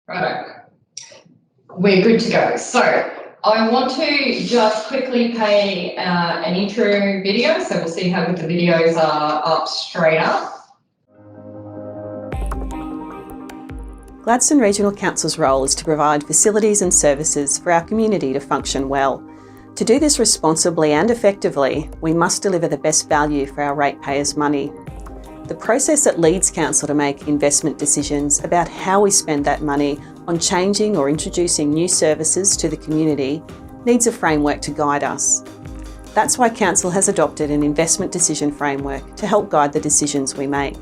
Righto. We're good to go. So I want to just quickly play an intro video, so we'll see how good the videos are up straight up. Gladstone Regional Council's role is to provide facilities and services for our community to function well. To do this responsibly and effectively, we must deliver the best value for our ratepayers' money. The process that leads Council to make investment decisions about how we spend that money on changing or introducing new services to the community needs a framework to guide us. That's why Council has adopted an investment decision framework to help guide the decisions we make.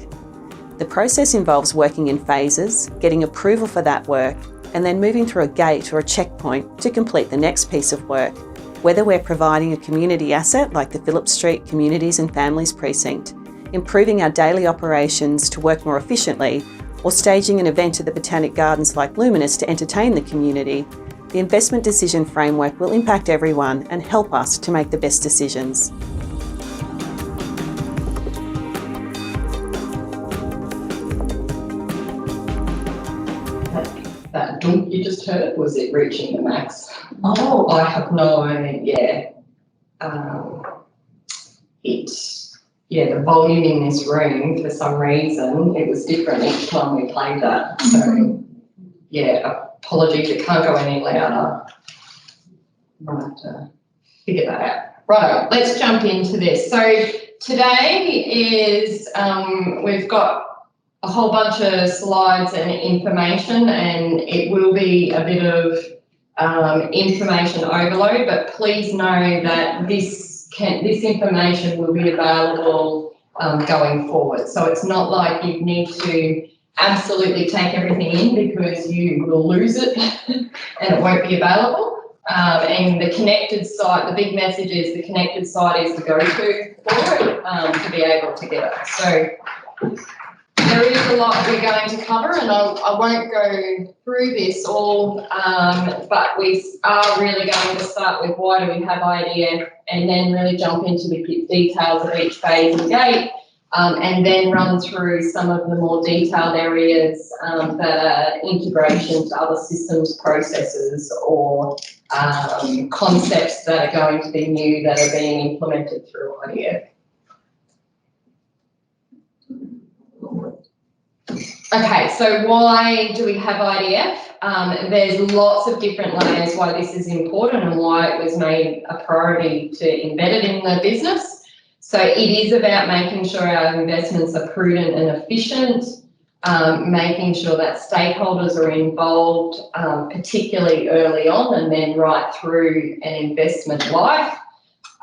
The process involves working in phases, getting approval for that work, and then moving through a gate or a checkpoint to complete the next piece of work, whether we're providing a community asset like the Phillip Street Communities and Families Precinct, improving our daily operations to work more efficiently, or staging an event at the Botanic Gardens like Luminous to entertain the community. The investment decision framework will impact everyone and help us to make the best decisions. That dunk you just heard, was it reaching the max? Oh, I have no idea. The volume in this room, for some reason, it was different each time we played that. So, yeah, apologies, it can't go any louder. I'll have to figure that out. Right, let's jump into this. So today is, we've got a whole bunch of slides and information, and it will be a bit of information overload, but please know that this information will be available going forward. So it's not like you need to absolutely take everything in, because you will lose it and it won't be available. And the connected site, the big message is the connected site is the go-to for it to be able to get it. So there is a lot we're going to cover, and I won't go through this all, but we are really going to start with why do we have IDF, and then really jump into the details of each phase and gate, and then run through some of the more detailed areas that are integration to other systems, processes, or concepts that are going to be new that are being implemented through IDF. Okay, so why do we have IDF? There's lots of different layers why this is important and why it was made a priority to embed it in the business. So it is about making sure our investments are prudent and efficient, making sure that stakeholders are involved, particularly early on and then right through an investment life.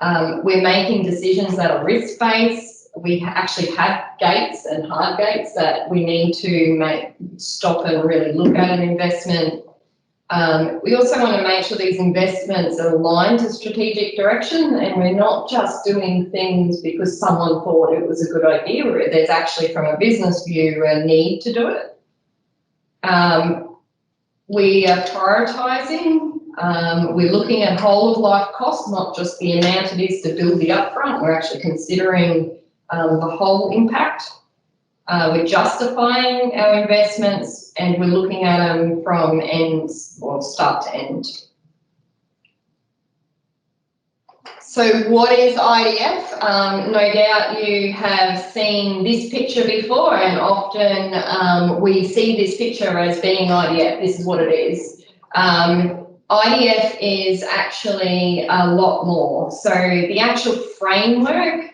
We're making decisions that are risk-based. We actually have gates and hard gates that we need to stop and really look at an investment. We also want to make sure these investments are aligned to strategic direction, and we're not just doing things because someone thought it was a good idea. There's actually, from a business view, a need to do it. We are prioritising. We're looking at whole of life costs, not just the amount it is to build the upfront. We're actually considering the whole impact. We're justifying our investments, and we're looking at them from start to end. So what is IDF? No doubt you have seen this picture before, and often we see this picture as being IDF. This is what it is. IDF is actually a lot more. So the actual framework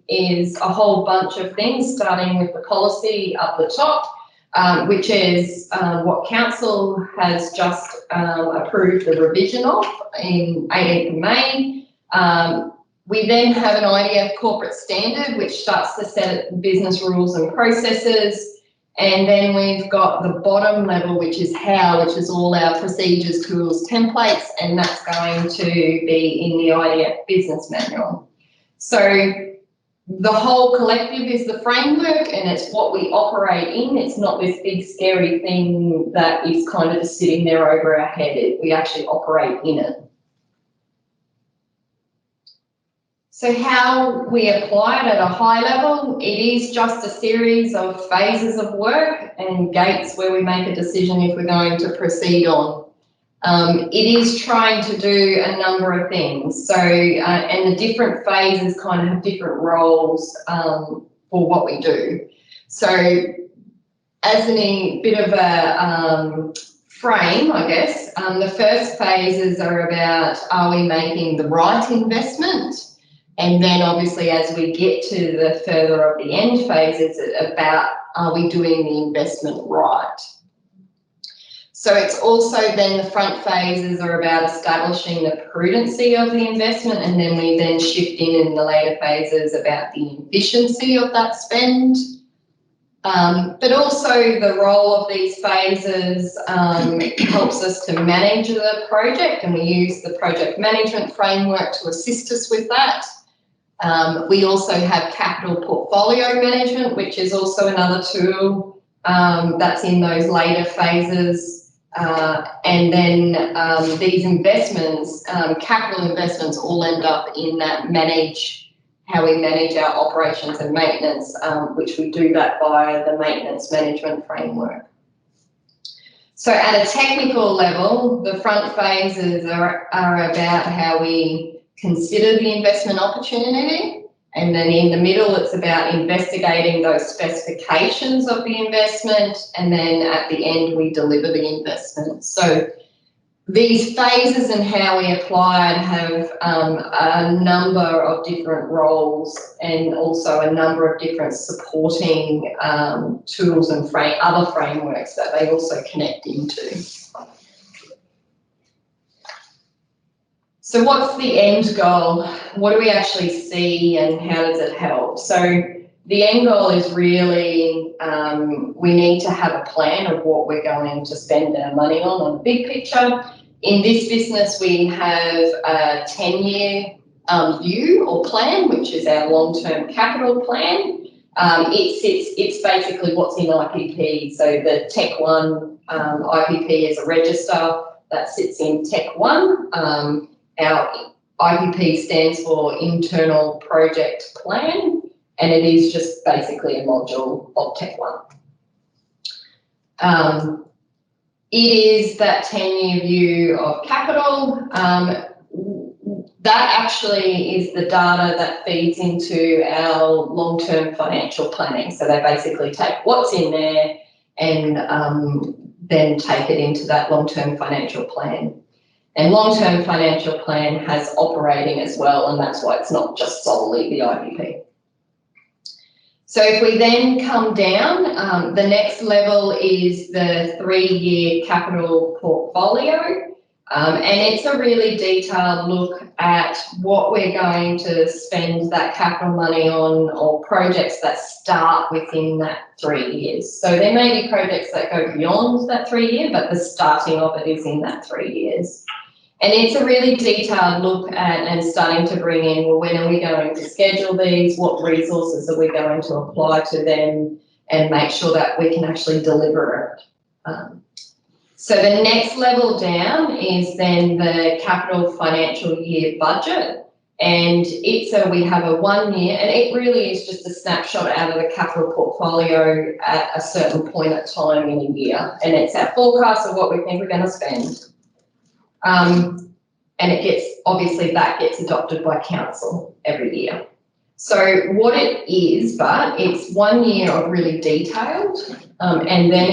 is a whole bunch of things, starting with the policy up the top, which is what Council has just approved the revision of in 18th of May. We then have an IDF corporate standard, which starts to set business rules and processes. And then we've got the bottom level, which is which is all our procedures, tools, templates, and that's going to be in the IDF business manual. So the whole collective is the framework, and it's what we operate in. It's not this big scary thing that is kind of just sitting there over our head. We actually operate in it. So how we apply it at a high level, it is just a series of phases of work and gates where we make a decision if we're going to proceed on. It is trying to do a number of things. So, and the different phases kind of have different roles for what we do. So as a bit of a frame, I guess, the first phases are about, are we making the right investment? And then obviously as we get to the further of the end phases, it's about, are we doing the investment right? So it's also then the front phases are about establishing the prudency of the investment, and then we then shift in the later phases about the efficiency of that spend. But also the role of these phases helps us to manage the project, and we use the project management framework to assist us with that. We also have capital portfolio management, which is also another tool that's in those later phases. And then these investments, capital investments, all end up in that how we manage our operations and maintenance, which we do that via the maintenance management framework. So at a technical level, the front phases are about how we consider the investment opportunity. And then in the middle, it's about investigating those specifications of the investment. And then at the end, we deliver the investment. So these phases and how we apply it have a number of different roles, and also a number of different supporting tools and other frameworks that they also connect into. So what's the end goal? What do we actually see and how does it help? So the end goal is really, we need to have a plan of what we're going to spend our money on the big picture. In this business, we have a 10-year view or plan, which is our long-term capital plan. It's basically what's in IPP. So the Tech 1 IPP is a register that sits in Tech 1. Our IPP stands for Internal Project Plan, and it is just basically a module of Tech 1. It is that 10-year view of capital. That actually is the data that feeds into our long-term financial planning. So they basically take what's in there and then take it into that long-term financial plan. And long-term financial plan has operating as well, and that's why it's not just solely the IPP. So if we then come down, the next level is the 3-year capital portfolio. And it's a really detailed look at what we're going to spend that capital money on, or projects that start within that 3 years. So there may be projects that go beyond that 3 year, but the starting of it is in that 3 years. And it's a really detailed look at and starting to bring in, well, when are we going to schedule these? What resources are we going to apply to them, and make sure that we can actually deliver it. So the next level down is then the capital financial year budget. And we have a 1 year, and it really is just a snapshot out of the capital portfolio at a certain point of time in a year. And it's our forecast of what we think we're going to spend. And obviously that gets adopted by council every year. So what it is, but it's 1 year of really detailed, and then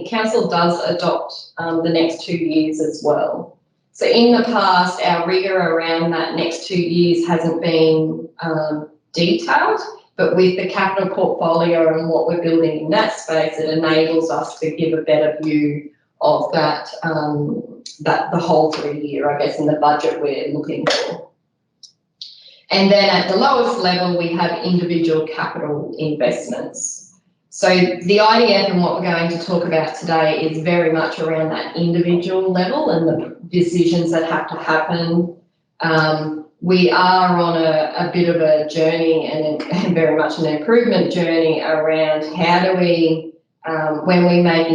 council does adopt the next 2 years as well. So in the past, our rigor around that next 2 years hasn't been detailed, but with the capital portfolio and what we're building in that space, it enables us to give a better view of that, the whole 3 year, I guess, in the budget we're looking for. And then at the lowest level, we have individual capital investments. So the IDF and what we're going to talk about today is very much around that individual level and the decisions that have to happen. We are on a bit of a journey, and very much an improvement journey around how do we, when we make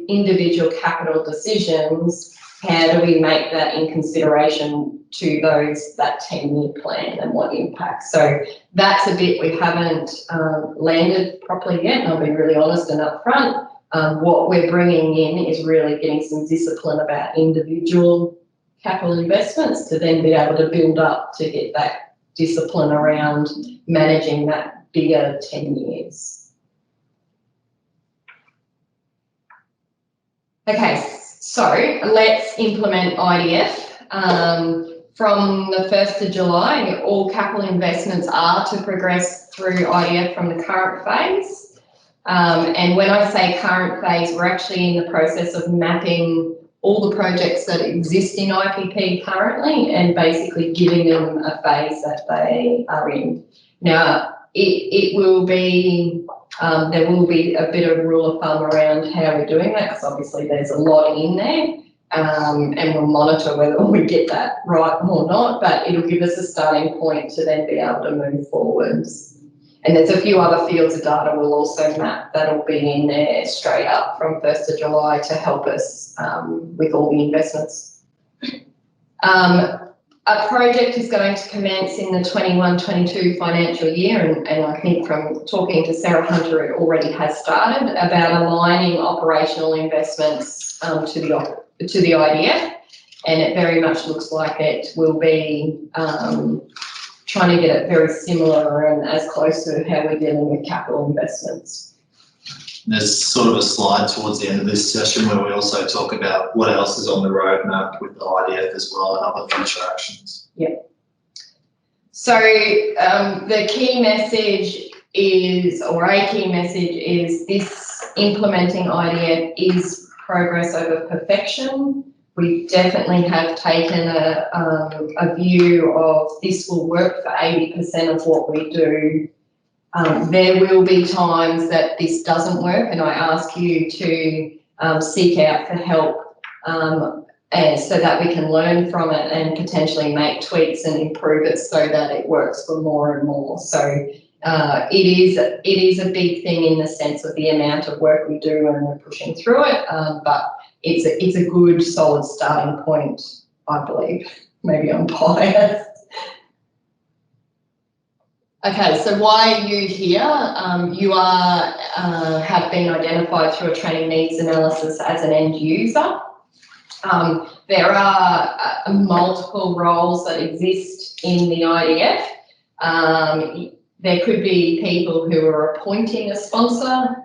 individual capital decisions, how do we make that in consideration to that 10-year plan and what impact? So that's a bit we haven't landed properly yet, and I'll be really honest and upfront. What we're bringing in is really getting some discipline about individual capital investments to then be able to build up to get that discipline around managing that bigger 10 years. Okay, so let's implement IDF. From the 1st of July, all capital investments are to progress through IDF from the current phase. And when I say current phase, we're actually in the process of mapping all the projects that exist in IPP currently and basically giving them a phase that they are in. Now, it will be, there will be a bit of rule of thumb around how we're doing that, because obviously there's a lot in there, and we'll monitor whether we get that right or not, but it'll give us a starting point to then be able to move forwards. And there's a few other fields of data we'll also map that'll be in there straight up from 1st of July to help us with all the investments. A project is going to commence in the 21-22 financial year, and I think from talking to Sarah Hunter, it already has started, about aligning operational investments to the IDF, and it very much looks like it will be trying to get it very similar and as close to how we're dealing with capital investments. There's sort of a slide towards the end of this session where we also talk about what else is on the roadmap with the IDF as well and other future actions. Yep. So the key message is, or a key message is, this implementing IDF is progress over perfection. We definitely have taken a view of this will work for 80% of what we do. There will be times that this doesn't work, and I ask you to seek out for help so that we can learn from it and potentially make tweaks and improve it so that it works for more and more. So it is a big thing in the sense of the amount of work we do and we're pushing through it, but it's a good solid starting point, I believe. Maybe I'm biased. Okay, so why are you here? You have been identified through a training needs analysis as an end user. There are multiple roles that exist in the IDF. There could be people who are appointing a sponsor.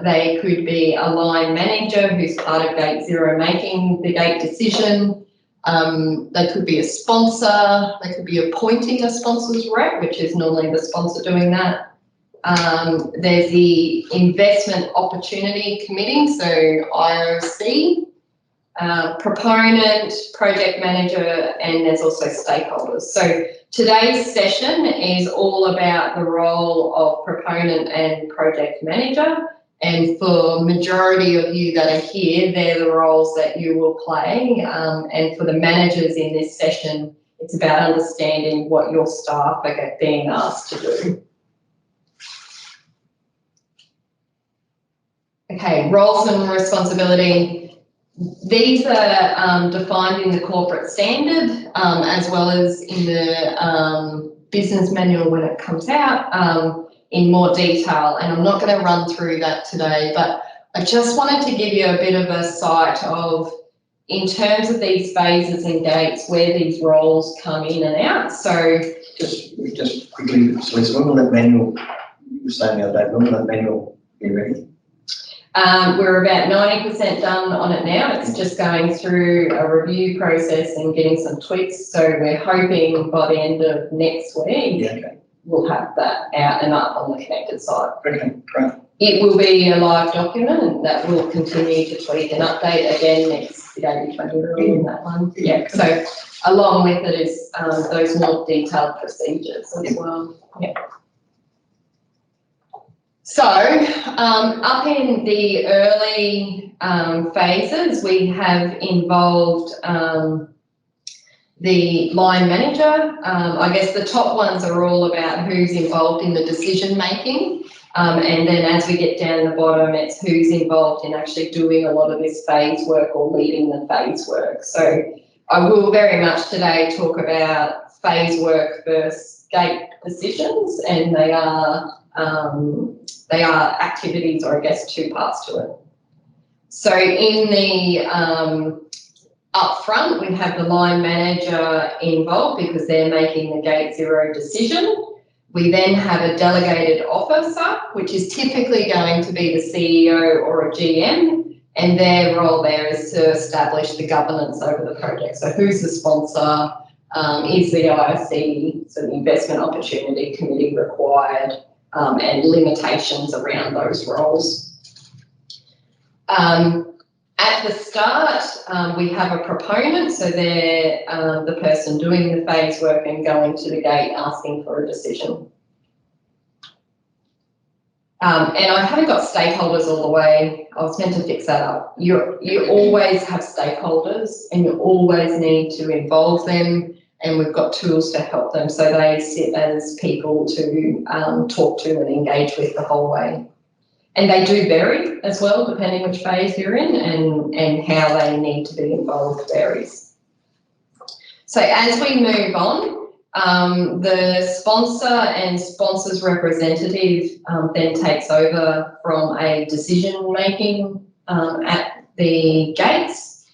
They could be a line manager who's part of Gate Zero making the gate decision. They could be a sponsor. They could be appointing a sponsor's rep, which is normally the sponsor doing that. There's the Investment Opportunity Committee, so IOC, proponent, project manager, and there's also stakeholders. So today's session is all about the role of proponent and project manager. And for majority of you that are here, they're the roles that you will play. And for the managers in this session, it's about understanding what your staff are being asked to do. Okay, roles and responsibility. These are defined in the corporate standard as well as in the business manual when it comes out. In more detail, and I'm not going to run through that today, but I just wanted to give you a bit of a sight of, in terms of these phases and gates, where these roles come in and out. So just quickly, so when will that manual, you were saying the other day, when will that manual be ready? We're about 90% done on it now. It's just going through a review process and getting some tweaks. So we're hoping by the end of next week, Yeah, okay. We'll have that out and up on the connected site. Okay, great. It will be a live document and that will continue to tweak and update again next the 80/20 rule in that one. Yeah, so along with it is those more detailed procedures as well. Yeah. So up in the early phases, we have involved The line manager, I guess the top ones are all about who's involved in the decision making. And then as we get down the bottom, it's who's involved in actually doing a lot of this phase work or leading the phase work. So I will very much today talk about phase work versus gate decisions, and they are activities, or I guess two parts to it. So in the up front, we have the line manager involved because they're making the gate zero decision. We then have a delegated officer, which is typically going to be the CEO or a GM, and their role there is to establish the governance over the project. So who's the sponsor? Is the IOC, so the Investment Opportunity Committee, required, and limitations around those roles. At the start, we have a proponent, so they're the person doing the phase work and going to the gate asking for a decision. And I haven't got stakeholders all the way. I was meant to fix that up. You always have stakeholders, and you always need to involve them, and we've got tools to help them, so they sit as people to talk to and engage with the whole way. And they do vary as well, depending which phase you're in, and how they need to be involved varies. So as we move on, the sponsor and sponsor's representative then takes over from a decision-making at the gates.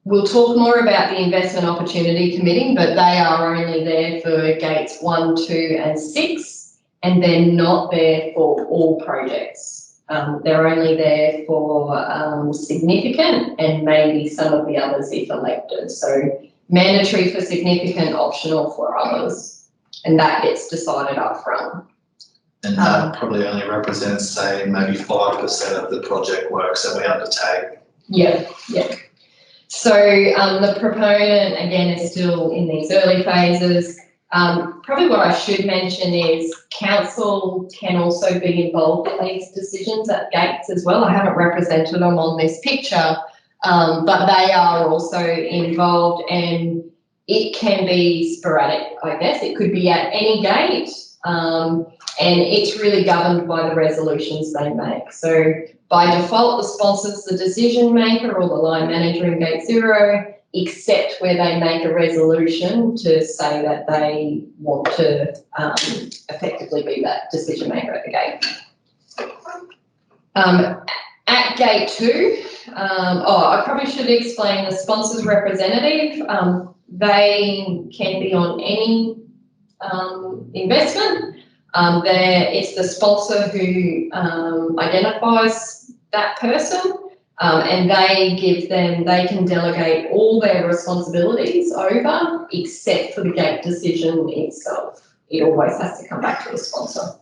We'll talk more about the Investment Opportunity Committee, but they are only there for gates 1, 2 and 6. And they're not there for all projects. They're only there for significant and maybe some of the others if elected. So mandatory for significant, optional for others. And that gets decided up front. And that probably only represents, say, maybe 5% of the project works that we undertake. Yeah. So the proponent, again, is still in these early phases. Probably what I should mention is council can also be involved in these decisions at gates as well. I haven't represented them on this picture, but they are also involved, and it can be sporadic, I guess. It could be at any gate, and it's really governed by the resolutions they make. So by default, the sponsor's the decision maker or the line manager in gate zero, except where they make a resolution to say that they want to effectively be that decision maker at the gate. At gate 2, I probably should explain the sponsor's representative. They can be on any investment. It's the sponsor who identifies that person. And they can delegate all their responsibilities over except for the gate decision itself. It always has to come back to the sponsor.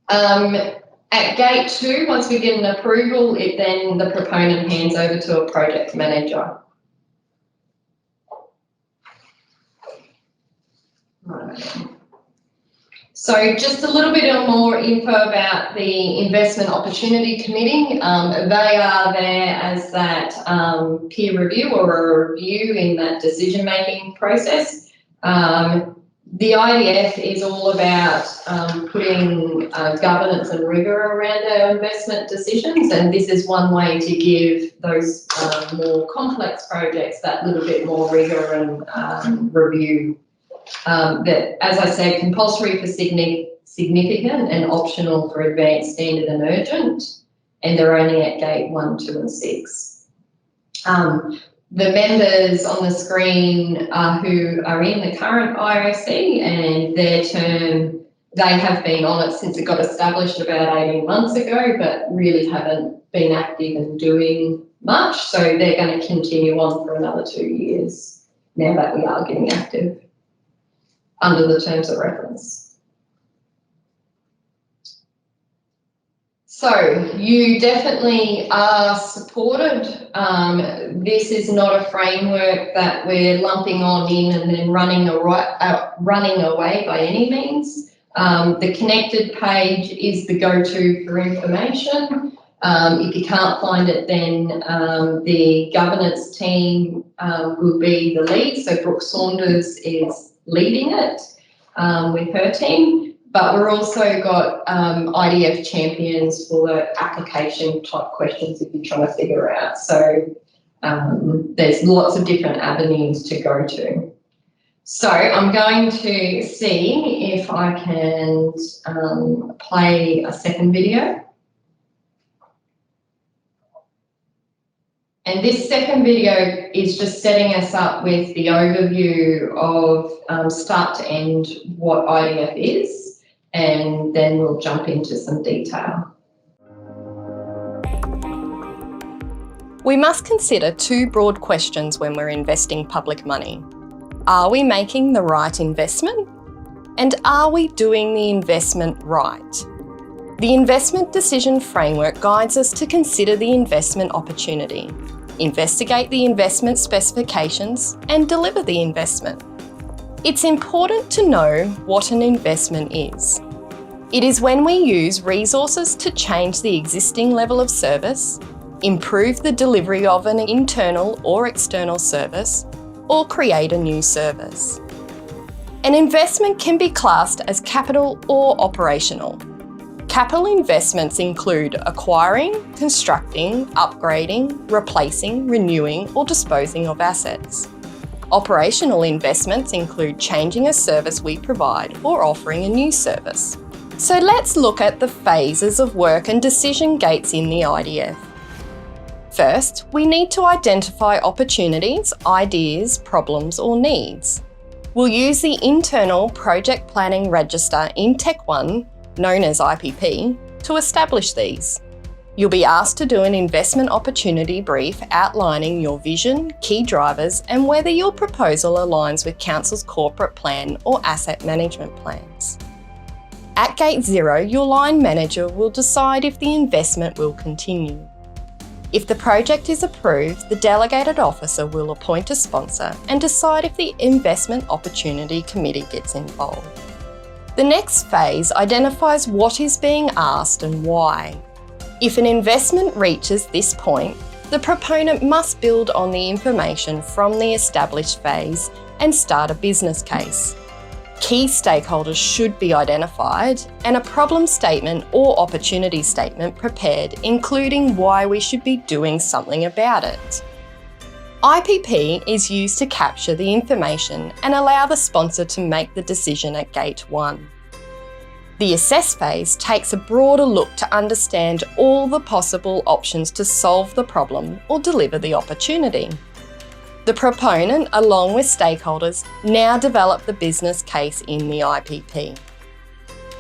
At gate 2, once we get an approval, then the proponent hands over to a project manager. Right. So just a little bit more info about the Investment Opportunity Committee. They are there as that peer review or a review in that decision-making process. The IDF is all about putting governance and rigour around our investment decisions, and this is one way to give those more complex projects that little bit more rigour and review. That, as I said, compulsory for significant and optional for advanced, standard and urgent, and they're only at gate 1, 2 and 6. The members on the screen who are in the current IOC, and their term, they have been on it since it got established about 18 months ago, but really haven't been active and doing much, so they're going to continue on for another 2 years now that we are getting active under the terms of reference. So you definitely are supported. This is not a framework that we're lumping on in and then running away by any means. The connected page is the go-to for information. If you can't find it, then the governance team will be the lead. So Brooke Saunders is leading it with her team. But we're also got IDF champions for the application type questions if you're trying to figure out. So there's lots of different avenues to go to. So I'm going to see if I can play a second video. And this second video is just setting us up with the overview of start to end what IDF is, and then we'll jump into some detail. We must consider two broad questions when we're investing public money. Are we making the right investment? And are we doing the investment right? The investment decision framework guides us to consider the investment opportunity, investigate the investment specifications, and deliver the investment. It's important to know what an investment is. It is when we use resources to change the existing level of service, improve the delivery of an internal or external service, or create a new service. An investment can be classed as capital or operational. Capital investments include acquiring, constructing, upgrading, replacing, renewing, or disposing of assets. Operational investments include changing a service we provide or offering a new service. So let's look at the phases of work and decision gates in the IDF. First, we need to identify opportunities, ideas, problems, or needs. We'll use the internal Project Planning Register in Tech 1, known as IPP, to establish these. You'll be asked to do an investment opportunity brief outlining your vision, key drivers, and whether your proposal aligns with Council's corporate plan or asset management plans. At Gate 0, your line manager will decide if the investment will continue. If the project is approved, the delegated officer will appoint a sponsor and decide if the Investment Opportunity Committee gets involved. The next phase identifies what is being asked and why. If an investment reaches this point, the proponent must build on the information from the established phase and start a business case. Key stakeholders should be identified and a problem statement or opportunity statement prepared, including why we should be doing something about it. IPP is used to capture the information and allow the sponsor to make the decision at Gate 1. The assess phase takes a broader look to understand all the possible options to solve the problem or deliver the opportunity. The proponent, along with stakeholders, now develop the business case in the IPP.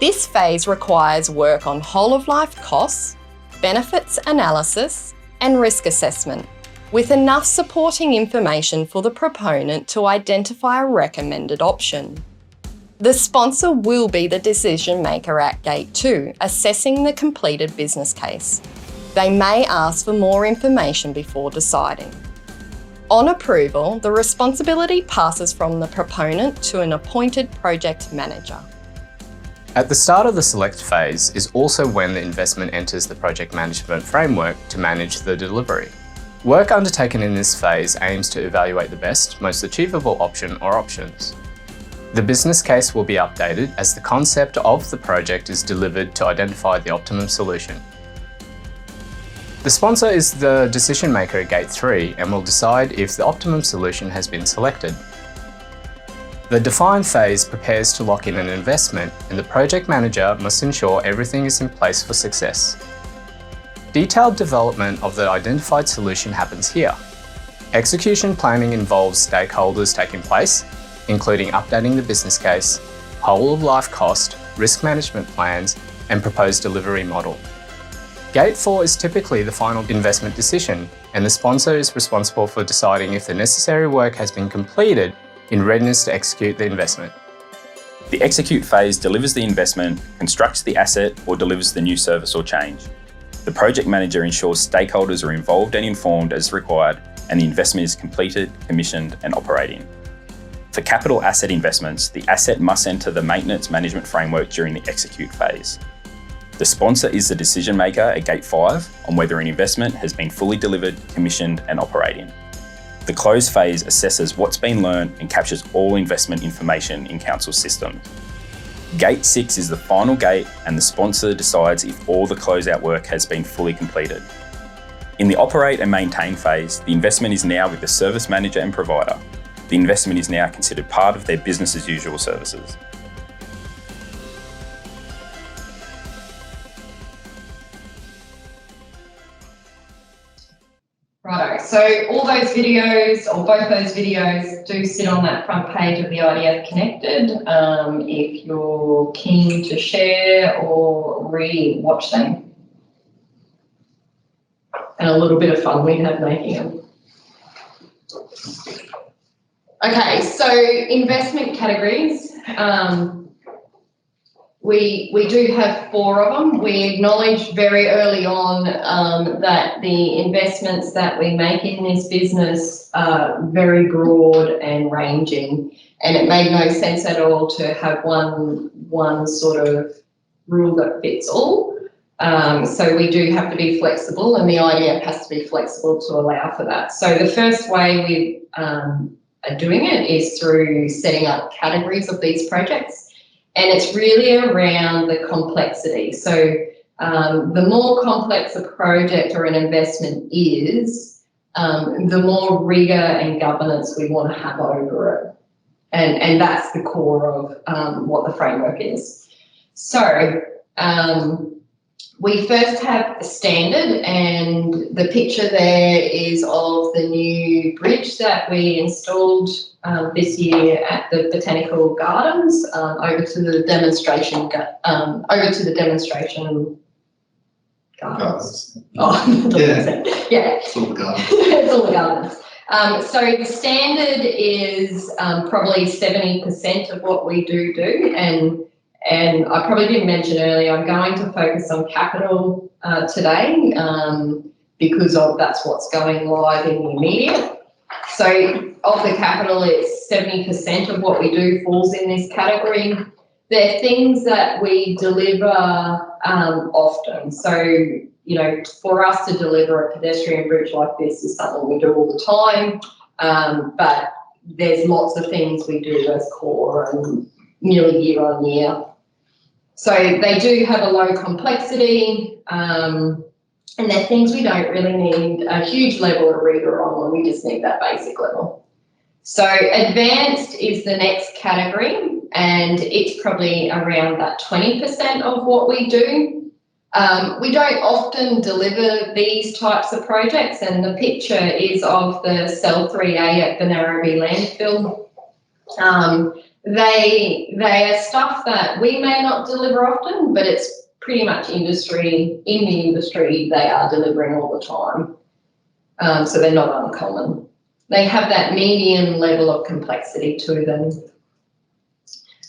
This phase requires work on whole-of-life costs, benefits analysis, and risk assessment, with enough supporting information for the proponent to identify a recommended option. The sponsor will be the decision maker at Gate 2, assessing the completed business case. They may ask for more information before deciding. On approval, the responsibility passes from the proponent to an appointed project manager. At the start of the select phase is also when the investment enters the project management framework to manage the delivery. Work undertaken in this phase aims to evaluate the best, most achievable option or options. The business case will be updated as the concept of the project is delivered to identify the optimum solution. The sponsor is the decision maker at Gate 3 and will decide if the optimum solution has been selected. The define phase prepares to lock in an investment, and the project manager must ensure everything is in place for success. Detailed development of the identified solution happens here. Execution planning involves stakeholders taking place, including updating the business case, whole-of-life cost, risk management plans, and proposed delivery model. Gate 4 is typically the final investment decision, and the sponsor is responsible for deciding if the necessary work has been completed in readiness to execute the investment. The execute phase delivers the investment, constructs the asset, or delivers the new service or change. The project manager ensures stakeholders are involved and informed as required, and the investment is completed, commissioned, and operating. For capital asset investments, the asset must enter the maintenance management framework during the execute phase. The sponsor is the decision maker at Gate 5 on whether an investment has been fully delivered, commissioned and operating. The close phase assesses what's been learned and captures all investment information in council systems. Gate 6 is the final gate and the sponsor decides if all the closeout work has been fully completed. In the operate and maintain phase, the investment is now with the service manager and provider. The investment is now considered part of their business as usual services. Righto, so all those videos, or both those videos, do sit on that front page of the IDF Connected. If you're keen to share or re-watch them. And a little bit of fun we had making them. Okay, so investment categories. We do have 4 of them. We acknowledged very early on that the investments that we make in this business are very broad and ranging, and it made no sense at all to have one sort of rule that fits all. So we do have to be flexible, and the IDF has to be flexible to allow for that. So the first way we are doing it is through setting up categories of these projects. And it's really around the complexity. So the more complex a project or an investment is, the more rigour and governance we want to have over it. And that's the core of what the framework is. So we first have a standard, and the picture there is of the new bridge that we installed this year at the Botanical Gardens over to the demonstration gardens. Oh, yeah. It's all the gardens. It's all the gardens. So the standard is probably 70% of what we do, and I probably didn't mention earlier, I'm going to focus on capital today because that's what's going live in the immediate. So of the capital, it's 70% of what we do falls in this category. They're things that we deliver often. So, you know, for us to deliver a pedestrian bridge like this is something we do all the time, but there's lots of things we do as core and nearly year on year. So they do have a low complexity, and they're things we don't really need a huge level of rigour on, we just need that basic level. So advanced is the next category, and it's probably around that 20% of what we do. We don't often deliver these types of projects, and the picture is of the Cell 3A at the Narrabee landfill. They are stuff that we may not deliver often, but it's pretty much industry. In the industry, they are delivering all the time, so they're not uncommon. They have that medium level of complexity to them.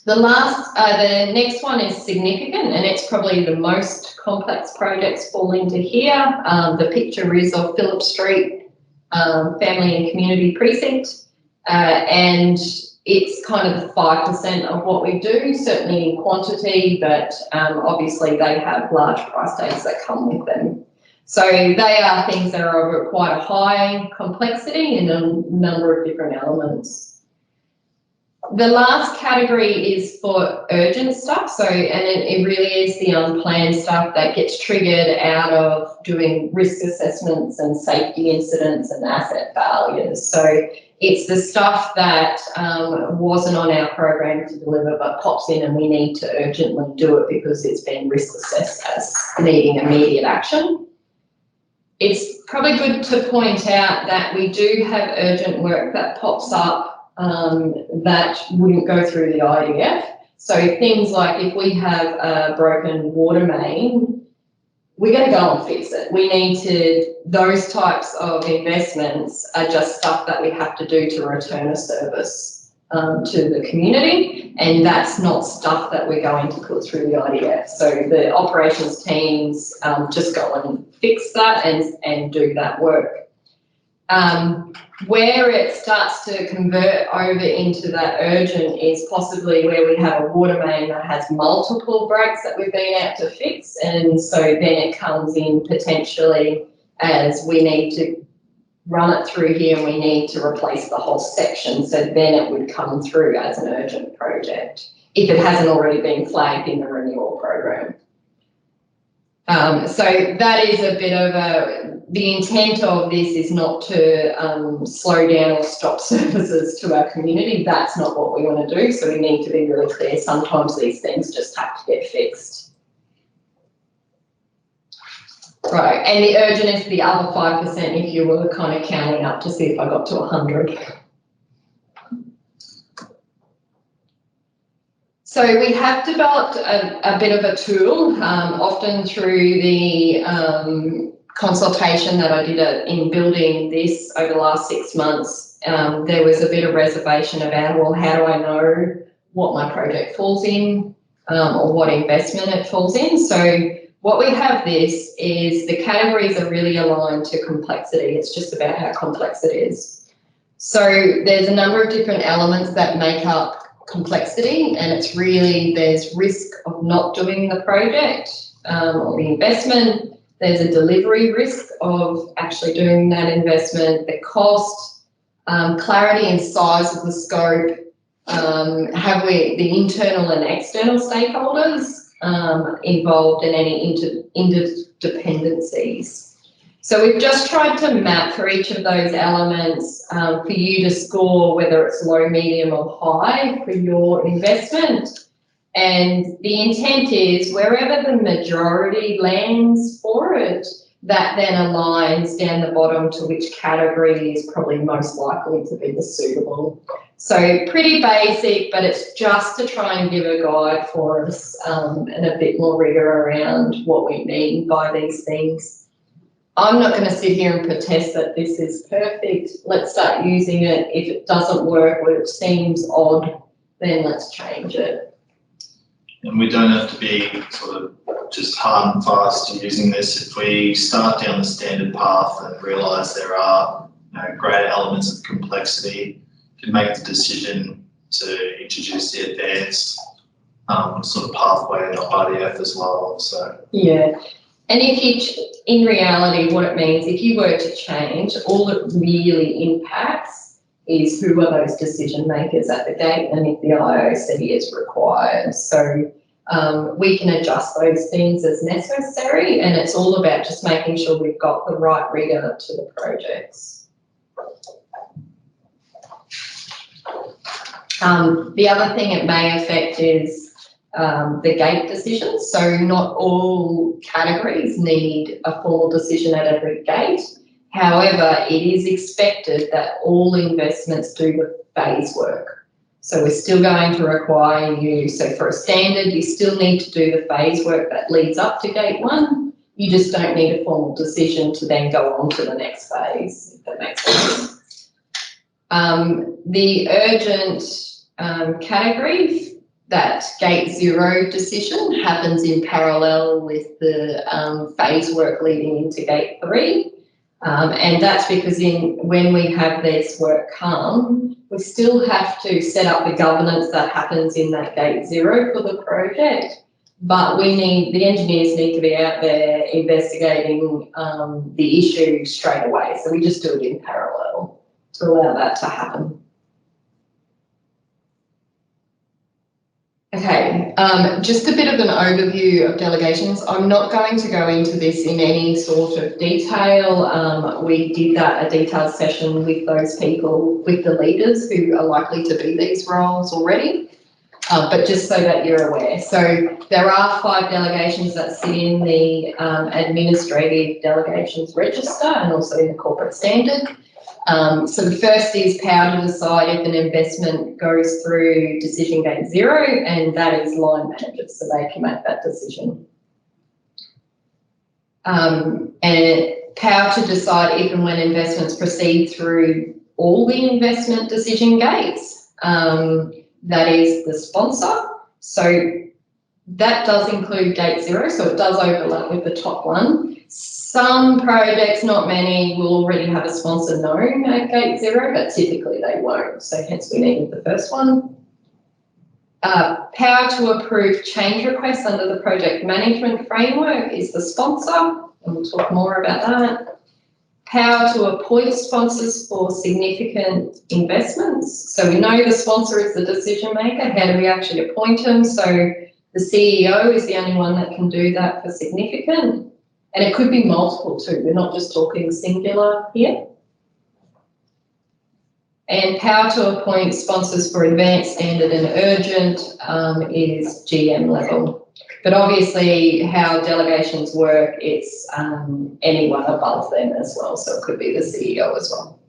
The next one is significant, and it's probably the most complex projects fall into here. The picture is of Phillip Street Family and Community Precinct, and it's kind of 5% of what we do, certainly in quantity, but obviously they have large price tags that come with them. So they are things that are of quite a high complexity in a number of different elements. The last category is for urgent stuff. So, and it really is the unplanned stuff that gets triggered out of doing risk assessments and safety incidents and asset failures. So it's the stuff that wasn't on our program to deliver but pops in and we need to urgently do it because it's been risk assessed as needing immediate action. It's probably good to point out that we do have urgent work that pops up that wouldn't go through the IDF. So things like if we have a broken water main, we're going to go and fix it. We need to, those types of investments are just stuff that we have to do to return a service to the community, and that's not stuff that we're going to put through the IDF. So the operations teams just go and fix that and do that work. Where it starts to convert over into that urgent is possibly where we have a water main that has multiple breaks that we've been out to fix, and so then it comes in potentially as we need to run it through here and we need to replace the whole section, so then it would come through as an urgent project if it hasn't already been flagged in the renewal program. So that is a bit of the intent of this is not to slow down or stop services to our community. That's not what we want to do. So we need to be really clear. Sometimes these things just have to get fixed. Right, and the urgent is the other 5% if you were kind of counting up to see if I got to 100. So we have developed a bit of a tool, often through the consultation that I did in building this over the last 6 months. There was a bit of reservation about, well, how do I know what my project falls in or what investment it falls in? So what we have this is the categories are really aligned to complexity. It's just about how complex it is. So there's a number of different elements that make up complexity, and it's really, there's risk of not doing the project or the investment. There's a delivery risk of actually doing that investment, the cost, clarity and size of the scope. Have we the internal and external stakeholders involved in any interdependencies? So we've just tried to map for each of those elements for you to score whether it's low, medium or high for your investment. And the intent is wherever the majority lands for it, that then aligns down the bottom to which category is probably most likely to be the suitable. So pretty basic, but it's just to try and give a guide for us and a bit more rigor around what we mean by these things. I'm not going to sit here and protest that this is perfect. Let's start using it. If it doesn't work or it seems odd, then let's change it. And we don't have to be sort of just hard and fast to using this. If we start down the standard path and realise there are greater elements of complexity, you can make the decision to introduce the advanced sort of pathway in the IDF as well. So yeah. And in reality, what it means, if you were to change, all it really impacts is who are those decision makers at the gate and if the IOC is required. So we can adjust those things as necessary, and it's all about just making sure we've got the right rigor to the projects. The other thing it may affect is the gate decisions. So not all categories need a formal decision at every gate. However, it is expected that all investments do the phase work. So we're still going to require you, so for a standard, you still need to do the phase work that leads up to gate 1. You just don't need a formal decision to then go on to the next phase, if that makes sense. The urgent category, that gate 0 decision happens in parallel with the phase work leading into gate 3. And that's because when we have this work come, we still have to set up the governance that happens in that gate 0 for the project. But the engineers need to be out there investigating the issue straight away. So we just do it in parallel to allow that to happen. Okay, just a bit of an overview of delegations. I'm not going to go into this in any sort of detail. We did a detailed session with those people, with the leaders who are likely to be these roles already, but just so that you're aware. So there are 5 delegations that sit in the administrative delegations register and also in the corporate standard. So the first is power to decide if an investment goes through decision gate 0, and that is line managers, so they can make that decision. And power to decide if and when investments proceed through all the investment decision gates, that is the sponsor. So that does include gate 0, so it does overlap with the top one. Some projects, not many, will already have a sponsor known at Gate 0, but typically they won't, so hence we needed the first one. Power to approve change requests under the project management framework is the sponsor, and we'll talk more about that. Power to appoint sponsors for significant investments. So we know the sponsor is the decision maker. How do we actually appoint them? So the CEO is the only one that can do that for significant. And it could be multiple too. We're not just talking singular here. And power to appoint sponsors for advanced, standard and urgent is GM level. But obviously how delegations work, it's anyone above them as well. So it could be the CEO as well.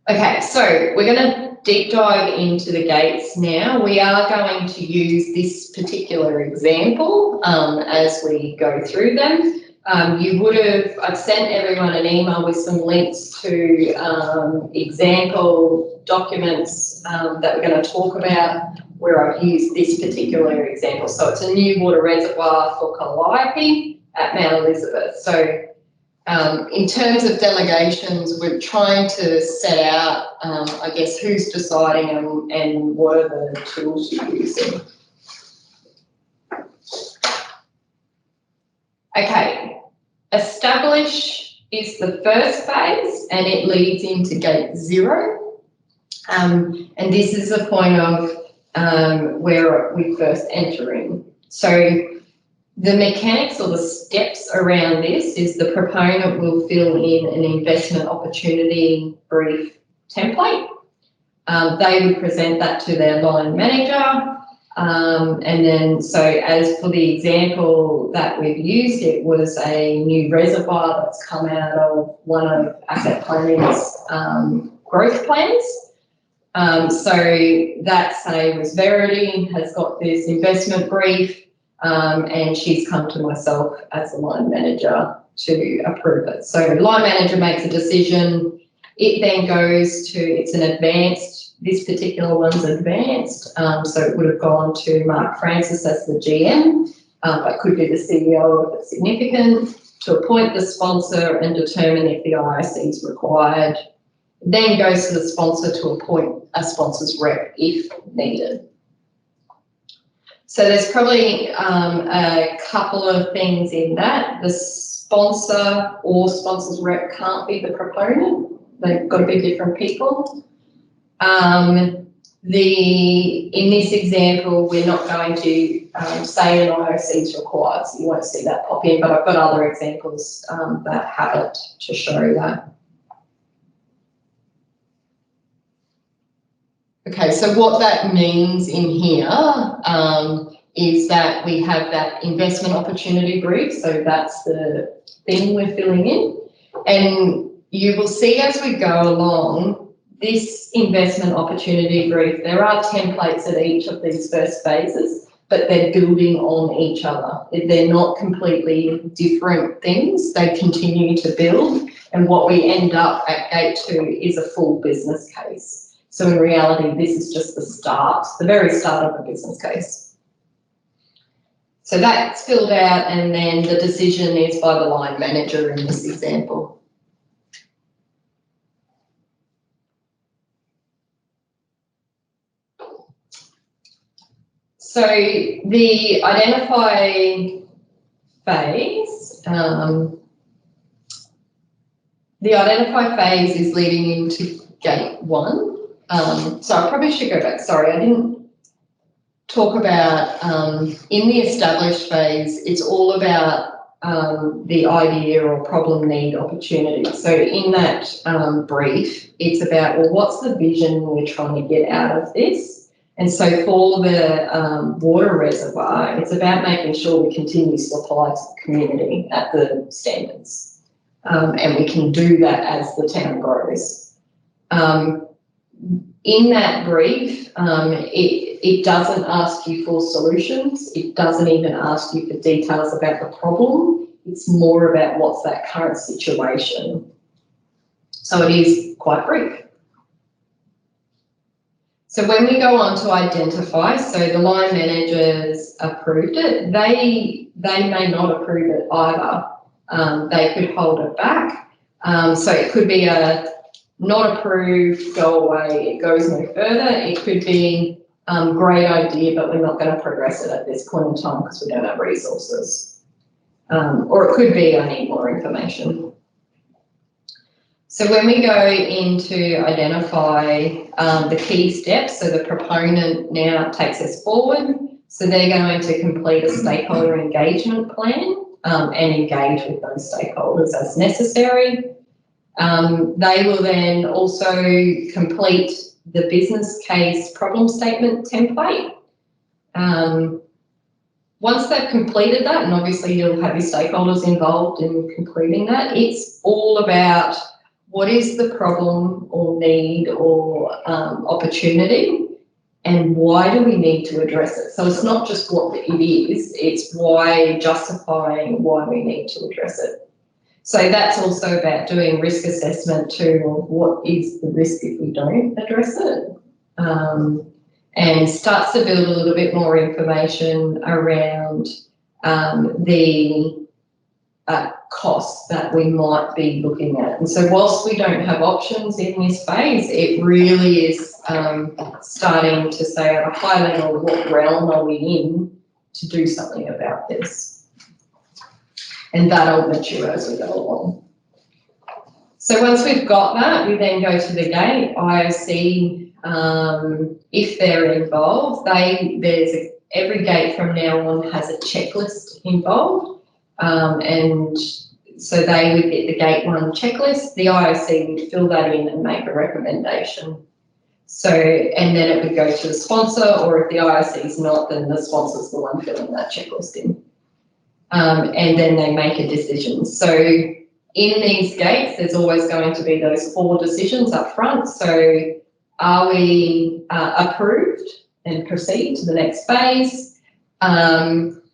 Okay, so we're going to deep dive into the gates now. We are going to use this particular example as we go through them. I've sent everyone an email with some links to example documents that we're going to talk about where I've used this particular example. So it's a new water reservoir for Calliope at Mount Elizabeth. So in terms of delegations, we're trying to set out, I guess, who's deciding and what are the tools you're using. Okay, establish is the first phase and it leads into Gate 0. And this is the point of where we first enter in. So the mechanics or the steps around this is the proponent will fill in an investment opportunity brief template. They would present that to their line manager. And then, so as for the example that we've used, it was a new reservoir that's come out of one of asset planning's growth plans. So that, say, was Verity, has got this investment brief, and she's come to myself as the line manager to approve it. So line manager makes a decision. It then goes to, it's an advanced, this particular one's advanced, so it would have gone to Mark Francis as the GM, but could be the CEO if it's significant, to appoint the sponsor and determine if the IIC is required. Then goes to the sponsor to appoint a sponsor's rep if needed. So there's probably a couple of things in that. The sponsor or sponsor's rep can't be the proponent. They've got to be different people. In this example, we're not going to say an IOC is required, so you won't see that pop in, but I've got other examples that have it to show that. Okay, so what that means in here is that we have that investment opportunity brief, so that's the thing we're filling in. And you will see as we go along, this investment opportunity brief, there are templates at each of these first phases, but they're building on each other. They're not completely different things, they continue to build, and what we end up at Gate 2 is a full business case. So in reality, this is just the start, the very start of the business case. So that's filled out, and then the decision is by the line manager in this example. So the identify phase, is leading into Gate 1. So I probably should go back. Sorry, I didn't talk about in the established phase, it's all about the idea or problem, need, opportunity. So in that brief, it's about, well, what's the vision we're trying to get out of this? And so for the water reservoir, it's about making sure we continue to supply to the community at the standards. And we can do that as the town grows. In that brief, it doesn't ask you for solutions. It doesn't even ask you for details about the problem. It's more about what's that current situation. So it is quite brief. So when we go on to identify, so the line managers approved it, they may not approve it either. They could hold it back. So it could be a not approved, go away, it goes no further. It could be great idea, but we're not going to progress it at this point in time because we don't have resources. Or it could be I need more information. So when we go into identify the key steps, so the proponent now takes us forward. So they're going to complete a stakeholder engagement plan and engage with those stakeholders as necessary. They will then also complete the business case problem statement template. Once they've completed that, and obviously you'll have your stakeholders involved in completing that, it's all about what is the problem or need or opportunity and why do we need to address it? So it's not just what it is, it's why, justifying why we need to address it. So that's also about doing risk assessment too, of what is the risk if we don't address it, and starts to build a little bit more information around the costs that we might be looking at. And so whilst we don't have options in this phase, it really is starting to say at a high level, what realm are we in to do something about this? And that'll mature as we go along. So once we've got that, we then go to the gate. IOC, if they're involved, every gate from now on has a checklist involved. And so they would get the gate 1 checklist, the IOC would fill that in and make a recommendation. So, and then it would go to the sponsor, or if the IOC is not, then the sponsor's the one filling that checklist in. And then they make a decision. So in these gates, there's always going to be those 4 decisions up front. So are we approved and proceed to the next phase?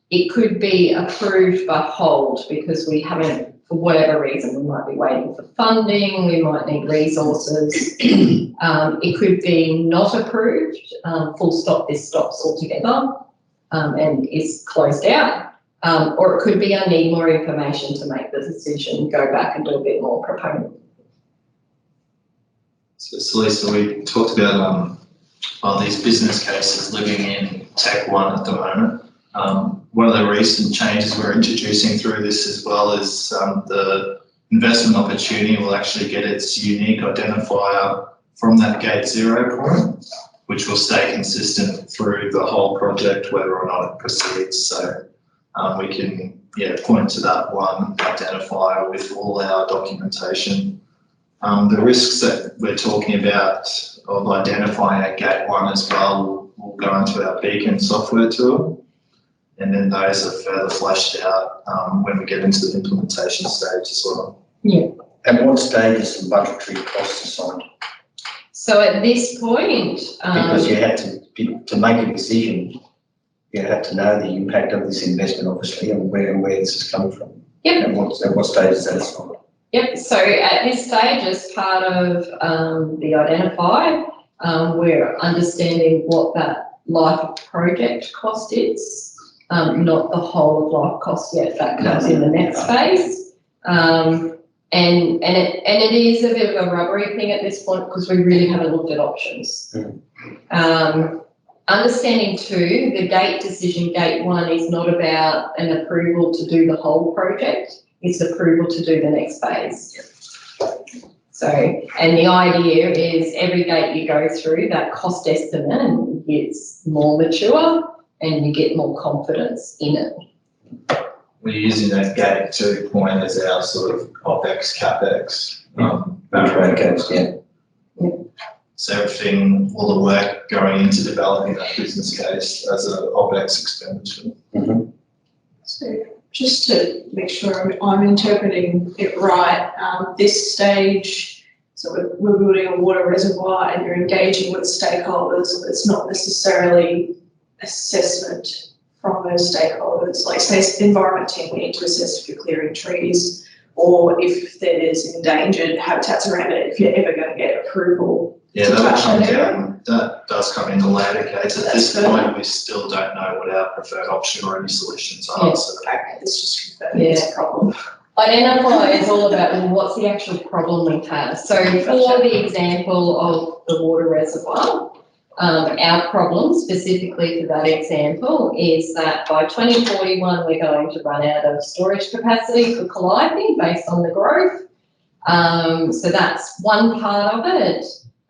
It could be approved but hold because we haven't, for whatever reason, we might be waiting for funding, we might need resources. It could be not approved, full stop, this stops altogether and is closed out. Or it could be I need more information to make the decision, go back and do a bit more proponent. So Lisa, we talked about these business cases living in Tech 1 at the moment. One of the recent changes we're introducing through this as well is the investment opportunity will actually get its unique identifier from that gate 0 point, which will stay consistent through the whole project, whether or not it proceeds. So we can point to that one identifier with all our documentation. The risks that we're talking about of identifying at gate 1 as well will go into our Beacon software tool. And then those are further fleshed out when we get into the implementation stage as well. Yeah. At what stage is the budgetary costs assigned? So at this point, because you have to make a decision, you have to know the impact of this investment, obviously, and where this is coming from. Yep. And at what stage is that assigned? Yep. So at this stage, as part of the identify, we're understanding what that life of project cost is. Not the whole of life cost yet. That comes in the next phase, and it is a bit of a rubbery thing at this point because we really haven't looked at options. Understanding too, the gate decision, gate 1, is not about an approval to do the whole project. It's approval to do the next phase. So, and the idea is every gate you go through, that cost estimate gets more mature. And you get more confidence in it. We're using that gate 2 point as our sort of OPEX, CAPEX. So everything, all the work going into developing that business case as an OPEX expenditure. Mm-hmm. So just to make sure I'm interpreting it right, this stage, so we're building a water reservoir and you're engaging with stakeholders. It's not necessarily assessment from those stakeholders, like say the environment team, we need to assess if you're clearing trees or if there's endangered habitats around it, if you're ever going to get approval Yeah, to that touch would come that area? down, that does come into later gates. At this That's point, we still don't know what our preferred option or any solutions are, Yeah. so Okay, this just confirmed it's a problem. Identify is all about, well, what's the actual problem we have? So for the example of the water reservoir, our problem specifically for that example is that by 2041, we're going to run out of storage capacity for Calliope based on the growth. So that's one part of it.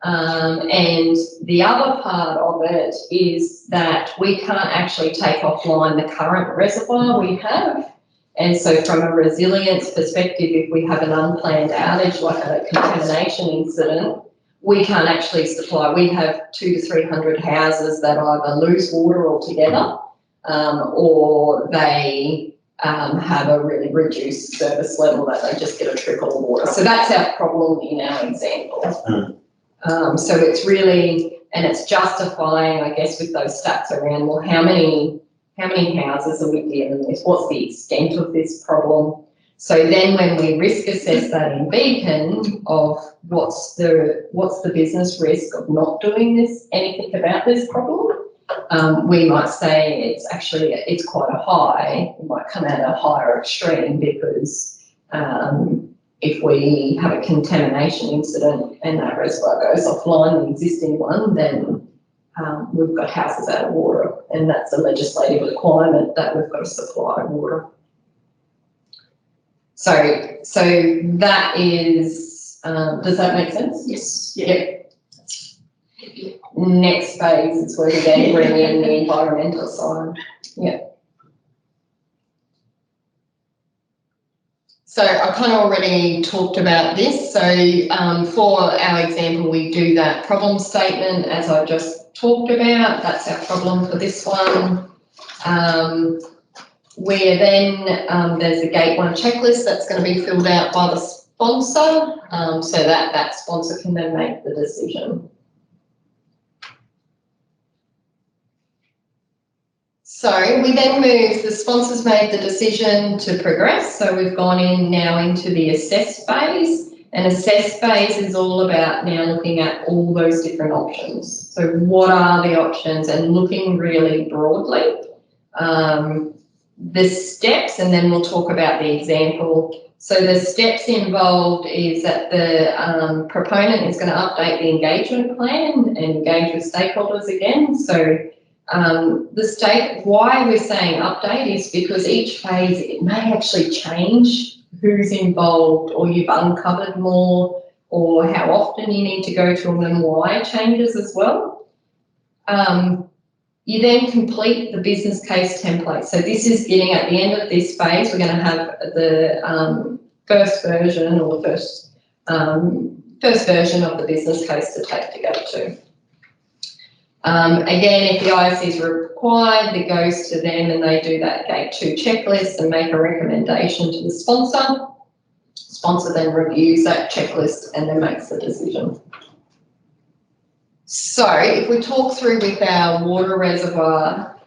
And the other part of it is that we can't actually take offline the current reservoir we have. And so from a resilience perspective, if we have an unplanned outage, like a contamination incident, we can't actually supply. We have 200 to 300 houses that either lose water altogether, or they have a really reduced service level that they just get a trickle of water. So that's our problem in our example. So it's really, and it's justifying, I guess, with those stats around, well, how many houses are we dealing with? What's the extent of this problem? So then when we risk assess that in Beacon of what's the business risk of not doing anything about this problem, we might say it's quite a high. It might come out a higher extreme because if we have a contamination incident and that reservoir goes offline, the existing one, then we've got houses out of water, and that's a legislative requirement that we've got to supply water. So that is, does that make sense? Yes. Yeah. Next phase is where we then bring in the environmental side. Yeah. So I kind of already talked about this. So for our example, we do that problem statement as I just talked about. That's our problem for this one. Where then there's a gate 1 checklist that's going to be filled out by the sponsor, so that sponsor can then make the decision. So we then move, the sponsor's made the decision to progress. So we've gone in now into the assess phase, and assess phase is all about now looking at all those different options. So what are the options, and looking really broadly. The steps, and then we'll talk about the example. So the steps involved is that the proponent is going to update the engagement plan and engage with stakeholders again. So why we're saying update is because each phase, it may actually change who's involved, or you've uncovered more, or how often you need to go to them and why it changes as well. You then complete the business case template. So this is getting at the end of this phase, we're going to have the first version, or the first version of the business case to take to go to. Again, if the IC is required, it goes to them and they do that gate 2 checklist and make a recommendation to the sponsor. Sponsor then reviews that checklist and then makes the decision. So if we talk through with our water reservoir,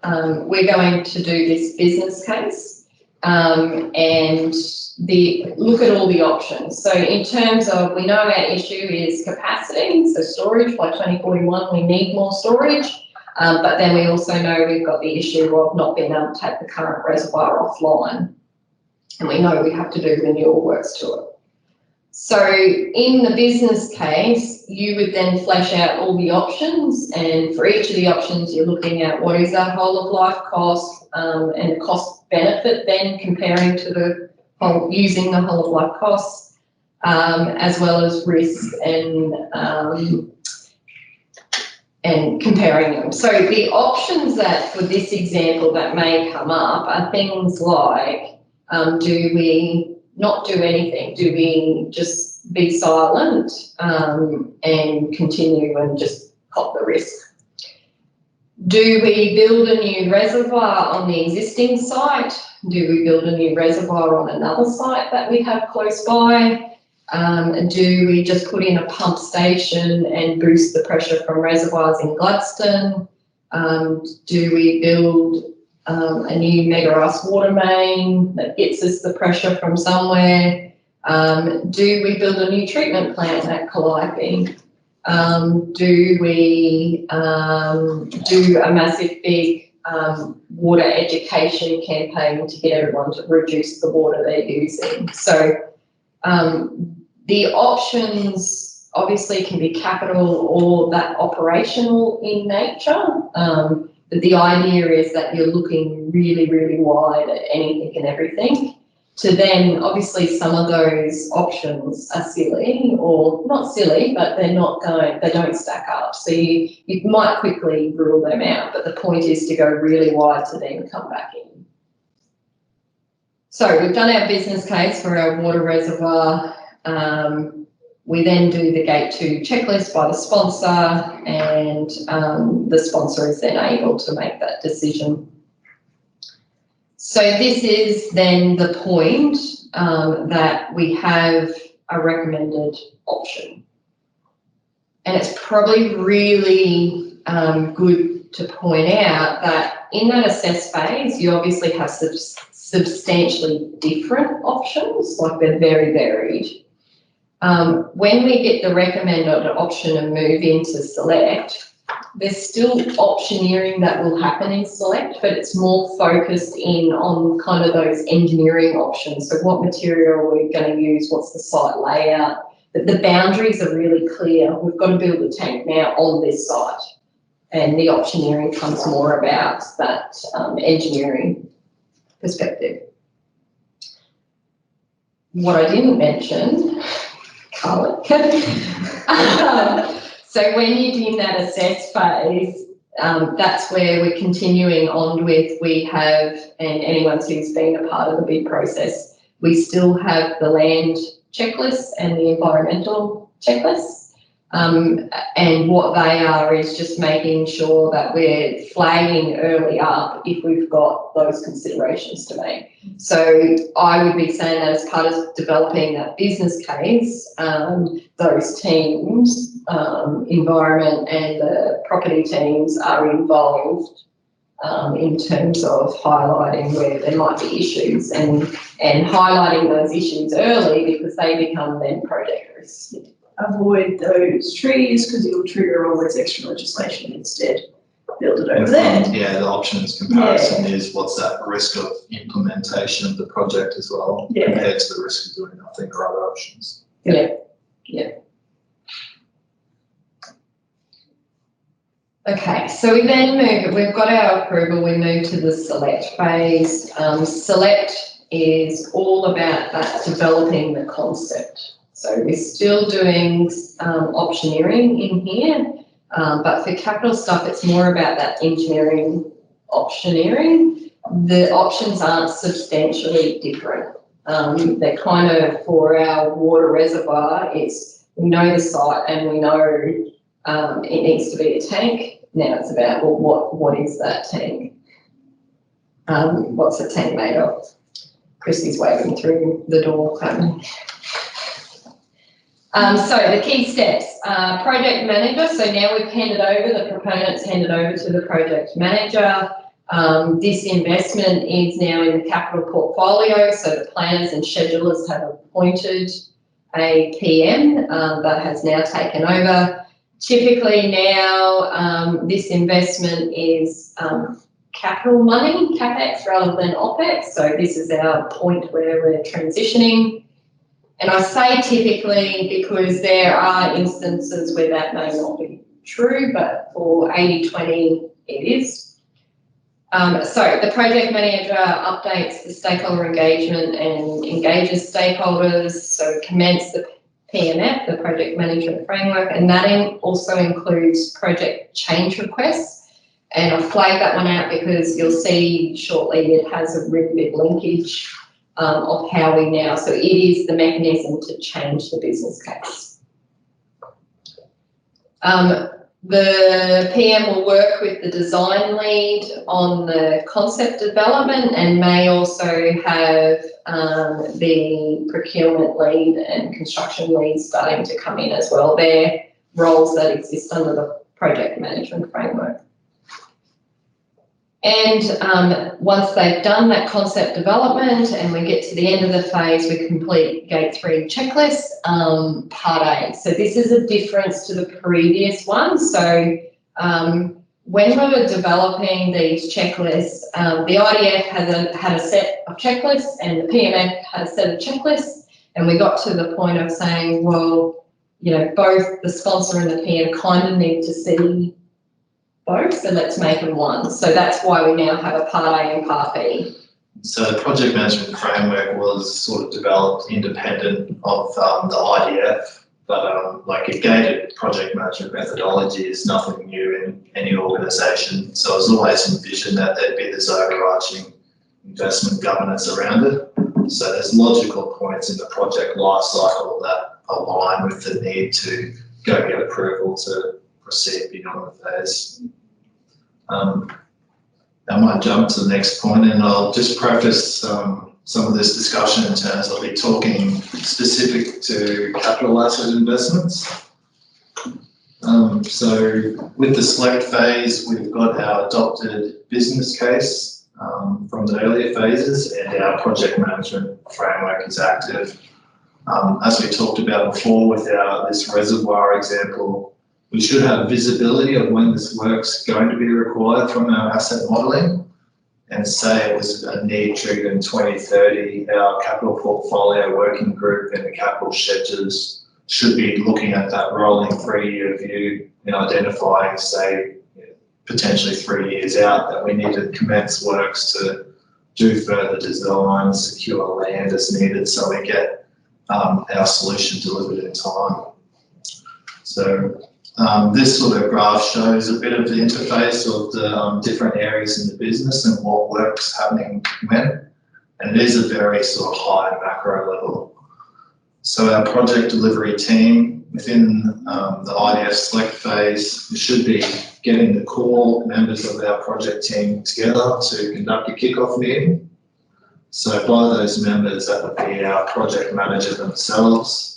we're going to do this business case and look at all the options. So in terms of, we know our issue is capacity, so storage. By 2041 we need more storage, but then we also know we've got the issue of not being able to take the current reservoir offline, and we know we have to do renewal works to it. So in the business case, you would then flesh out all the options, and for each of the options you're looking at what is our whole of life cost, and the cost benefit then comparing to the using the whole of life costs, as well as risk and comparing them. So the options that for this example that may come up are things like, do we not do anything? Do we just be silent and continue and just cop the risk? Do we build a new reservoir on the existing site? Do we build a new reservoir on another site that we have close by? Do we just put in a pump station and boost the pressure from reservoirs in Gladstone? Do we build a new mega ice water main that gets us the pressure from somewhere? Do we build a new treatment plant at Calliope? Do we do a massive big water education campaign to get everyone to reduce the water they're using? So the options obviously can be capital or that operational in nature. But the idea is that you're looking really, really wide at anything and everything. To then, obviously, some of those options are silly, or not silly, but they don't stack up. So you might quickly rule them out, but the point is to go really wide to then come back in. So we've done our business case for our water reservoir. We then do the Gate 2 checklist by the sponsor, and the sponsor is then able to make that decision. So this is then the point that we have a recommended option. And it's probably really good to point out that in that assess phase, you obviously have substantially different options, like they're very varied. When we get the recommended option and move into select, there's still optioneering that will happen in select, but it's more focused in on kind of those engineering options. So what material are we going to use? What's the site layout? But the boundaries are really clear. We've got to build a tank now on this site. And the optioneering comes more about that engineering perspective. What I didn't mention, so when you're in that assess phase, that's where we're continuing on with, we have, and anyone who's been a part of the bid process, we still have the land checklists and the environmental checklists. And what they are is just making sure that we're flagging early up if we've got those considerations to make. So I would be saying that as part of developing that business case, those teams, environment and the property teams are involved in terms of highlighting where there might be issues and highlighting those issues early, because they become then project risks. Avoid those trees because you'll trigger all this extra legislation instead. Build it over there. Yeah, the options comparison is what's that risk of implementation of the project as well, compared to the risk of doing nothing or other options. Okay, so we then move, we've got our approval, we move to the select phase. Select is all about that developing the concept. So we're still doing optioneering in here, but for capital stuff, it's more about that engineering optioneering. The options aren't substantially different. They're kind of, for our water reservoir, it's, we know the site and we know it needs to be a tank. Now it's about, well, what is that tank? What's the tank made of? Christy's waving through the door. So the key steps, project manager. So now we've handed over, the proponents handed over to the project manager. This investment is now in the capital portfolio. So the planners and schedulers have appointed a PM that has now taken over. Typically now this investment is capital money, CapEx rather than OpEx. So this is our point where we're transitioning. And I say typically because there are instances where that may not be true, but for 80-20 it is. So the project manager updates the stakeholder engagement and engages stakeholders. So commence the PMF, the project management framework, and that also includes project change requests. And I've flagged that one out because you'll see shortly it has a really big linkage of how we now, so it is the mechanism to change the business case. The PM will work with the design lead on the concept development and may also have the procurement lead and construction lead starting to come in as well. They're roles that exist under the project management framework. And once they've done that concept development and we get to the end of the phase, we complete Gate 3 checklist, Part A. So this is a difference to the previous one. So when we were developing these checklists, the IDF had a set of checklists and the PMF had a set of checklists, and we got to the point of saying, well, you know, both the sponsor and the PM kind of need to see both, so let's make them one. So that's why we now have a Part A and Part B. So the project management framework was sort of developed independent of the IDF, but like a gated project management methodology is nothing new in any organisation. So it was always envisioned that there'd be this overarching investment governance around it. So there's logical points in the project life cycle that align with the need to go get approval to proceed beyond the phase. I might jump to the next point, and I'll just preface some of this discussion in terms I'll be talking specific to capital asset investments. So with the select phase, we've got our adopted business case from the earlier phases, and our project management framework is active. As we talked about before with this reservoir example, we should have visibility of when this work's going to be required from our asset modelling. And say it was a need triggered in 2030, our capital portfolio working group and the capital schedules should be looking at that rolling 3-year view and identifying, say, potentially 3 years out that we need to commence works to do further design, secure land as needed so we get our solution delivered in time. So this sort of graph shows a bit of the interface of the different areas in the business and what work's happening when, and it is a very sort of high macro level. So our project delivery team within the IDF select phase, we should be getting the core members of our project team together to conduct a kickoff meeting. So by those members, that would be our project manager themselves.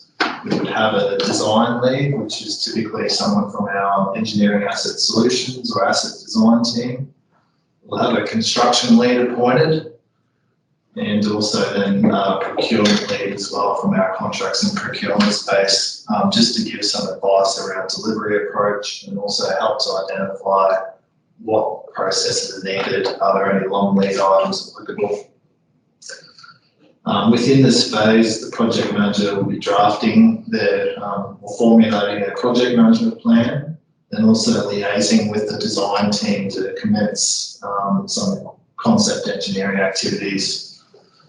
We would have a design lead, which is typically someone from our engineering asset solutions or asset design team. We'll have a construction lead appointed, and also then procurement lead as well from our contracts and procurement space, just to give some advice around delivery approach and also help to identify what processes are needed. Are there any long lead items applicable? Within this phase, the project manager will be drafting or formulating a project management plan, and also liaising with the design team to commence some concept engineering activities.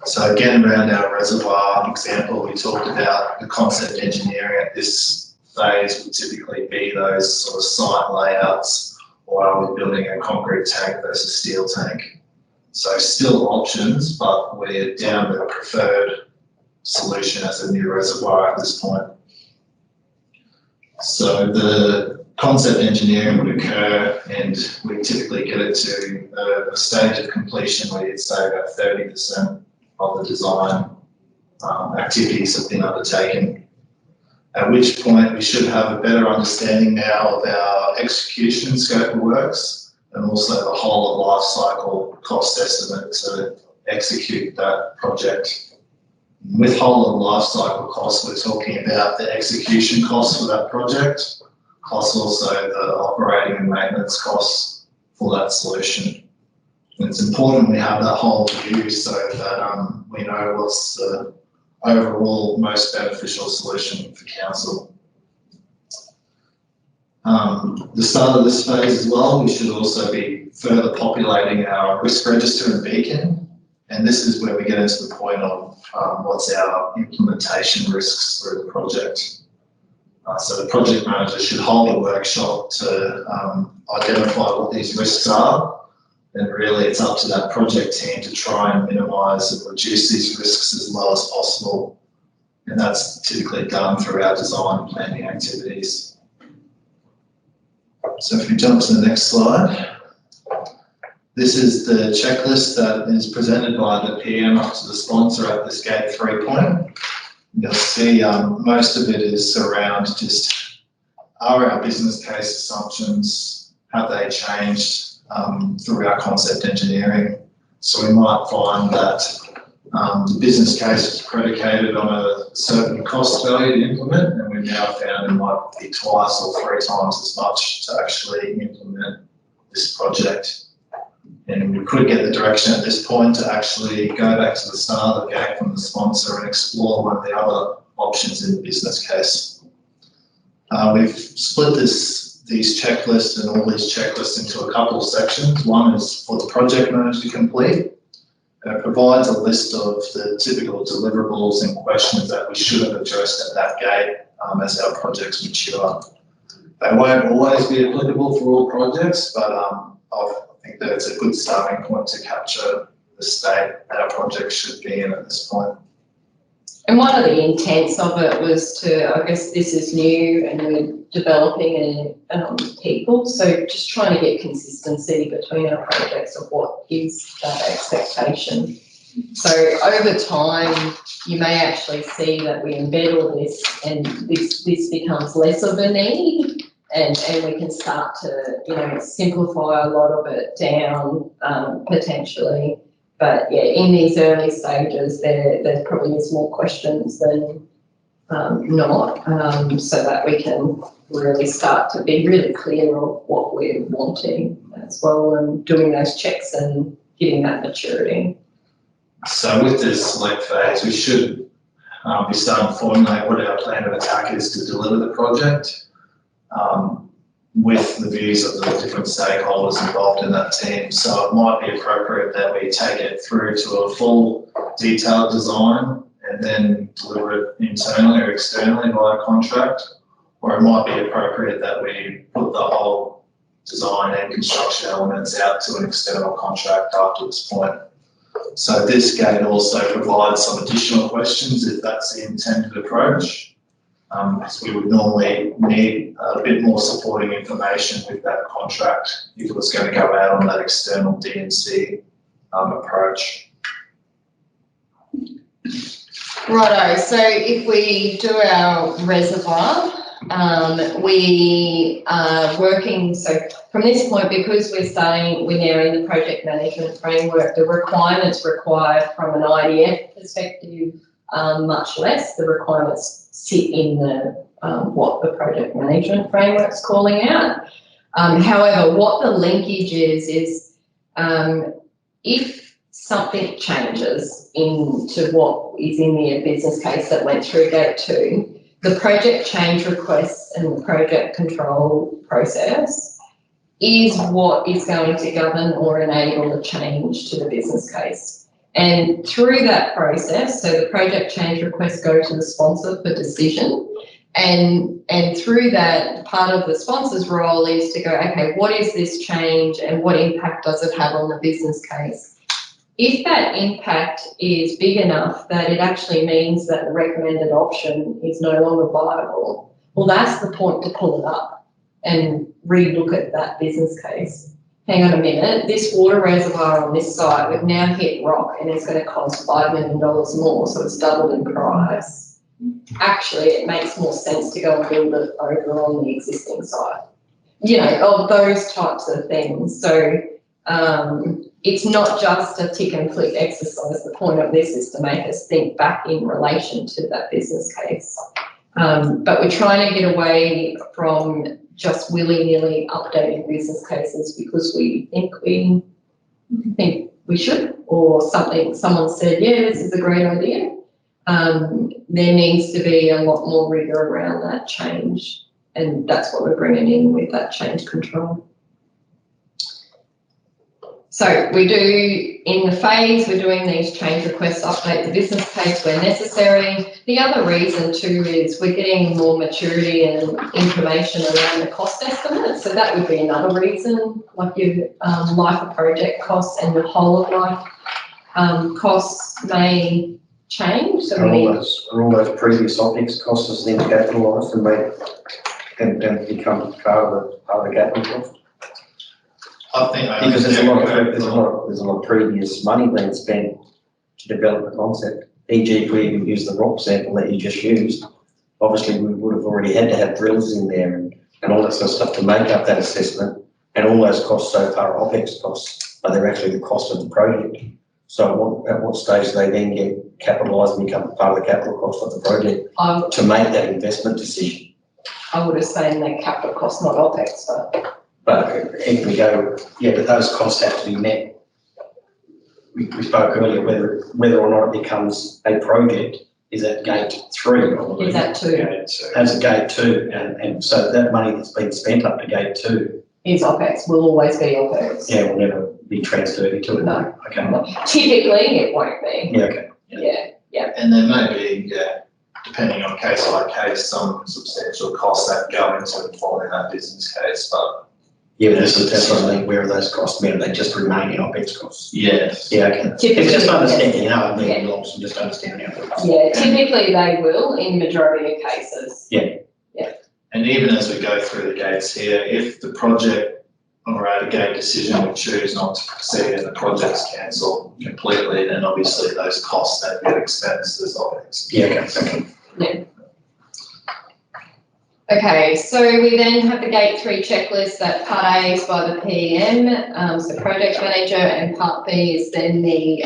So again, around our reservoir example, we talked about the concept engineering at this phase would typically be those sort of site layouts, or are we building a concrete tank versus steel tank? So still options, but we're down to the preferred solution as a new reservoir at this point. So the concept engineering would occur, and we typically get it to a stage of completion where you'd say about 30% of the design activities have been undertaken. At which point we should have a better understanding now of our execution scope of works, and also the whole of life cycle cost estimate to execute that project. With whole of life cycle costs, we're talking about the execution costs for that project, plus also the operating and maintenance costs for that solution. And it's important we have that whole view so that we know what's the overall most beneficial solution for council. The start of this phase as well, we should also be further populating our risk register and beacon, and this is where we get into the point of what's our implementation risks through the project. So the project manager should hold a workshop to identify what these risks are, and really it's up to that project team to try and minimise and reduce these risks as low as possible, and that's typically done through our design planning activities. So if we jump to the next slide, this is the checklist that is presented by the PM up to the sponsor at this Gate 3 point. You'll see most of it is around just, are our business case assumptions, have they changed through our concept engineering. So we might find that the business case is predicated on a certain cost value to implement, and we've now found it might be twice or 3 times as much to actually implement this project. And we could get the direction at this point to actually go back to the start of the game from the sponsor and explore one of the other options in the business case. We've split these checklists and all these checklists into a couple of sections. One is for the project manager to complete. And it provides a list of the typical deliverables and questions that we should have addressed at that gate as our projects mature. They won't always be applicable for all projects, but I think that it's a good starting point to capture the state our project should be in at this point. And one of the intents of it was to, I guess this is new and we're developing people, so just trying to get consistency between our projects of what is that expectation. So over time, you may actually see that we embed all this and this becomes less of a need, and we can start to, simplify a lot of it down potentially. But yeah, in these early stages, there probably is more questions than not, so that we can really start to be really clear of what we're wanting as well, and doing those checks and getting that maturity. So with this select phase, we should be starting to formulate what our plan of attack is to deliver the project, with the views of the different stakeholders involved in that team. So it might be appropriate that we take it through to a full detailed design and then deliver it internally or externally via contract, or it might be appropriate that we put the whole design and construction elements out to an external contract after this point. So this gate also provides some additional questions if that's the intended approach. Because we would normally need a bit more supporting information with that contract if it was going to go out on that external D&C approach. Righto, so if we do our reservoir, we are working, so from this point, because we're now in the project management framework, the requirements required from an IDF perspective are much less. The requirements sit in the what the project management framework's calling out. However, what the linkage is if something changes into what is in the business case that went through gate 2, the project change requests and the project control process is what is going to govern or enable a change to the business case. And through that process, so the project change requests go to the sponsor for decision. And through that, part of the sponsor's role is to go, okay, what is this change and what impact does it have on the business case? If that impact is big enough that it actually means that the recommended option is no longer viable, well, that's the point to pull it up and relook at that business case. Hang on a minute, this water reservoir on this site, we've now hit rock and it's going to cost $5 million more, so it's doubled in price. Actually, it makes more sense to go and build it over on the existing site. Of those types of things. So it's not just a tick and flick exercise. The point of this is to make us think back in relation to that business case. But we're trying to get away from just willy-nilly updating business cases because we think we should, or someone said, yeah, this is a great idea. There needs to be a lot more rigor around that change, and that's what we're bringing in with that change control. So we do, in the phase, we're doing these change requests, update the business case where necessary. The other reason too is we're getting more maturity and information around the cost estimate. So that would be another reason, like your life of project costs and your whole of life costs may change. So all those previous OpEx costs as then capitalised and become part of the capital cost. I think because there's a lot of previous money being spent to develop the concept. E.g., if we even use the rock sample that you just used, obviously we would have already had to have drills in there and all that sort of stuff to make up that assessment And all those costs so far are OPEX costs, but they're actually the cost of the project. So at what stage do they then get capitalised and become part of the capital cost of the project to make that investment decision? I would have said that capital cost, not OPEX, But if we go, yeah, but those costs have to be met. We spoke earlier whether or not it becomes a project is at gate 3, I believe. is that too? Yeah, so As a gate 2, and so that money that's been spent up to gate 2, Is OPEX, will always be OPEX. yeah, will never be transferred into it. No. Okay. Typically, it won't be. Yeah, okay. Yeah. and there may be, depending on case by case, some substantial costs that go into informing that business case, but Yeah, that's what I mean. Where are those costs met? They just remain in OPEX costs. yes. Yeah, okay. Typically, It's just yes. understanding, I mean, Yeah. lots and just understanding how it works. Yeah, typically they will in majority of cases. And even as we go through the gates here, if the project or at a gate decision we choose not to proceed and the project's cancelled completely, then obviously those costs then get expensed as OPEX. Yeah, okay. Okay, so we then have the gate 3 checklist. That part A is by the PM, so project manager, and part B is then the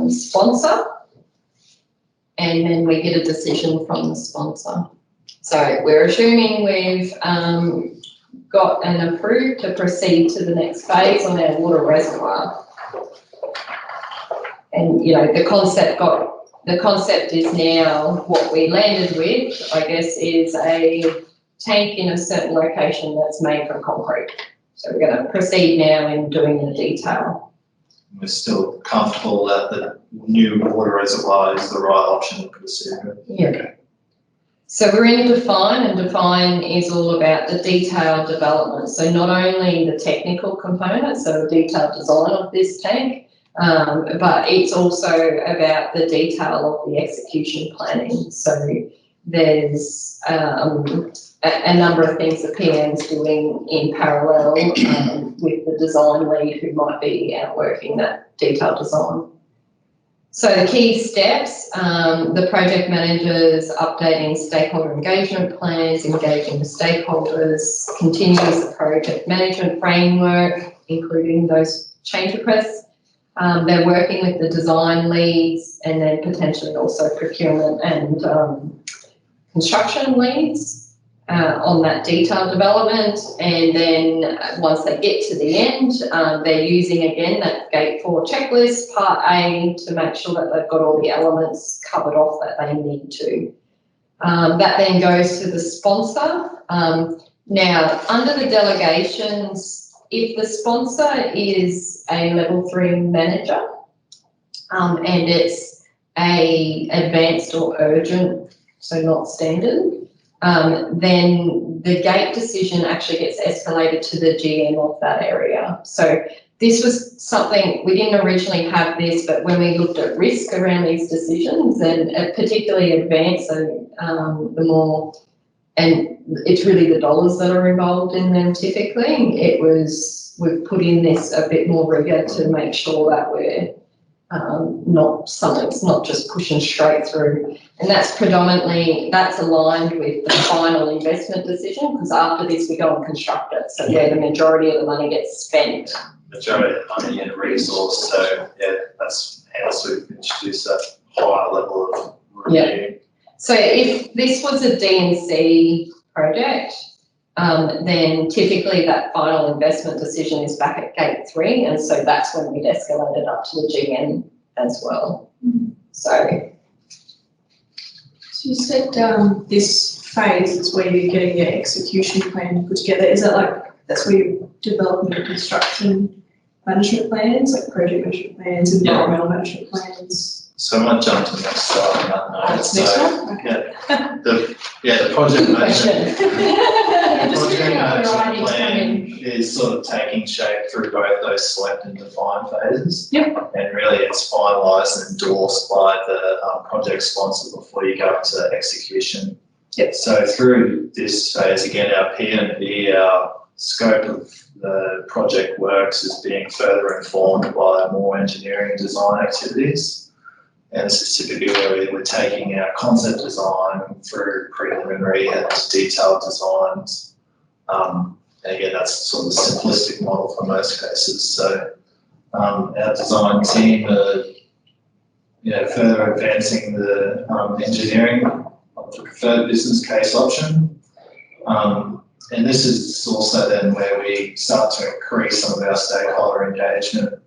sponsor. And then we get a decision from the sponsor. So we're assuming we've got an approved to proceed to the next phase on our water reservoir. And, you know, the concept is now what we landed with, I guess, is a tank in a certain location that's made from concrete. So we're going to proceed now in doing the detail. We're still comfortable that the new water reservoir is the right option to pursue. Yeah. Okay. So we're in define, and define is all about the detailed development. So not only the technical components, so detailed design of this tank, but it's also about the detail of the execution planning. So there's a number of things the PM's doing in parallel with the design lead who might be outworking that detailed design. So the key steps, the project managers updating stakeholder engagement plans, engaging the stakeholders, continues the project management framework, including those change requests. They're working with the design leads and then potentially also procurement and construction leads on that detailed development. And then once they get to the end, they're using again that gate 4 checklist, part A, to make sure that they've got all the elements covered off that they need to. That then goes to the sponsor. Now, under the delegations, if the sponsor is a level 3 manager and it's a advanced or urgent, so not standard, then the gate decision actually gets escalated to the GM of that area. So this was something, we didn't originally have this, but when we looked at risk around these decisions, and particularly advanced, so the more, and it's really the dollars that are involved in them typically, we've put in this a bit more rigor to make sure that we're something's not just pushing straight through. And that's aligned with the final investment decision, because after this we go and construct it. So where the majority of the money gets spent. Majority of the money and resource, so yeah, that's hence we've introduced a higher level of review. Yeah. So if this was a DNC project, then typically that final investment decision is back at gate 3, and so that's when we'd escalate it up to the GM as well. So you said this phase is where you're getting your execution plan put together. Is that like, that's where you're developing your construction management plans, like project management plans, environmental management plans? So I might jump to the next slide on that note. That's next one? Okay. The project management. The Just project management variety plan is sort of taking shape through both those select and define phases. Yep. And really it's finalised and endorsed by the project sponsor before you go into execution. Yep. So through this phase, again, our P&B, our scope of the project works is being further informed by more engineering design activities. And this is typically where we're taking our concept design through preliminary and detailed designs, And again, that's sort of the simplistic model for most cases. So our design team are further advancing the engineering of the preferred business case option. And this is also then where we start to increase some of our stakeholder engagement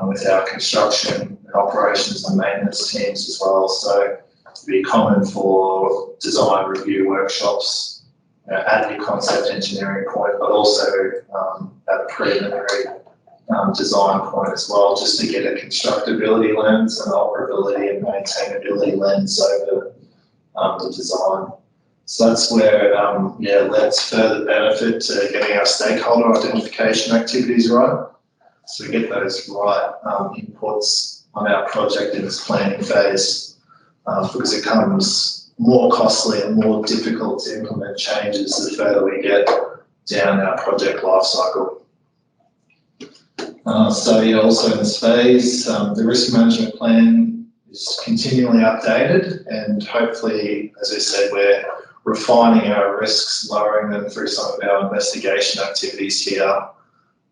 with our construction, operations and maintenance teams as well. So it'd be common for design review workshops at the concept engineering point, but also at the preliminary design point as well, just to get a constructability lens and operability and maintainability lens over the design. So that's where lends further benefit to getting our stakeholder identification activities right. So we get those right inputs on our project in this planning phase, because it becomes more costly and more difficult to implement changes the further we get down our project life cycle. Also in this phase, the risk management plan is continually updated, and hopefully, as I said, we're refining our risks, lowering them through some of our investigation activities here,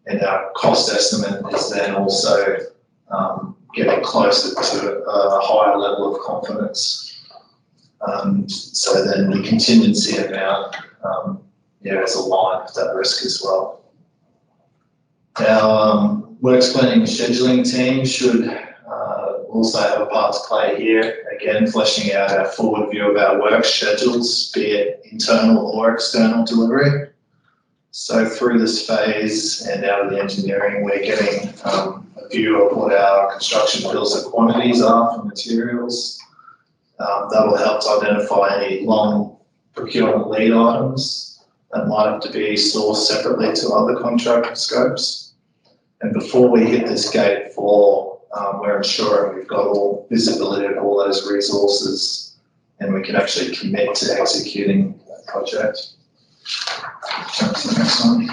and our cost estimate is then also getting closer to a higher level of confidence. So then the contingency amount is aligned with that risk as well. Our works planning and scheduling team should also have a part to play here, again fleshing out our forward view of our work schedules, be it internal or external delivery. So through this phase and out of the engineering, we're getting a view of what our construction bills of quantities are for materials. That will help to identify any long procurement lead items that might have to be sourced separately to other contract scopes. And before we hit this gate 4, we're ensuring we've got all visibility of all those resources and we can actually commit to executing that project. Jump to the next one.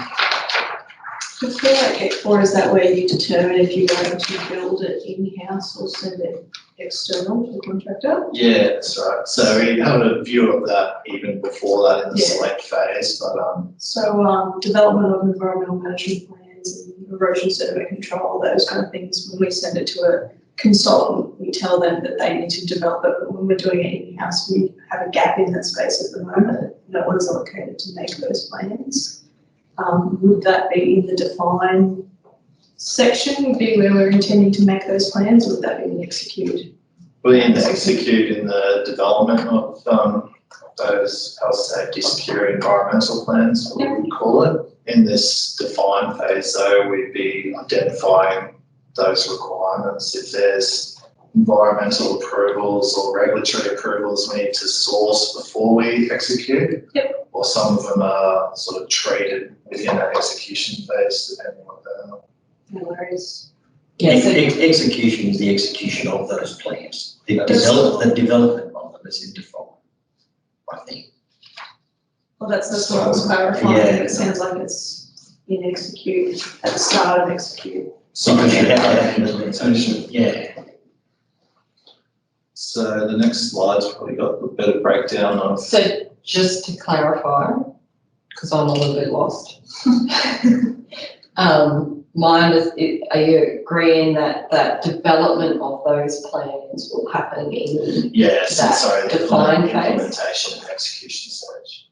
Before that gate 4, is that where you determine if you're going to build it in-house or send it external to the contractor? Yeah, that's right. So we have a view of that even before that in the select phase. But So development of environmental management plans and erosion sediment control, those kind of things, when we send it to a consultant, we tell them that they need to develop it, but when we're doing it in-house, we have a gap in that space at the moment. No one's allocated to make those plans. Would that be in the define section, would be where we're intending to make those plans, or would that be in the execute? we in execute in the development of those health, safety, security, environmental plans, what we would call it. In this define phase though, we'd be identifying those requirements. If there's environmental approvals or regulatory approvals we need to source before we execute, or some of them are sort of treated within that execution phase, depending on the. No worries. Yes. Execution is the execution of those plans. The development of them is in default, I think. Well, that's what I was clarifying. Yeah. It sounds like it's in execute, at the start of execute. So you have that implementation. Yeah. So the next slide's probably got a better breakdown of. So just to clarify, because I'm a little bit lost. Are you agreeing that development of those plans will happen in Yes, that sorry, the define phase? implementation and execution stage.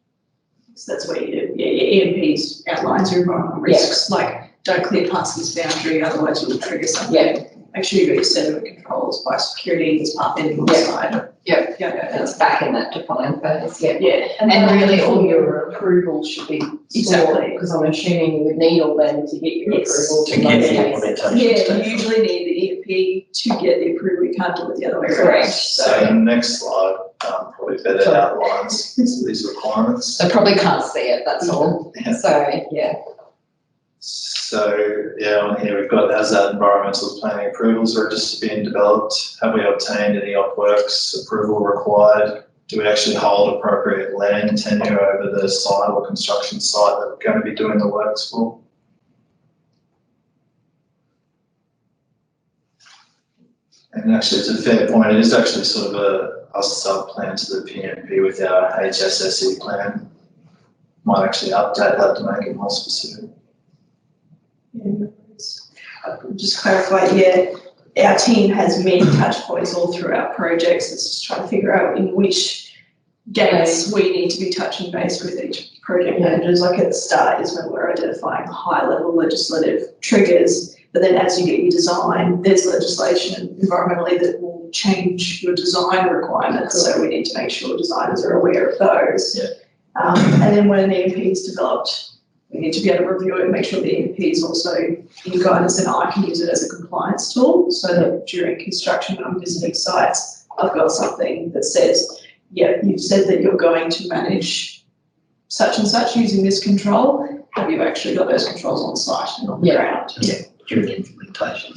So that's where you do, your EMPs outlines your environmental risks, like don't clear past this boundary, otherwise you'll trigger something. Yeah. Make sure you've got your sediment controls by security, it's up in the side. Yep. Yeah. It's back in that define phase, yeah. Yeah. And really all your approvals should be stored, because I'm assuming you would need all them to get your approval To to get those the cases. implementation Yeah, stage. you usually need the EMP to get the approval, you can't do it the other way around. Correct. So the next slide probably better outlines these requirements. They probably can't see it, that's all. Yeah. So, yeah. So yeah, on here we've got, has that environmental planning approvals register being developed? Have we obtained any op works approval required? Do we actually hold appropriate land tenure over the site or construction site that we're going to be doing the works for? And actually, it's a fair point. It is actually sort of a sub plan to the PMP with our HSSE plan. might actually update that to make it more specific. Just clarify, our team has many touch points all through our projects. It's just trying to figure out in which gates we need to be touching base with each project managers. Like at the start is when we're identifying high level legislative triggers, but then as you get your design, there's legislation environmentally that will change your design requirements. So we need to make sure designers are aware of those. And then when an EMP is developed, we need to be able to review it and make sure the EMP is also in guidance, and I can use it as a compliance tool so that during construction when I'm visiting sites, I've got something that says, you've said that you're going to manage such and such using this control. Have you actually got those controls on site and on the ground? During implementation.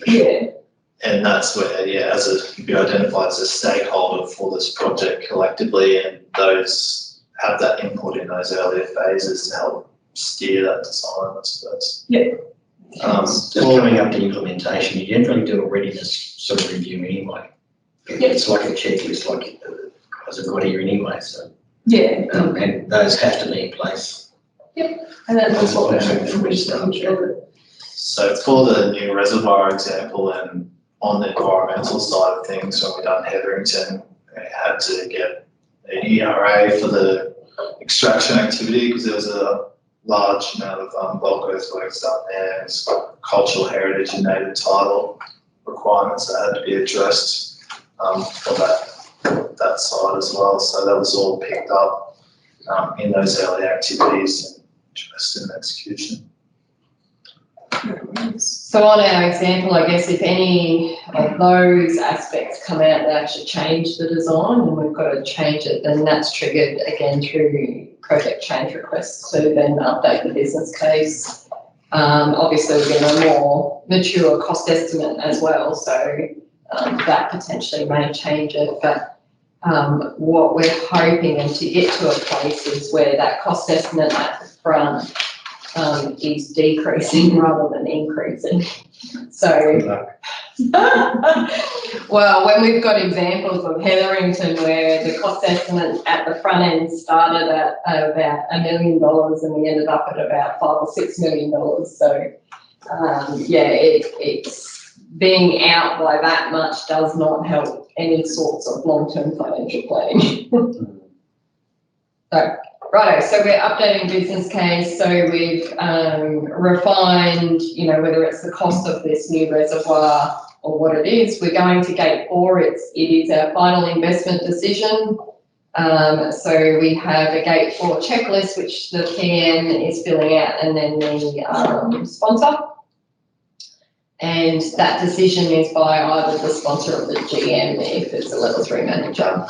And that's where, you be identified as a stakeholder for this project collectively, and those have that input in those earlier phases to help steer that design, I suppose. Just coming up to implementation, you generally do a readiness sort of review anyway. It's like a checklist, like as a got here anyway. So and those have to be in place. And that's what we're doing for which So for the new reservoir example, and on the environmental side of things, when we done Hetherington, we had to get an ERA for the extraction activity because there was a large amount of bulk earthworks done there. There's cultural heritage and native title requirements that had to be addressed for that side as well. So that was all picked up in those early activities and addressed in execution. So on our example, I guess if any of those aspects come out that actually change the design and we've got to change it, then that's triggered again through project change requests to then update the business case. Obviously we're getting a more mature cost estimate as well, so that potentially may change it, but what we're hoping and to get to a place is where that cost estimate at the front is decreasing rather than increasing. So, well, when we've got examples of Hetherington where the cost estimate at the front end started at about $1 million and we ended up at about $5 or $6 million. So, it's being out by that much does not help any sorts of long-term financial planning. So, righto, so we're updating business case. So we've refined, whether it's the cost of this new reservoir or what it is. We're going to gate 4. It is our final investment decision. So we have a gate 4 checklist, which the PM is filling out, and then the sponsor. And that decision is by either the sponsor or the GM if it's a level 3 manager.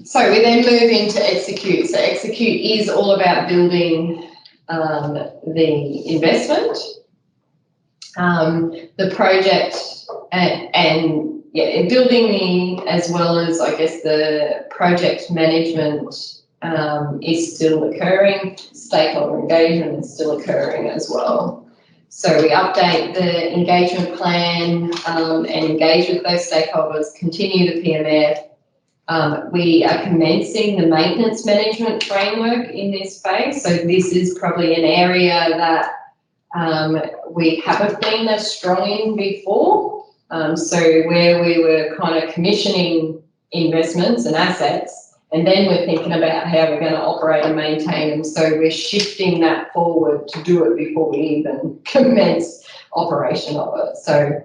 So we then move into execute. So execute is all about building the investment, the project, and building as well as I guess the project management is still occurring. Stakeholder engagement is still occurring as well. So we update the engagement plan and engage with those stakeholders, continue the PMF. We are commencing the maintenance management framework in this phase. So this is probably an area that we haven't been as strong in before. So where we were kind of commissioning investments and assets, and then we're thinking about how we're going to operate and maintain them. So we're shifting that forward to do it before we even commence operation of it. So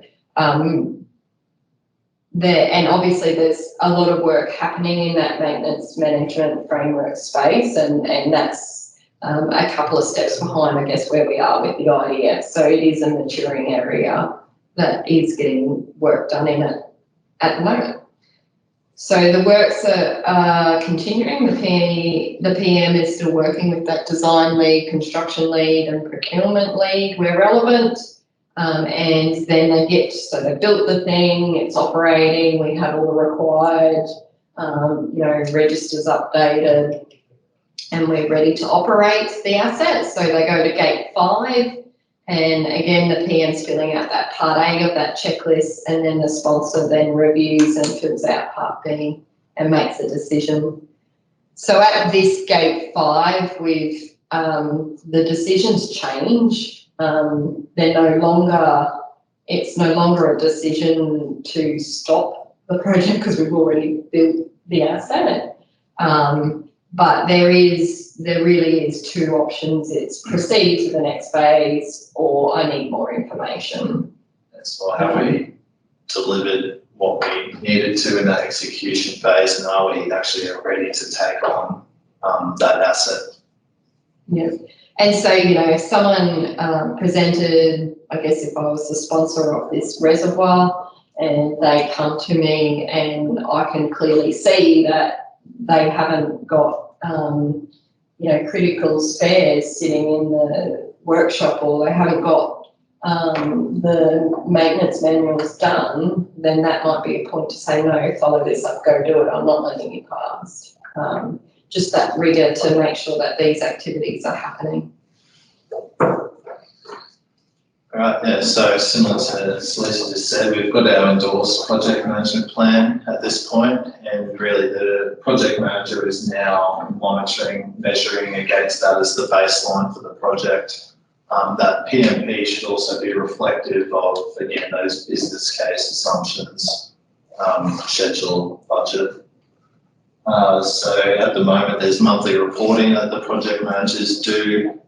and obviously there's a lot of work happening in that maintenance management framework space, and that's a couple of steps behind, I guess, where we are with the IDF. So it is a maturing area that is getting work done in it at the moment. So the works are continuing. The PM is still working with that design lead, construction lead and procurement lead where relevant. And then they built the thing, it's operating, we have all the required, registers updated, and we're ready to operate the assets. So they go to gate 5, and again, the PM's filling out that part A of that checklist, and then the sponsor then reviews and fills out part B and makes a decision. So at this gate 5, we've the decisions change. They're no longer. It's no longer a decision to stop the project because we've already built the asset. But there really is 2 options. It's proceed to the next phase, or I need more information. That's why have we delivered what we needed to in that execution phase, and are we actually ready to take on that asset? Yeah. And so, if someone presented, I guess if I was the sponsor of this reservoir and they come to me and I can clearly see that they haven't got, critical spares sitting in the workshop, or they haven't got the maintenance manuals done, then that might be a point to say, no, follow this up, go do it, I'm not letting you past. Just that rigour to make sure that these activities are happening. Right, yeah, so similar to Lisa just said, we've got our endorsed project management plan at this point, and really the project manager is now monitoring, measuring against that as the baseline for the project. That PMP should also be reflective of, again, those business case assumptions, schedule, budget. So at the moment, there's monthly reporting that the project managers do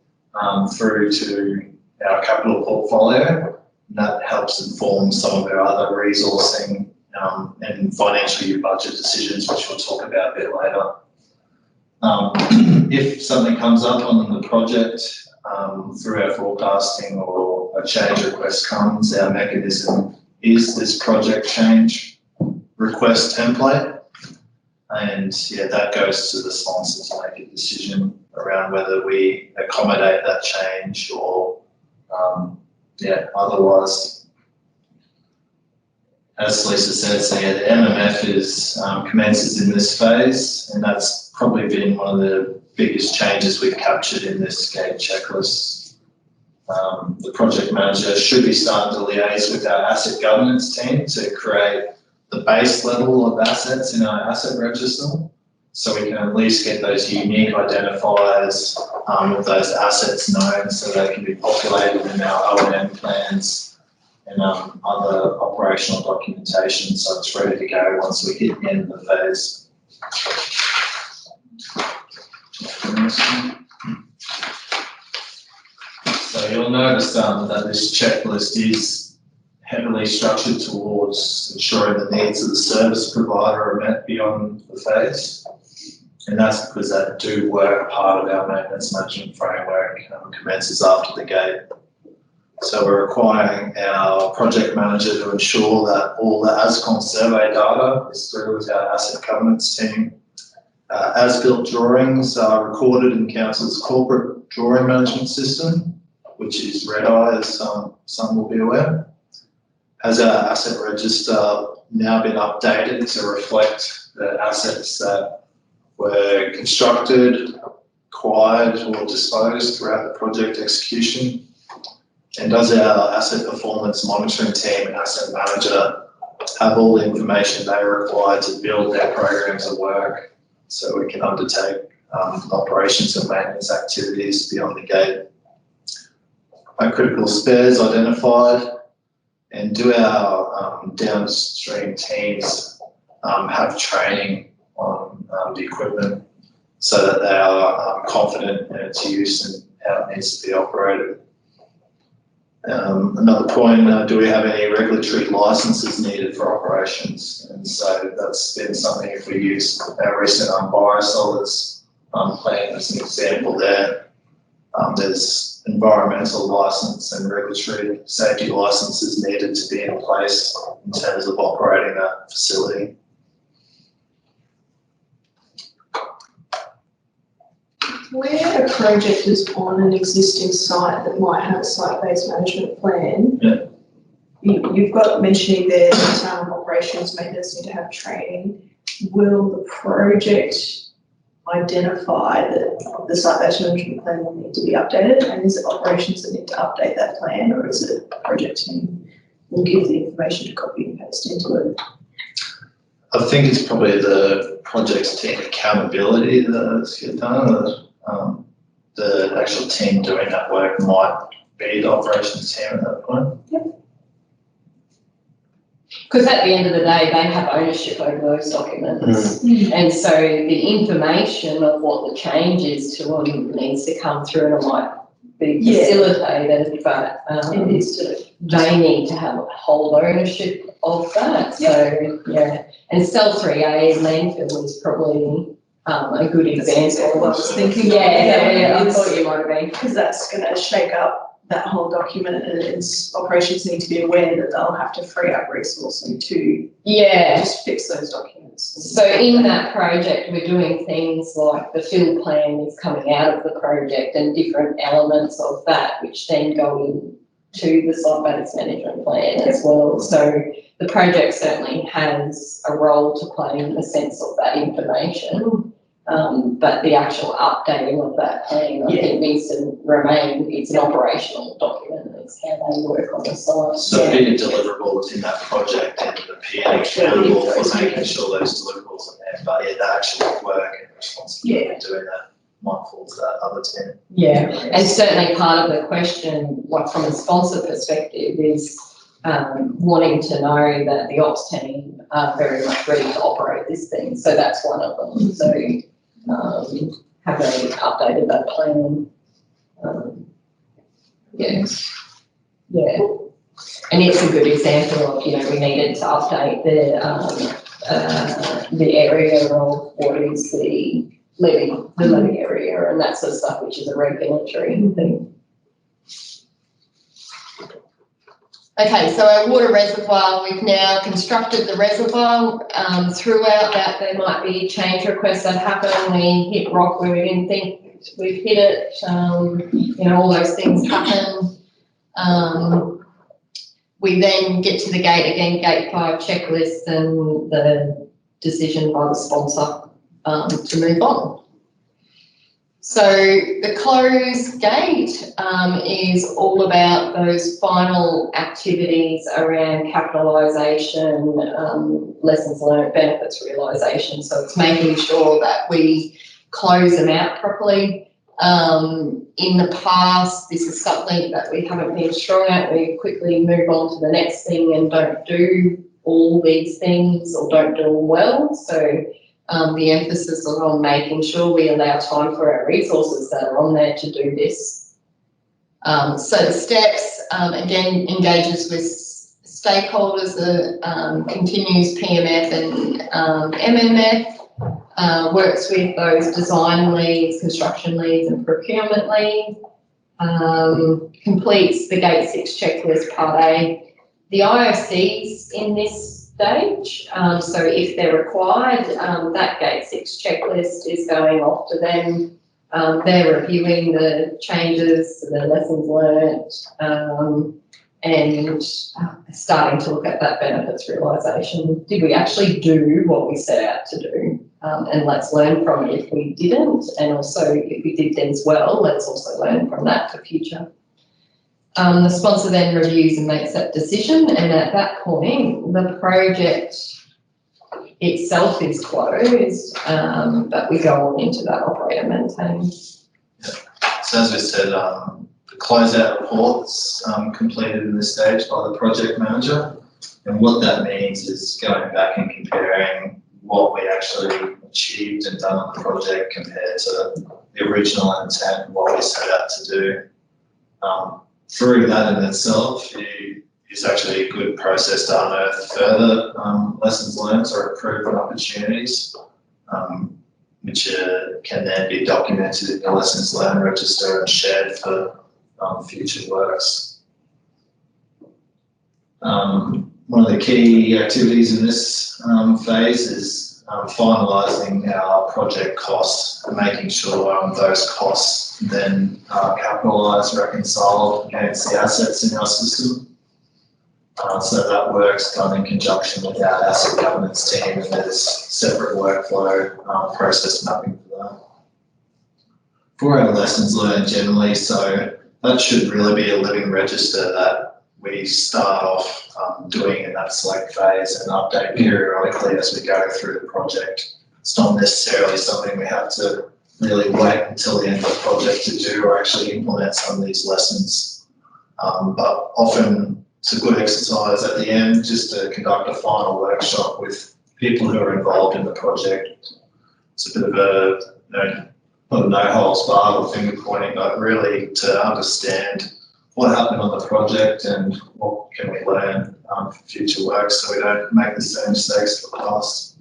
through to our capital portfolio. And that helps inform some of our other resourcing and financial year budget decisions, which we'll talk about a bit later. If something comes up on the project through our forecasting or a change request comes, our mechanism is this project change request template. And yeah, that goes to the sponsor to make a decision around whether we accommodate that change or otherwise. As Lisa said, so yeah, the MMF commences in this phase, and that's probably been one of the biggest changes we've captured in this gate checklist. The project manager should be starting to liaise with our asset governance team to create the base level of assets in our asset register, so we can at least get those unique identifiers of those assets known, so they can be populated in our O&M plans and other operational documentation, so it's ready to go once we hit the end of the phase. So you'll notice that this checklist is heavily structured towards ensuring the needs of the service provider are met beyond the phase. And that's because that do work part of our maintenance management framework commences after the gate. So we're requiring our project manager to ensure that all the ASCOM survey data is through with our asset governance team. As-built drawings are recorded in Council's corporate drawing management system, which is Red-Eye, as some will be aware. Has our asset register now been updated to reflect the assets that were constructed, acquired or disposed throughout the project execution? And does our asset performance monitoring team and asset manager have all the information they require to build their programs of work so we can undertake operations and maintenance activities beyond the gate? Are critical spares identified? And do our downstream teams have training on the equipment so that they are confident in its use and how it needs to be operated? Another point, do we have any regulatory licenses needed for operations? And so that's been something, if we use our recent biosolids plant as an example there, there's environmental license and regulatory safety licenses needed to be in place in terms of operating that facility. Where a project is on an existing site that might have a site-based management plan, yeah. You've got mentioning there that operations maintenance need to have training. Will the project identify that the site-based management plan will need to be updated, and is it operations that need to update that plan, or is it the project team will give the information to copy and paste into it? I think it's probably the project's team accountability that's get done. The actual team doing that work might be the operations team at that point. Because at the end of the day, they have ownership over those documents. And so the information of what the change is to them needs to come through, and it might be facilitated, but It needs to. they need to have hold ownership of that. So, and Cell 3A landfill is probably a good example. I was thinking. I thought you might have been. Because that's going to shake up that whole document, and its operations need to be aware that they'll have to free up resourcing to just fix those documents. So in that project, we're doing things like the fill plan is coming out of the project and different elements of that, which then go into the site-based management plan as well. So the project certainly has a role to play in the sense of that information. But the actual updating of that plan, I think, needs to remain. It's an operational document. It's how they work on the site. So being a deliverable within that project and the PA accountable for making sure those deliverables are there. But the actual work and responsibility of doing that might fall to that other team. And certainly part of the question, like from a sponsor perspective, is wanting to know that the ops team are very much ready to operate this thing. So that's one of them. So have they updated that plan? And it's a good example of, we needed to update the area of what is the levy area and that sort of stuff, which is a regulatory thing. Okay, so our water reservoir, we've now constructed the reservoir. Throughout that, there might be change requests that happen. We hit rock where we didn't think we'd hit it. All those things happen. We then get to the gate again, gate 5 checklist, and the decision by the sponsor to move on. So the closed gate is all about those final activities around capitalisation, lessons learned, benefits realisation. So it's making sure that we close them out properly. In the past, this is something that we haven't been strong at. We quickly move on to the next thing and don't do all these things or don't do them well. So the emphasis is on making sure we allow time for our resources that are on there to do this. So the steps, again, engages with stakeholders, continues PMF and MMF, works with those design leads, construction leads and procurement leads, completes the Gate 6 checklist Part A. The IOCs in this stage, so if they're required, that Gate 6 checklist is going off to them. They're reviewing the changes, the lessons learnt, and starting to look at that benefits realisation. Did we actually do what we set out to do? And let's learn from it if we didn't, and also if we did things well, let's also learn from that for future. The sponsor then reviews and makes that decision, and at that point, the project itself is closed, but we go on into that operate and maintain. So as we said, the closeout report's completed in this stage by the project manager, and what that means is going back and comparing what we actually achieved and done on the project compared to the original intent and what we set out to do. Through that in itself is actually a good process to unearth further lessons learned or improvement opportunities, which can then be documented in the lessons learned register and shared for future works. One of the key activities in this phase is finalising our project costs and making sure those costs then are capitalised, reconciled against the assets in our system. So that work's done in conjunction with our asset governance team, and there's separate workflow process mapping for that. For our lessons learned generally, so that should really be a living register that we start off doing in that select phase and update periodically as we go through the project. It's not necessarily something we have to really wait until the end of the project to do or actually implement some of these lessons. But often it's a good exercise at the end just to conduct a final workshop with people who are involved in the project. It's a bit of a, not a no holds barred or finger pointing, but really to understand what happened on the project and what can we learn for future work so we don't make the same mistakes for the past.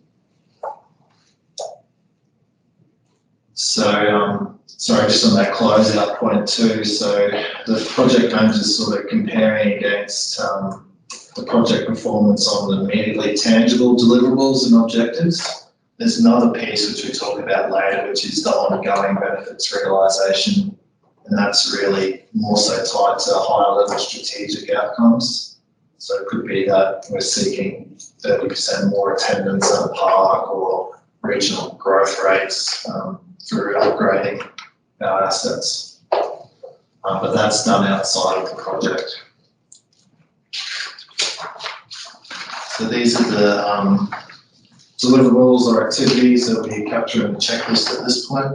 So, sorry, just on that closeout point too. So the project managers sort of comparing against the project performance on the immediately tangible deliverables and objectives. There's another piece which we talk about later, which is the ongoing benefits realisation. And that's really more so tied to higher level strategic outcomes. So it could be that we're seeking 30% more attendance at a park or regional growth rates through upgrading our assets. But that's done outside of the project. So these are the deliverables or activities that we capture in the checklist at this point.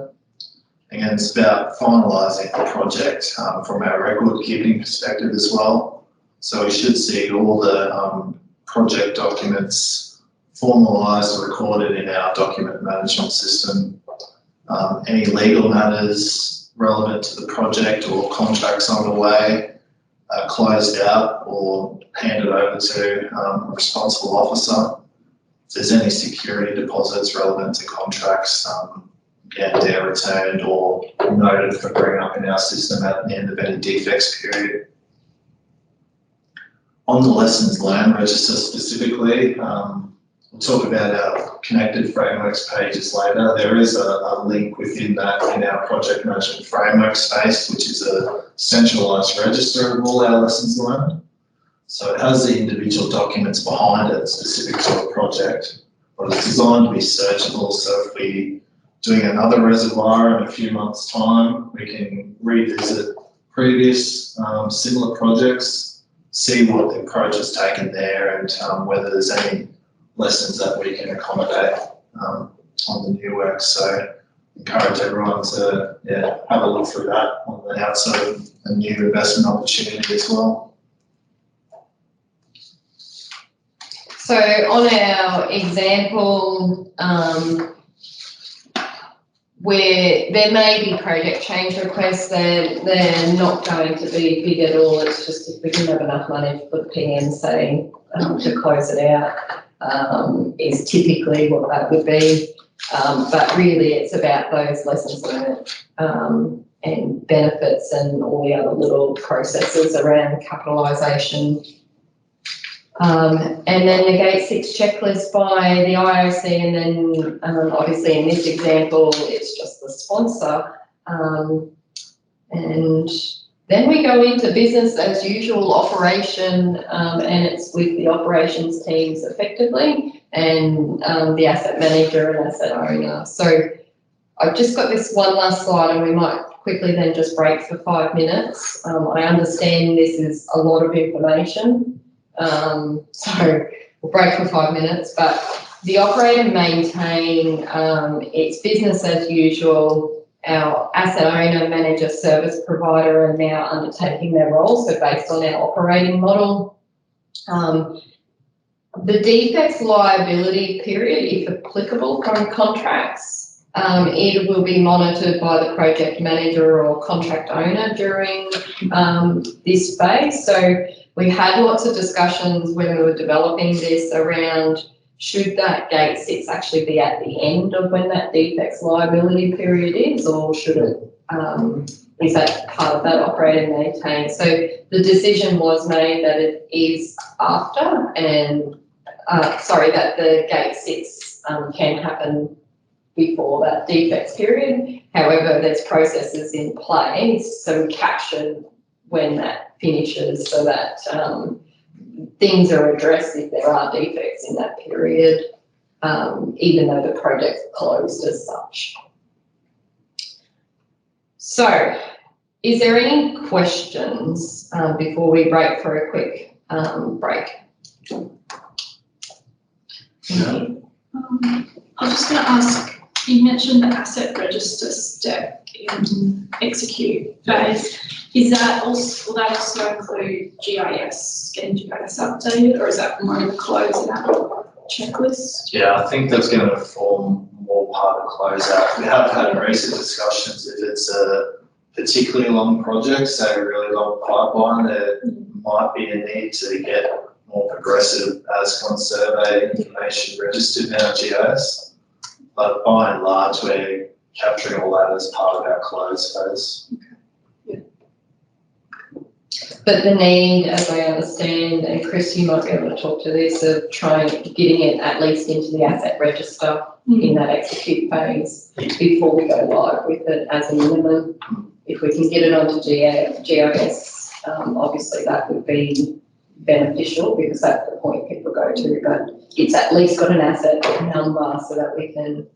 Again, it's about finalising the project from our record keeping perspective as well. So we should see all the project documents formalised or recorded in our document management system. Any legal matters relevant to the project or contracts underway are closed out or handed over to a responsible officer. If there's any security deposits relevant to contracts, again, they're returned or noted for bringing up in our system at the end of any defects period. On the lessons learned register specifically, we'll talk about our connected frameworks pages later. There is a link within that in our project management framework space, which is a centralised register of all our lessons learned. So it has the individual documents behind it specific to a project, but it's designed to be searchable. So if we doing another reservoir in a few months' time, we can revisit previous similar projects, see what the approach has taken there and whether there's any lessons that we can accommodate on the new work. So encourage everyone to have a look through that on the outside of a new investment opportunity as well. So on our example, where there may be project change requests, they're not going to be big at all. It's just if we can have enough money to put PM saying to close it out is typically what that would be. But really it's about those lessons learned and benefits and all the other little processes around capitalisation. And then the Gate 6 checklist by the IOC, and then obviously in this example, it's just the sponsor. And then we go into business as usual operation, and it's with the operations teams effectively, and the asset manager and asset owner. So I've just got this one last slide, and we might quickly then just break for 5 minutes. I understand this is a lot of information. So we'll break for 5 minutes, but the operate and maintain, it's business as usual. Our asset owner, manager, service provider are now undertaking their role, so based on our operating model. The defects liability period, if applicable from contracts, it will be monitored by the project manager or contract owner during this phase. So we had lots of discussions when we were developing this around should that Gate 6 actually be at the end of when that defects liability period is, or should it, is that part of that operate and maintain? So the decision was made that it is after, and that the Gate 6 can happen before that defects period. However, there's processes in place, so we captured when that finishes so that things are addressed if there are defects in that period, even though the project's closed as such. So Is there any questions before we break for a quick break? I was just going to ask, you mentioned the asset register step in execute phase. Is that also, will that also include GIS, getting GIS updated, or is that more of a closeout checklist? Yeah, I think that's going to form more part of closeout. We have had recent discussions if it's a particularly long project, say a really long pipeline, there might be a need to get more progressive ASCON survey information registered in our GIS. But by and large, we're capturing all that as part of our close phase. But the need, as I understand, and Chris, you might be able to talk to this, of getting it at least into the asset register in that execute phase before we go live with it as a minimum. If we can get it onto GIS, obviously that would be beneficial because that's the point people go to, but it's at least got an asset number so that we can.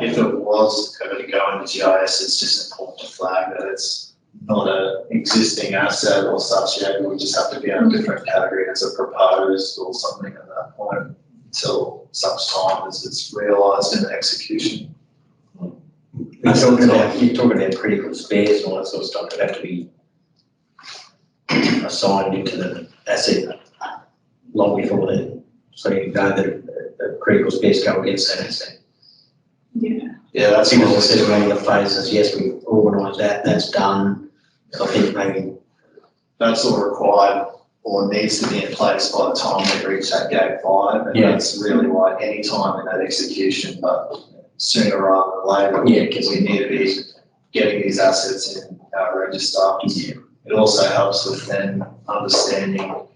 If it was ever to go into GIS, it's just important to flag that it's not an existing asset or such yet. It would just have to be on a different category as a proposed or something at that point until such time as it's realised in the execution. You're talking about critical spares and all that sort of stuff that have to be assigned into the asset long before then. So you know that the critical spares go against that asset. Yeah, that's because I said around the phases, yes, we've organised that, that's done. I think maybe that's all required or needs to be in place by the time we reach that gate 5, and that's really why any time in that execution, but sooner rather than later, because we need to be getting these assets in our register. It also helps with then understanding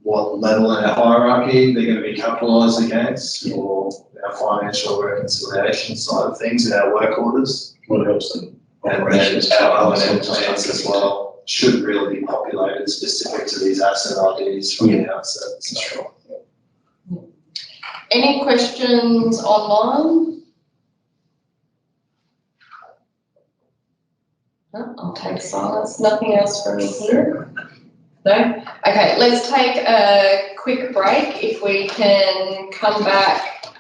what level in our hierarchy they're going to be capitalised against, or our financial reconciliation side of things in our work orders. What helps them? And then our O&M plans as well should really be populated specific to these asset IDs from the outset. So. Any questions online? No, I'll take silence. Nothing else from me here? No? Okay, let's take a quick break. If we can come back,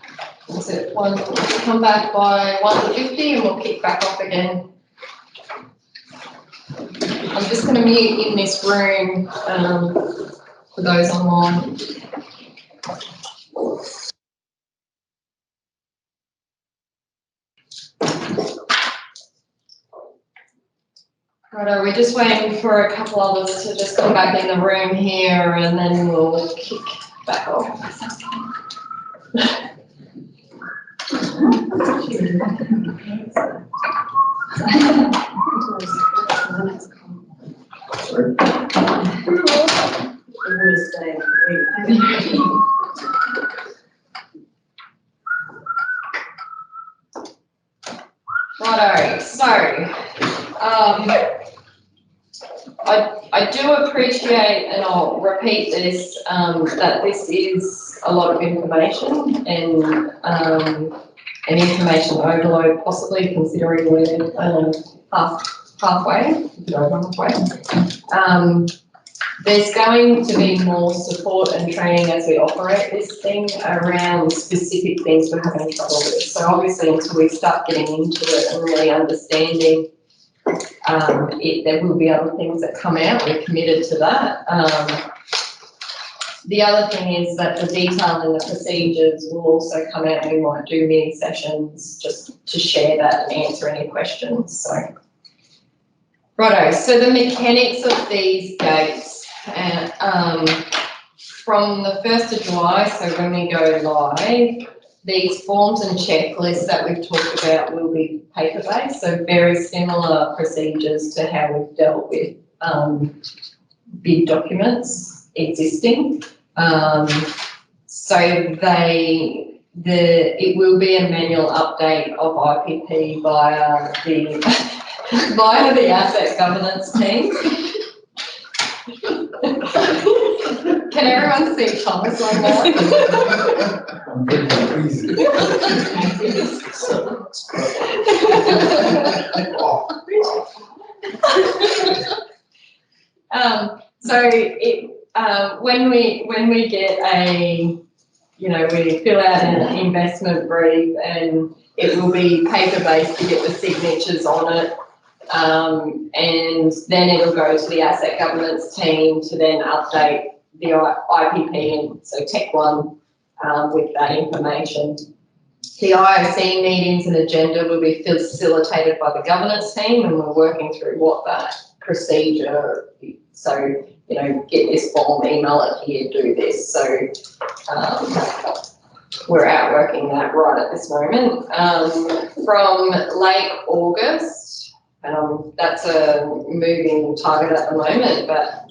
come back by 1:50 and we'll kick back off again. I'm just going to mute in this room for those online. Righto, we're just waiting for a couple others to just come back in the room here and then we'll kick back off. Righto, so I do appreciate, and I'll repeat this, that this is a lot of information and an information overload, possibly considering we're halfway. There's going to be more support and training as we operate this thing around specific things we're having trouble with. So obviously until we start getting into it and really understanding there will be other things that come out. We're committed to that. The other thing is that the detail in the procedures will also come out. We might do mini sessions just to share that and answer any questions. So, righto. So the mechanics of these gates, from the 1st of July, so when we go live, these forms and checklists that we've talked about will be paper-based, so very similar procedures to how we've dealt with bid documents existing. So it will be a manual update of IPP via the asset governance team. Can everyone see Thomas like that? When we get we fill out an investment brief and it will be paper-based to get the signatures on it. And then it'll go to the asset governance team to then update the IPP and so Tech One with that information. The IOC meetings and agenda will be facilitated by the governance team, and we're working through what that procedure. So get this form, email it here, do this. So we're out working that right at this moment. From late August, that's a moving target at the moment, but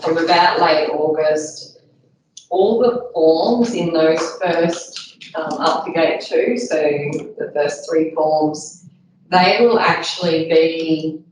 from about late August, all the forms in those first up to gate 2, so the first 3 forms, they will actually be,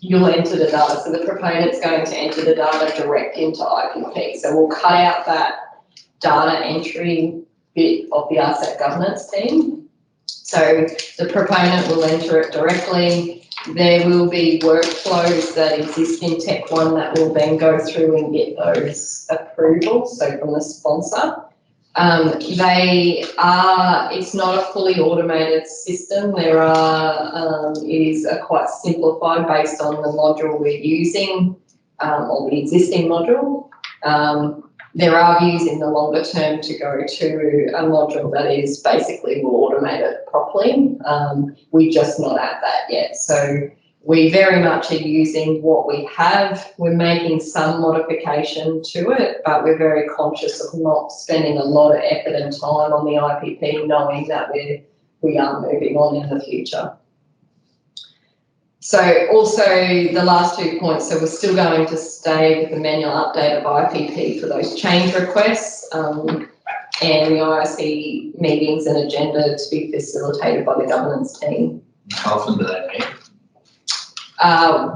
you'll enter the data. So the proponent's going to enter the data direct into IPP. So we'll cut out that data entry bit of the asset governance team. So the proponent will enter it directly. There will be workflows that exist in Tech One that will then go through and get those approvals, so from the sponsor. It's not a fully automated system. It is quite simplified based on the module we're using, or the existing module. There are views in the longer term to go to a module that is basically will automate it properly. We're just not at that yet. So we very much are using what we have. We're making some modification to it, but we're very conscious of not spending a lot of effort and time on the IPP, knowing that we are moving on in the future. So also the last 2 points, so we're still going to stay with the manual update of IPP for those change requests, and the IOC meetings and agenda to be facilitated by the governance team. How often do they meet?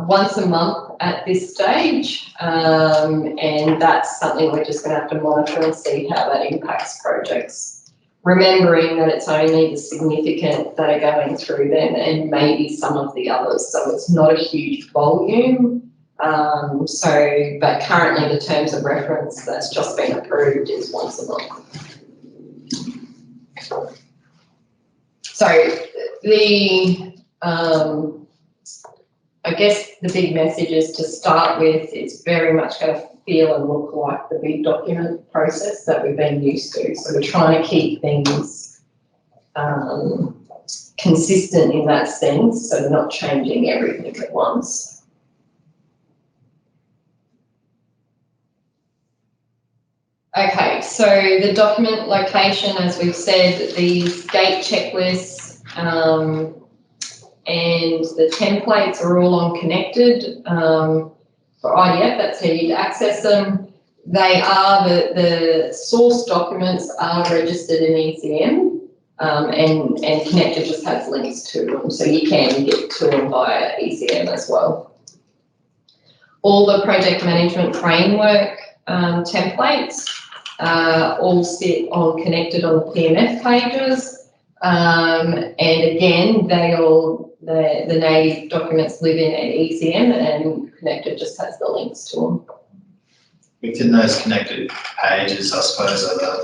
Once a month at this stage, and that's something we're just going to have to monitor and see how that impacts projects. Remembering that it's only the significant that are going through them and maybe some of the others, so it's not a huge volume. But currently the terms of reference that's just been approved is once a month. So I guess the big message is to start with, it's very much going to feel and look like the big document process that we've been used to. So we're trying to keep things consistent in that sense, so not changing everything at once. Okay, so the document location, as we've said, these gate checklists, and the templates are all on connected for IDF. That's how you'd access them. They are the source documents are registered in ECM, and connected just has links to them, so you can get to them via ECM as well. All the project management framework templates all sit on connected on the PMF pages, and again the native documents live in an ECM, and connected just has the links to them. Within those connected pages, I suppose, are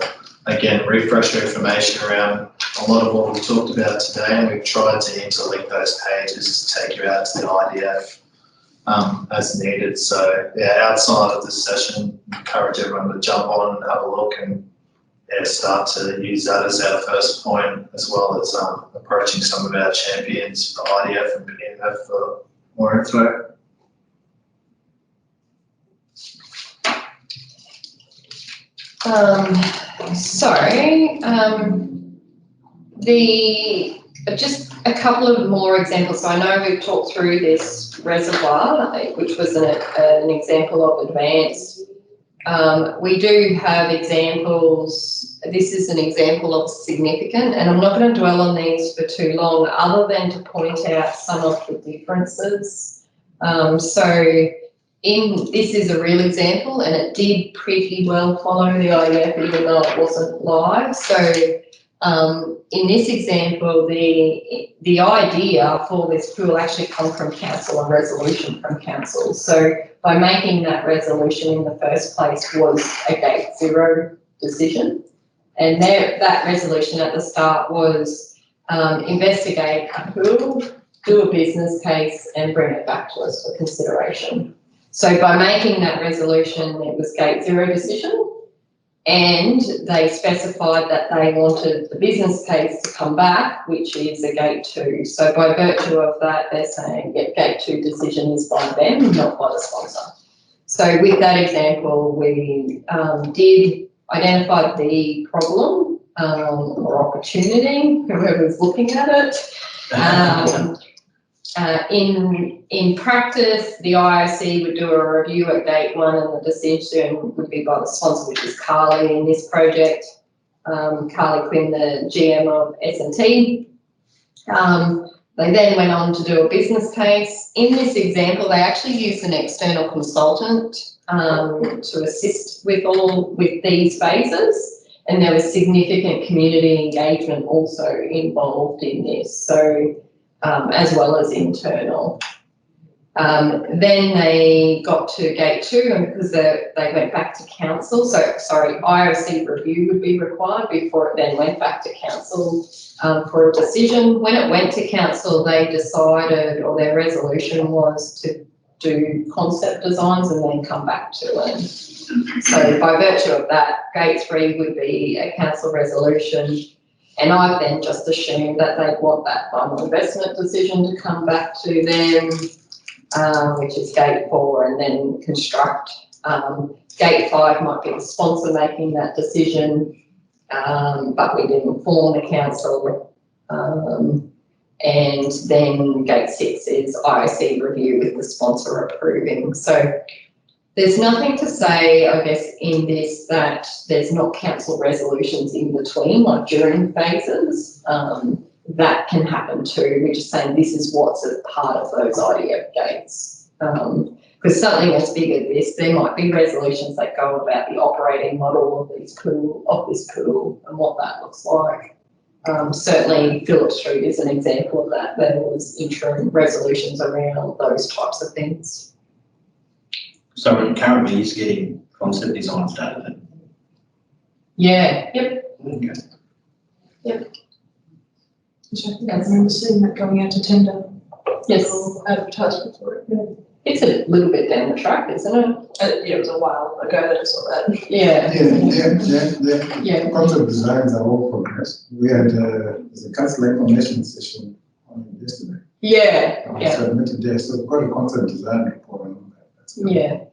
again, refresher information around a lot of what we've talked about today, and we've tried to interlink those pages to take you out to the IDF as needed. So yeah, outside of this session, encourage everyone to jump on and have a look and start to use that as our first point, as well as approaching some of our champions for IDF and PMF for more info. Just a couple of more examples. So I know we've talked through this reservoir, which was an example of advanced. We do have examples. This is an example of significant, and I'm not going to dwell on these for too long, other than to point out some of the differences. This is a real example, and it did pretty well follow the IDF, even though it wasn't live. So In this example, the idea for this pool actually come from council, a resolution from council. So by making that resolution in the first place was a gate zero decision. And that resolution at the start was investigate a pool, do a business case and bring it back to us for consideration. So by making that resolution, it was gate zero decision. And they specified that they wanted the business case to come back, which is a gate 2. So by virtue of that, they're saying gate 2 decision is by them, not by the sponsor. So with that example, we did identify the problem or opportunity, whoever's looking at it. In practice, the IOC would do a review at gate 1 and the decision would be by the sponsor, which is Carly in this project, Carly Quinn, the GM of S&T. They then went on to do a business case. In this example, they actually used an external consultant to assist with these phases, and there was significant community engagement also involved in this. So as well as internal. Then they got to gate 2 and because they went back to council, IOC review would be required before it then went back to council for a decision. When it went to council, they decided, or their resolution was to do concept designs and then come back to it. So by virtue of that, gate 3 would be a council resolution. And I've then just assumed that they'd want that final investment decision to come back to them, which is gate 4, and then construct. Gate 5 might be the sponsor making that decision, but we didn't inform the council. And then gate 6 is IOC review with the sponsor approving. So there's nothing to say, I guess, in this that there's not council resolutions in between, like during phases. That can happen too. We're just saying this is what's a part of those IDF gates. Because something as big as this, there might be resolutions that go about the operating model of this pool and what that looks like. Certainly Phillip Street is an example of that. There was interim resolutions around those types of things. So it currently is getting concept designs done, isn't it? Yeah, yep. Okay. Yep. I remember seeing that going out to tender. Yes. Advertisement for it. Yeah. It's a little bit down the track, isn't it? Yeah, it was a while ago that I saw that. Yeah. The concept designs are all progressed. We had there's a council information session on it yesterday. Yeah. Submitted there, so we've got a concept design report on that. Yeah.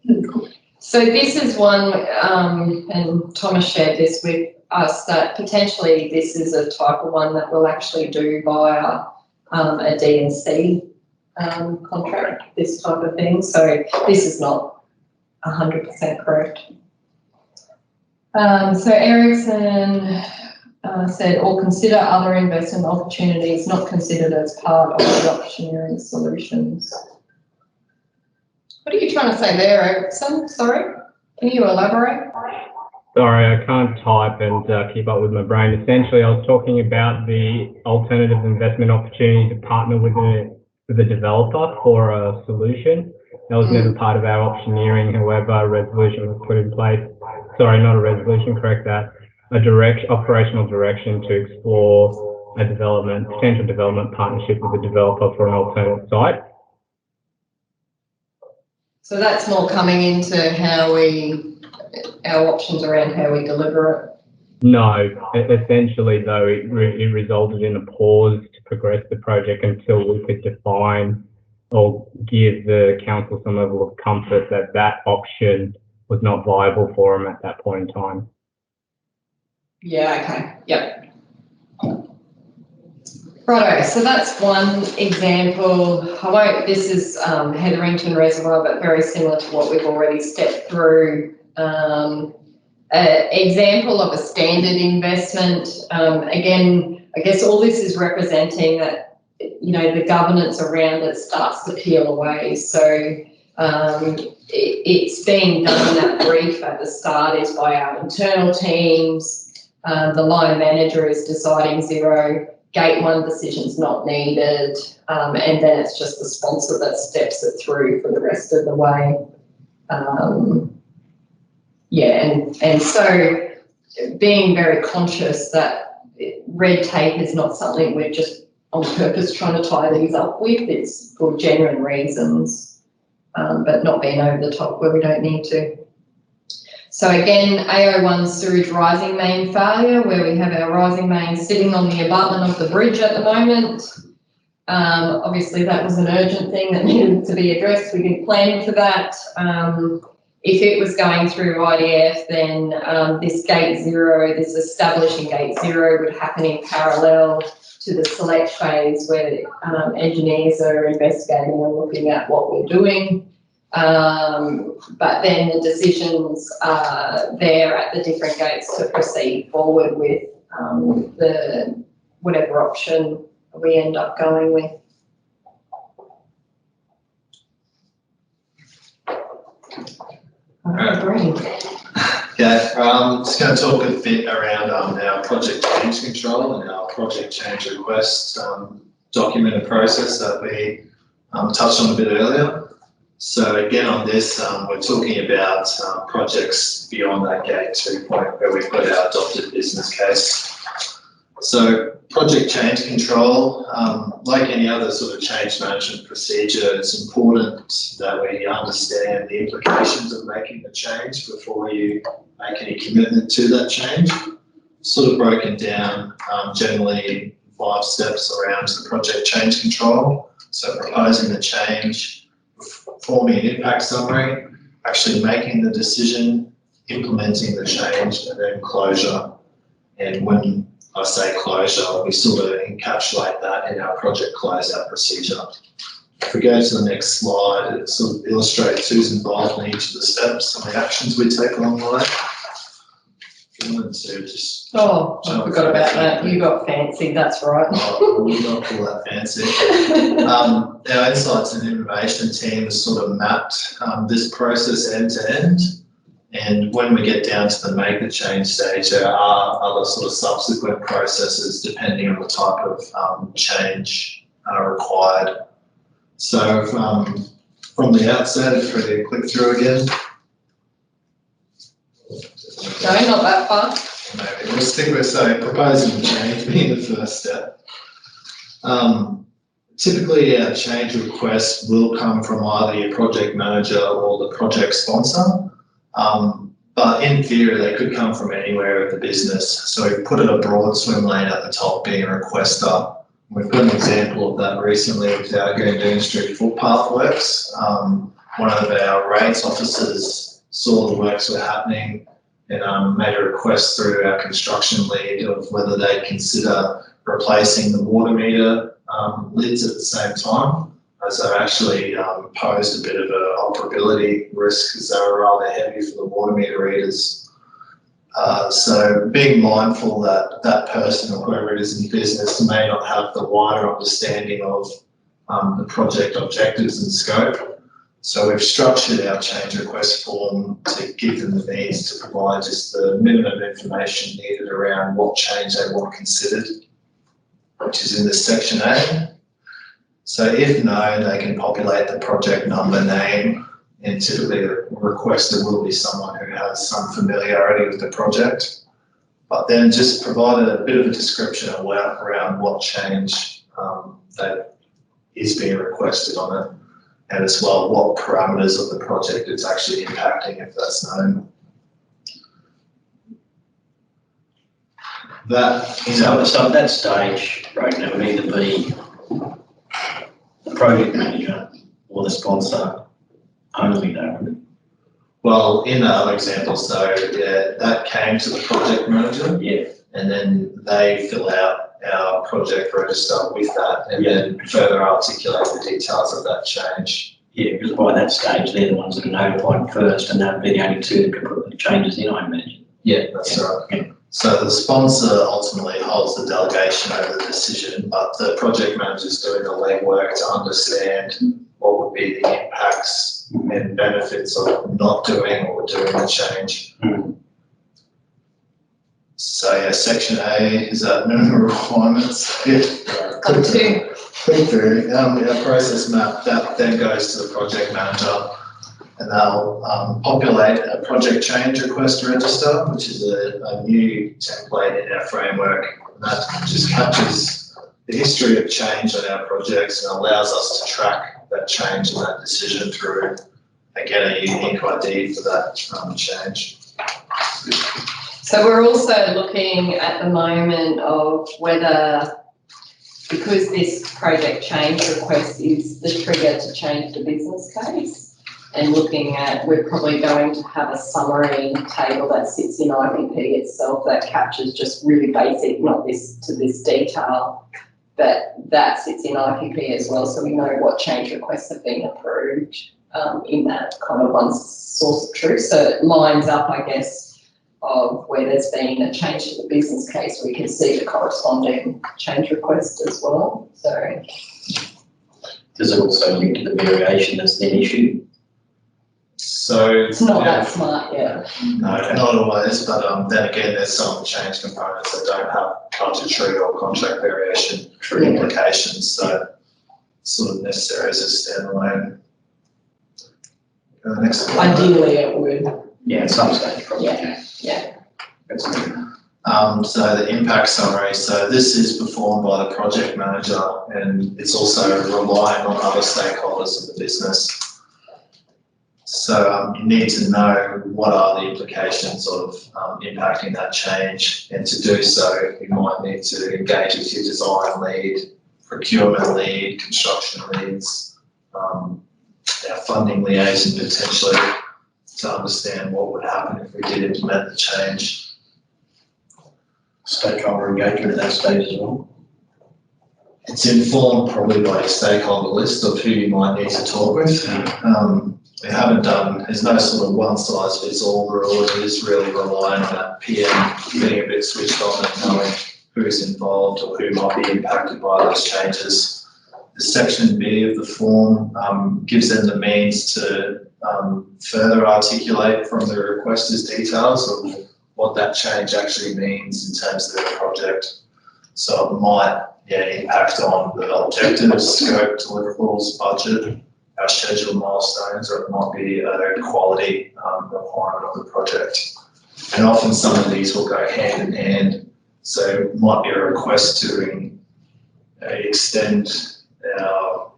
So this is one, and Thomas shared this with us, that potentially this is a type of one that we'll actually do via a D&C contract, this type of thing. So this is not 100% correct. So Ericsson said, or consider other investment opportunities not considered as part of the auctioneering solutions. What are you trying to say there, Ericsson? Sorry, can you elaborate? Sorry, I can't type and keep up with my brain. Essentially, I was talking about the alternative investment opportunity to partner with a developer for a solution. That was never part of our auctioneering. However, a resolution was put in place. Sorry, not a resolution, correct that. Operational direction to explore a potential development partnership with a developer for an alternate site. So that's more coming into our options around how we deliver it? No, essentially though, it resulted in a pause to progress the project until we could define or give the council some level of comfort that that option was not viable for them at that point in time. Yeah, okay, yep. Righto, so that's one example. This is Hetherington Reservoir, but very similar to what we've already stepped through. Example of a standard investment. Again, I guess all this is representing that, you know, the governance around it starts to peel away. So it's being done, that brief at the start is by our internal teams. The line manager is deciding zero, gate 1 decision's not needed, and then it's just the sponsor that steps it through for the rest of the way. And so being very conscious that red tape is not something we're just on purpose trying to tie these up with. It's for genuine reasons, but not being over the top where we don't need to. So again, AO1 sewage rising main failure, where we have our rising main sitting on the abutment of the bridge at the moment. Obviously that was an urgent thing that needed to be addressed. We didn't plan for that. If it was going through IDF, then this gate 0, this establishing gate 0 would happen in parallel to the select phase where engineers are investigating and looking at what we're doing. But then the decisions are there at the different gates to proceed forward with the whatever option we end up going with. Just going to talk a bit around our project change control and our project change request documented process that we touched on a bit earlier. So again on this, we're talking about projects beyond that gate 2 point where we've got our adopted business case. So project change control, like any other sort of change management procedure, it's important that we understand the implications of making the change before you make any commitment to that change. Sort of broken down generally 5 steps around the project change control. So proposing the change, forming an impact summary, actually making the decision, implementing the change, and then closure. And when I say closure, we sort of encapsulate that in our project closeout procedure. If we go to the next slide, it sort of illustrates who's involved in each of the steps and the actions we take along the way. Oh, I forgot about that. You got fancy, that's right. Oh, we'll not call that fancy. Our insights and innovation team has sort of mapped this process end to end. And when we get down to the make the change stage, there are other sort of subsequent processes depending on the type of change required. So from the outset, if we click through again. No, not that far. Maybe we'll stick with, so proposing the change being the first step. Typically our change request will come from either your project manager or the project sponsor. But in theory, they could come from anywhere of the business. So we've put a broad swim lane at the top being a requester. We've got an example of that recently with our Green Dean Street footpath works. One of our rates officers saw the works were happening and made a request through our construction lead of whether they'd consider replacing the water meter lids at the same time, as they actually posed a bit of an operability risk because they were rather heavy for the water meter readers. So being mindful that that person or whoever it is in business may not have the wider understanding of the project objectives and scope. So we've structured our change request form to give them the means to provide just the minimum information needed around what change they want considered, which is in this section A. So if known, they can populate the project number, name, and typically the requester will be someone who has some familiarity with the project, but then just provide a bit of a description around what change that is being requested on it, and as well what parameters of the project it's actually impacting if that's known. So at that stage, right, it would either be the project manager or the sponsor only, though. Well, in the other example, so yeah, that came to the project manager. Yeah. And then they fill out our project register with that and then further articulate the details of that change. Yeah, because by that stage, they're the ones that are notified first, and they'll be the only two that can put the changes in, I imagine. Yeah, that's right. Yeah. So the sponsor ultimately holds the delegation over the decision, but the project manager is doing the legwork to understand what would be the impacts and benefits of not doing or doing the change. So yeah, section A is that minimum requirements. Yeah. Got two. Click through. Our process map that then goes to the project manager, and they'll populate a project change request register, which is a new template in our framework. And that just captures the history of change on our projects and allows us to track that change and that decision through and get a unique ID for that change. So we're also looking at the moment of whether, because this project change request is the trigger to change the business case, and looking at, we're probably going to have a summary table that sits in IPP itself that captures just really basic, not this to this detail, but that sits in IPP as well, so we know what change requests have been approved in that kind of one source of truth. So it lines up, I guess, of where there's been a change to the business case, we can see the corresponding change request as well. So does it also link to the variation that's then issued? So it's not that smart yet. No, not always, but then again, there's some change components that don't have budgetary or contract variation implications, so sort of necessary as a standalone. Next one. Ideally, it would. Yeah, at some stage, probably. Yeah. So the impact summary. So this is performed by the project manager, and it's also relying on other stakeholders of the business. So you need to know what are the implications of impacting that change, and to do so, you might need to engage with your design lead, procurement lead, construction leads, our funding liaison potentially, to understand what would happen if we did implement the change. Stakeholder engagement at that stage as well. It's informed probably by a stakeholder list of who you might need to talk with. We haven't done, there's no sort of one size fits all rule. It is really relying on that PM being a bit switched on and knowing who's involved or who might be impacted by those changes. The section B of the form gives them the means to further articulate from the requester's details of what that change actually means in terms of their project. So it might impact on the objectives, scope, deliverables, budget, our scheduled milestones, or it might be a quality requirement of the project. And often some of these will go hand in hand. So it might be a request to extend our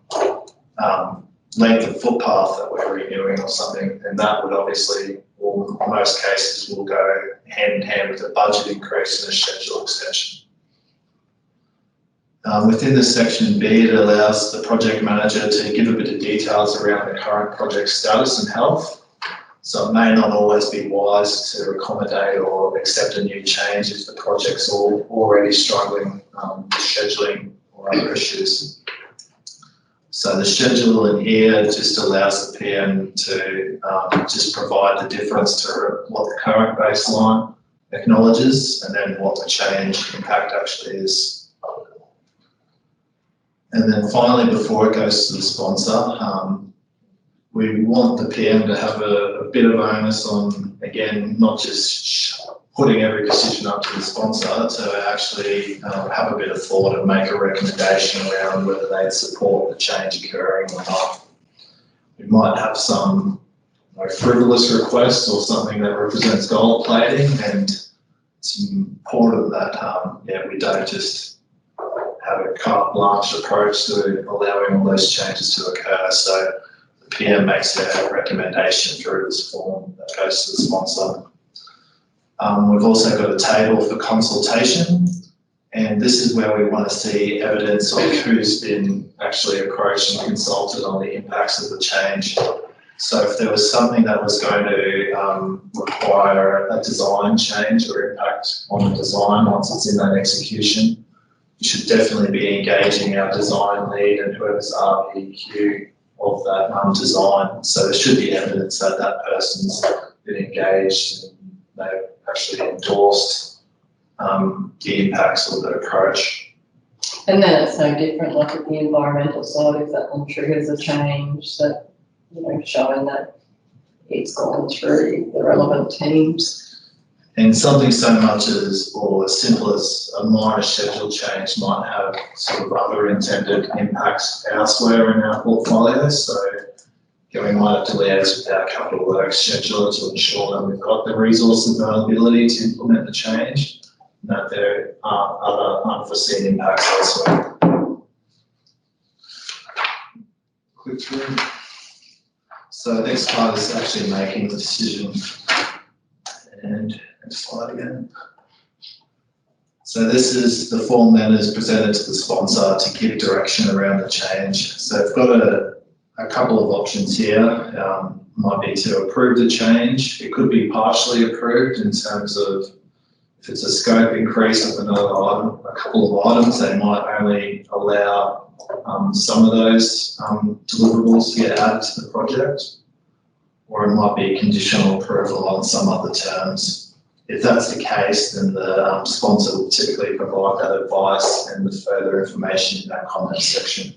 length of footpath that we're renewing or something, and that would obviously, or in most cases, will go hand in hand with a budget increase and a schedule extension. Within the section B, it allows the project manager to give a bit of details around the current project status and health. So it may not always be wise to accommodate or accept a new change if the project's already struggling with scheduling or other issues. So the schedule in here just allows the PM to just provide the difference to what the current baseline acknowledges and then what the change impact actually is. And then finally, before it goes to the sponsor, we want the PM to have a bit of onus on, again, not just putting every decision up to the sponsor, to actually have a bit of thought and make a recommendation around whether they'd support the change occurring or not. We might have some frivolous request or something that represents gold plating, and it's important that we don't just have a carte blanche approach to allowing all those changes to occur. So the PM makes a recommendation through this form that goes to the sponsor. We've also got a table for consultation, and this is where we want to see evidence of who's been actually approached and consulted on the impacts of the change. So if there was something that was going to require a design change or impact on the design once it's in that execution, you should definitely be engaging our design lead and whoever's RPQ of that design. So there should be evidence that that person's been engaged and they've actually endorsed the impacts of the approach. And then it's no different, like at the environmental side, if that one triggers a change, that, showing that it's gone through the relevant teams. And something so much as, or as simple as a minor schedule change might have sort of other intended impacts elsewhere in our portfolio. So we might have to liaise with our capital works scheduler to ensure that we've got the resource availability to implement the change, and that there are other unforeseen impacts elsewhere. Quickly. So next part is actually making the decision. And next slide again. So this is the form then is presented to the sponsor to give direction around the change. So I've got a couple of options here. Might be to approve the change. It could be partially approved in terms of if it's a scope increase of another item, a couple of items, they might only allow some of those deliverables to get added to the project, or it might be conditional approval on some other terms. If that's the case, then the sponsor will typically provide that advice and the further information in that comment section.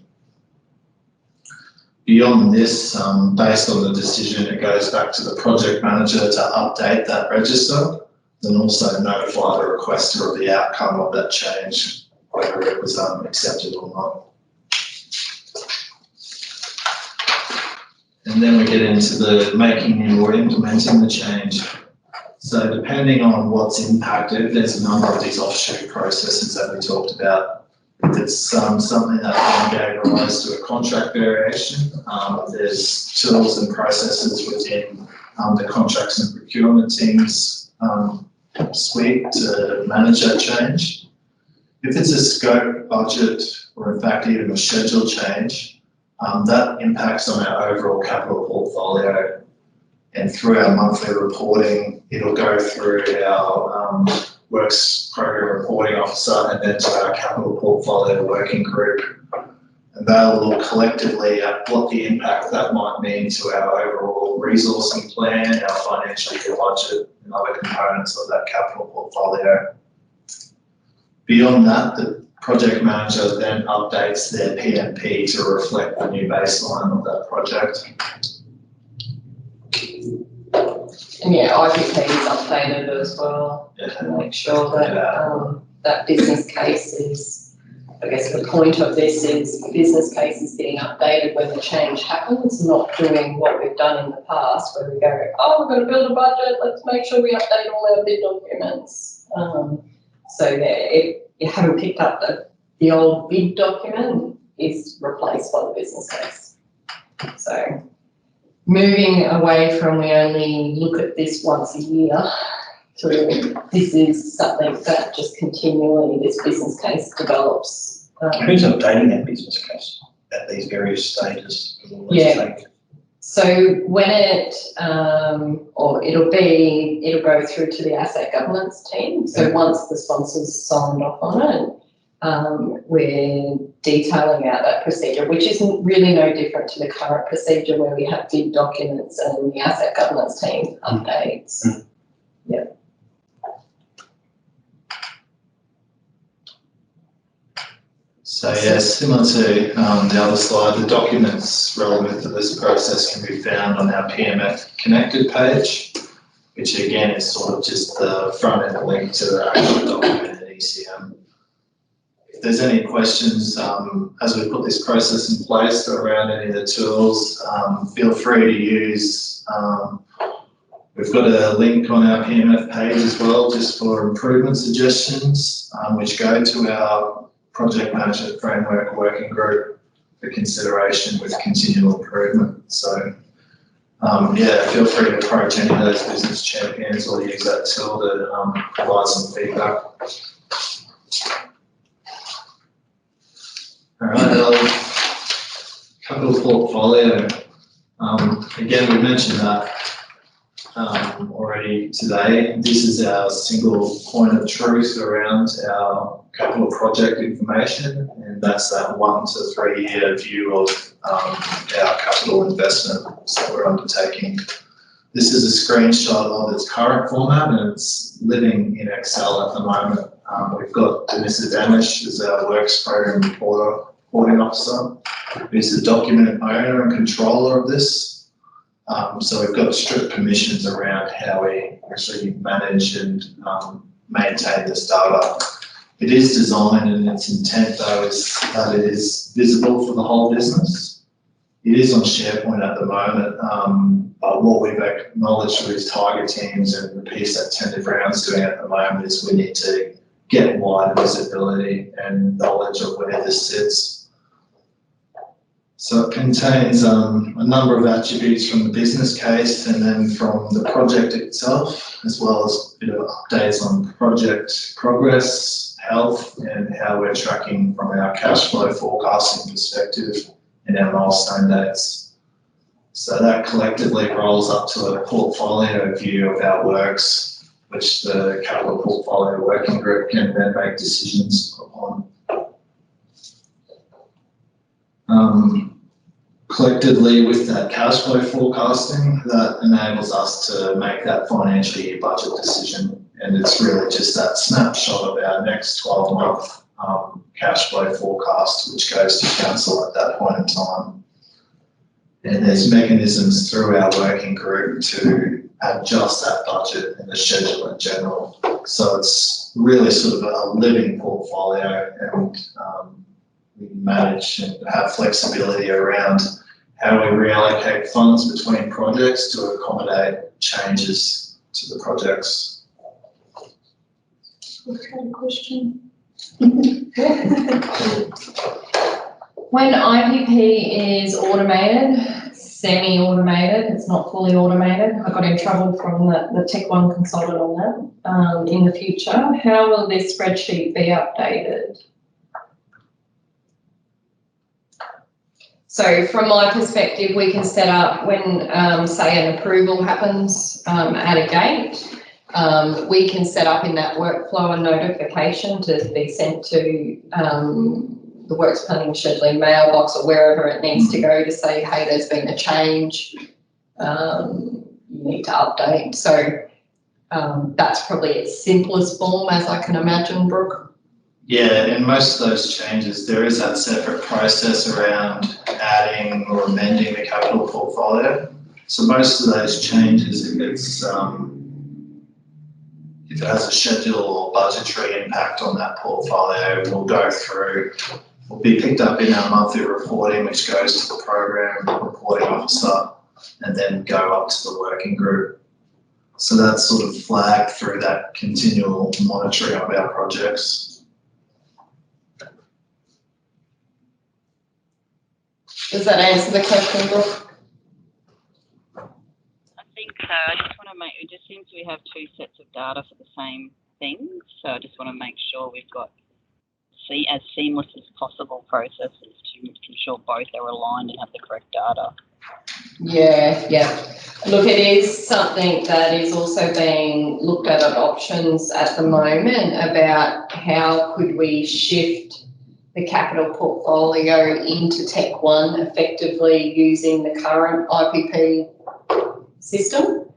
Beyond this, based on the decision, it goes back to the project manager to update that register, then also notify the requester of the outcome of that change, whether it was accepted or not. And then we get into the making or implementing the change. So depending on what's impacted, there's a number of these offshoot processes that we talked about. If it's something that gave rise to a contract variation, there's tools and processes within the contracts and procurement teams suite to manage that change. If it's a scope, budget, or in fact even a schedule change, that impacts on our overall capital portfolio. And through our monthly reporting, it'll go through our Works Program Reporting Officer and then to our capital portfolio working group. And they'll look collectively at what the impact that might mean to our overall resourcing plan, our financial year budget, and other components of that capital portfolio. Beyond that, the project manager then updates their PMP to reflect the new baseline of that project. And yeah, IPP is updated as well to make sure that that business case is, I guess the point of this is the business case is getting updated when the change happens, not doing what we've done in the past where we go, oh, we're going to build a budget, let's make sure we update all our bid documents. So yeah, if you haven't picked up the old bid document, is replaced by the business case. So moving away from we only look at this once a year to this is something that just continually this business case develops. Who's updating that business case at these various stages? Yeah. So when it, or it'll go through to the asset governance team. So once the sponsor's signed off on it, we're detailing out that procedure, which isn't really no different to the current procedure where we have bid documents and the asset governance team updates. Yeah. So yeah, similar to the other slide, the documents relevant to this process can be found on our PMF connected page, which again is sort of just the front end link to the actual document in ECM. If there's any questions as we put this process in place around any of the tools, feel free to use. We've got a link on our PMF page as well, just for improvement suggestions, which go to our project management framework working group for consideration with continual improvement. So yeah, feel free to approach any of those business champions or use that tool to provide some feedback. All right, capital portfolio. Again, we mentioned that already today. This is our single point of truth around our capital project information, and that's that 1 to 3 year view of our capital investments that we're undertaking. This is a screenshot of its current format, and it's living in Excel at the moment. We've got Mr. Danish as our Works Program Reporting Officer, who's the document owner and controller of this. So we've got strict permissions around how we actually manage and maintain this data. It is designed, and its intent though is that it is visible for the whole business. It is on SharePoint at the moment, but what we've acknowledged with target teams and the piece that Tender Brown's doing at the moment is we need to get wider visibility and knowledge of where this sits. So it contains a number of attributes from the business case and then from the project itself, as well as a bit of updates on project progress, health, and how we're tracking from our cash flow forecasting perspective and our milestone dates. So that collectively rolls up to a portfolio view of our works, which the capital portfolio working group can then make decisions upon. Collectively, with that cash flow forecasting, that enables us to make that financial year budget decision. And it's really just that snapshot of our next 12-month cash flow forecast, which goes to council at that point in time. And there's mechanisms through our working group to adjust that budget and the schedule in general. So it's really sort of a living portfolio, and we manage and have flexibility around how we reallocate funds between projects to accommodate changes to the projects. Okay, question. When IPP is automated, semi-automated, it's not fully automated, I got in trouble from the Tech One consultant on that, in the future, how will this spreadsheet be updated? So from my perspective, we can set up when, say, an approval happens at a gate, we can set up in that workflow a notification to be sent to the works planning scheduling mailbox or wherever it needs to go to say, hey, there's been a change, you need to update. So that's probably its simplest form, as I can imagine, Brooke. Yeah, in most of those changes, there is that separate process around adding or amending the capital portfolio. So most of those changes, if it has a schedule or budgetary impact on that portfolio, we'll go through, will be picked up in our monthly reporting, which goes to the program reporting officer, and then go up to the working group. So that's sort of flagged through that continual monitoring of our projects. Does that answer the question, Brooke? I think so. I just want to make, it just seems we have two sets of data for the same thing. So I just want to make sure we've got as seamless as possible processes to ensure both are aligned and have the correct data. Yeah. Look, it is something that is also being looked at options at the moment about how could we shift the capital portfolio into Tech One effectively using the current IPP system,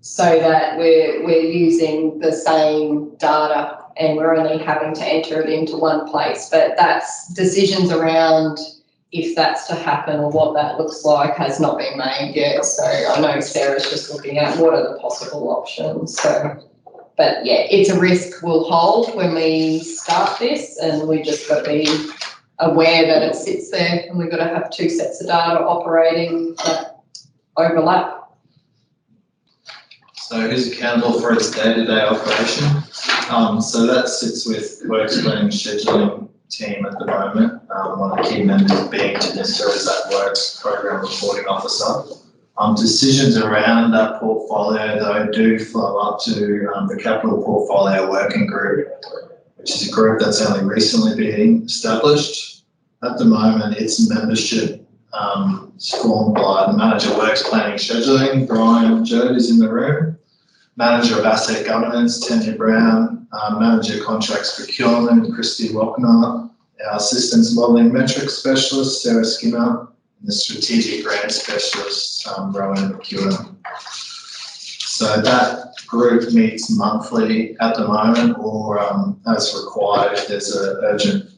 so that we're using the same data and we're only having to enter it into one place. But that's decisions around if that's to happen or what that looks like has not been made yet. So I know Sarah's just looking at what are the possible options. So. But yeah, it's a risk we'll hold when we start this, and we just got to be aware that it sits there, and we've got to have two sets of data operating that overlap. So who's accountable for its day-to-day operation? So that sits with the works planning scheduling team at the moment. One of the key members being Janissa is that works program reporting officer. Decisions around that portfolio, though, do flow up to the capital portfolio working group, which is a group that's only recently been established. At the moment, its membership is formed by the manager of works planning scheduling, Brian Judd is in the room, manager of asset governance, Tanya Brown, manager of contracts procurement, Christy Rockner, our systems modelling metrics specialist, Sarah Skinner, the strategic grant specialist, Rowan McEwen. So that group meets monthly at the moment, or as required if there's an urgent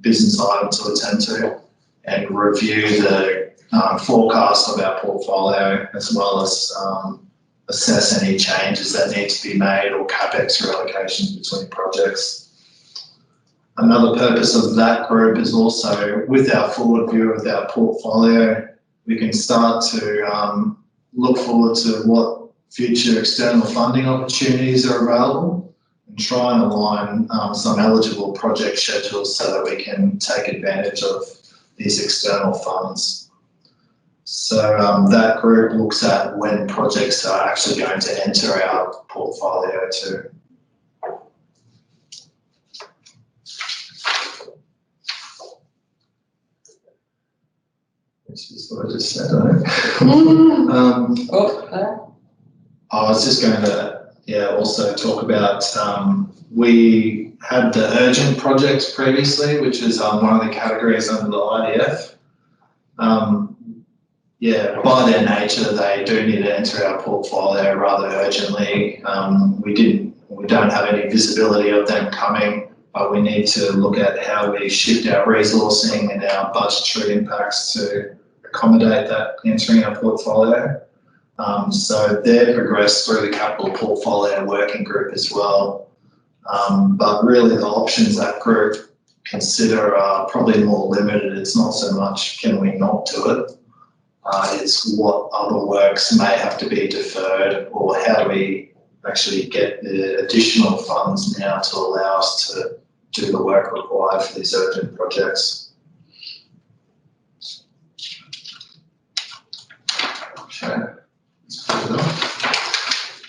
business item to attend to, and review the forecast of our portfolio, as well as assess any changes that need to be made or capex reallocations between projects. Another purpose of that group is also, with our forward view of our portfolio, we can start to look forward to what future external funding opportunities are available and try and align some eligible project schedules so that we can take advantage of these external funds. So that group looks at when projects are actually going to enter our portfolio too. Which is what I just said. I was just going to also talk about, we had the urgent projects previously, which is one of the categories under the IDF. By their nature, they do need to enter our portfolio rather urgently. We don't have any visibility of them coming, but we need to look at how we shift our resourcing and our budgetary impacts to accommodate that entering our portfolio. So they've progressed through the capital portfolio working group as well. But really the options that group consider are probably more limited. It's not so much can we not do it, it's what other works may have to be deferred, or how do we actually get the additional funds now to allow us to do the work required for these urgent projects.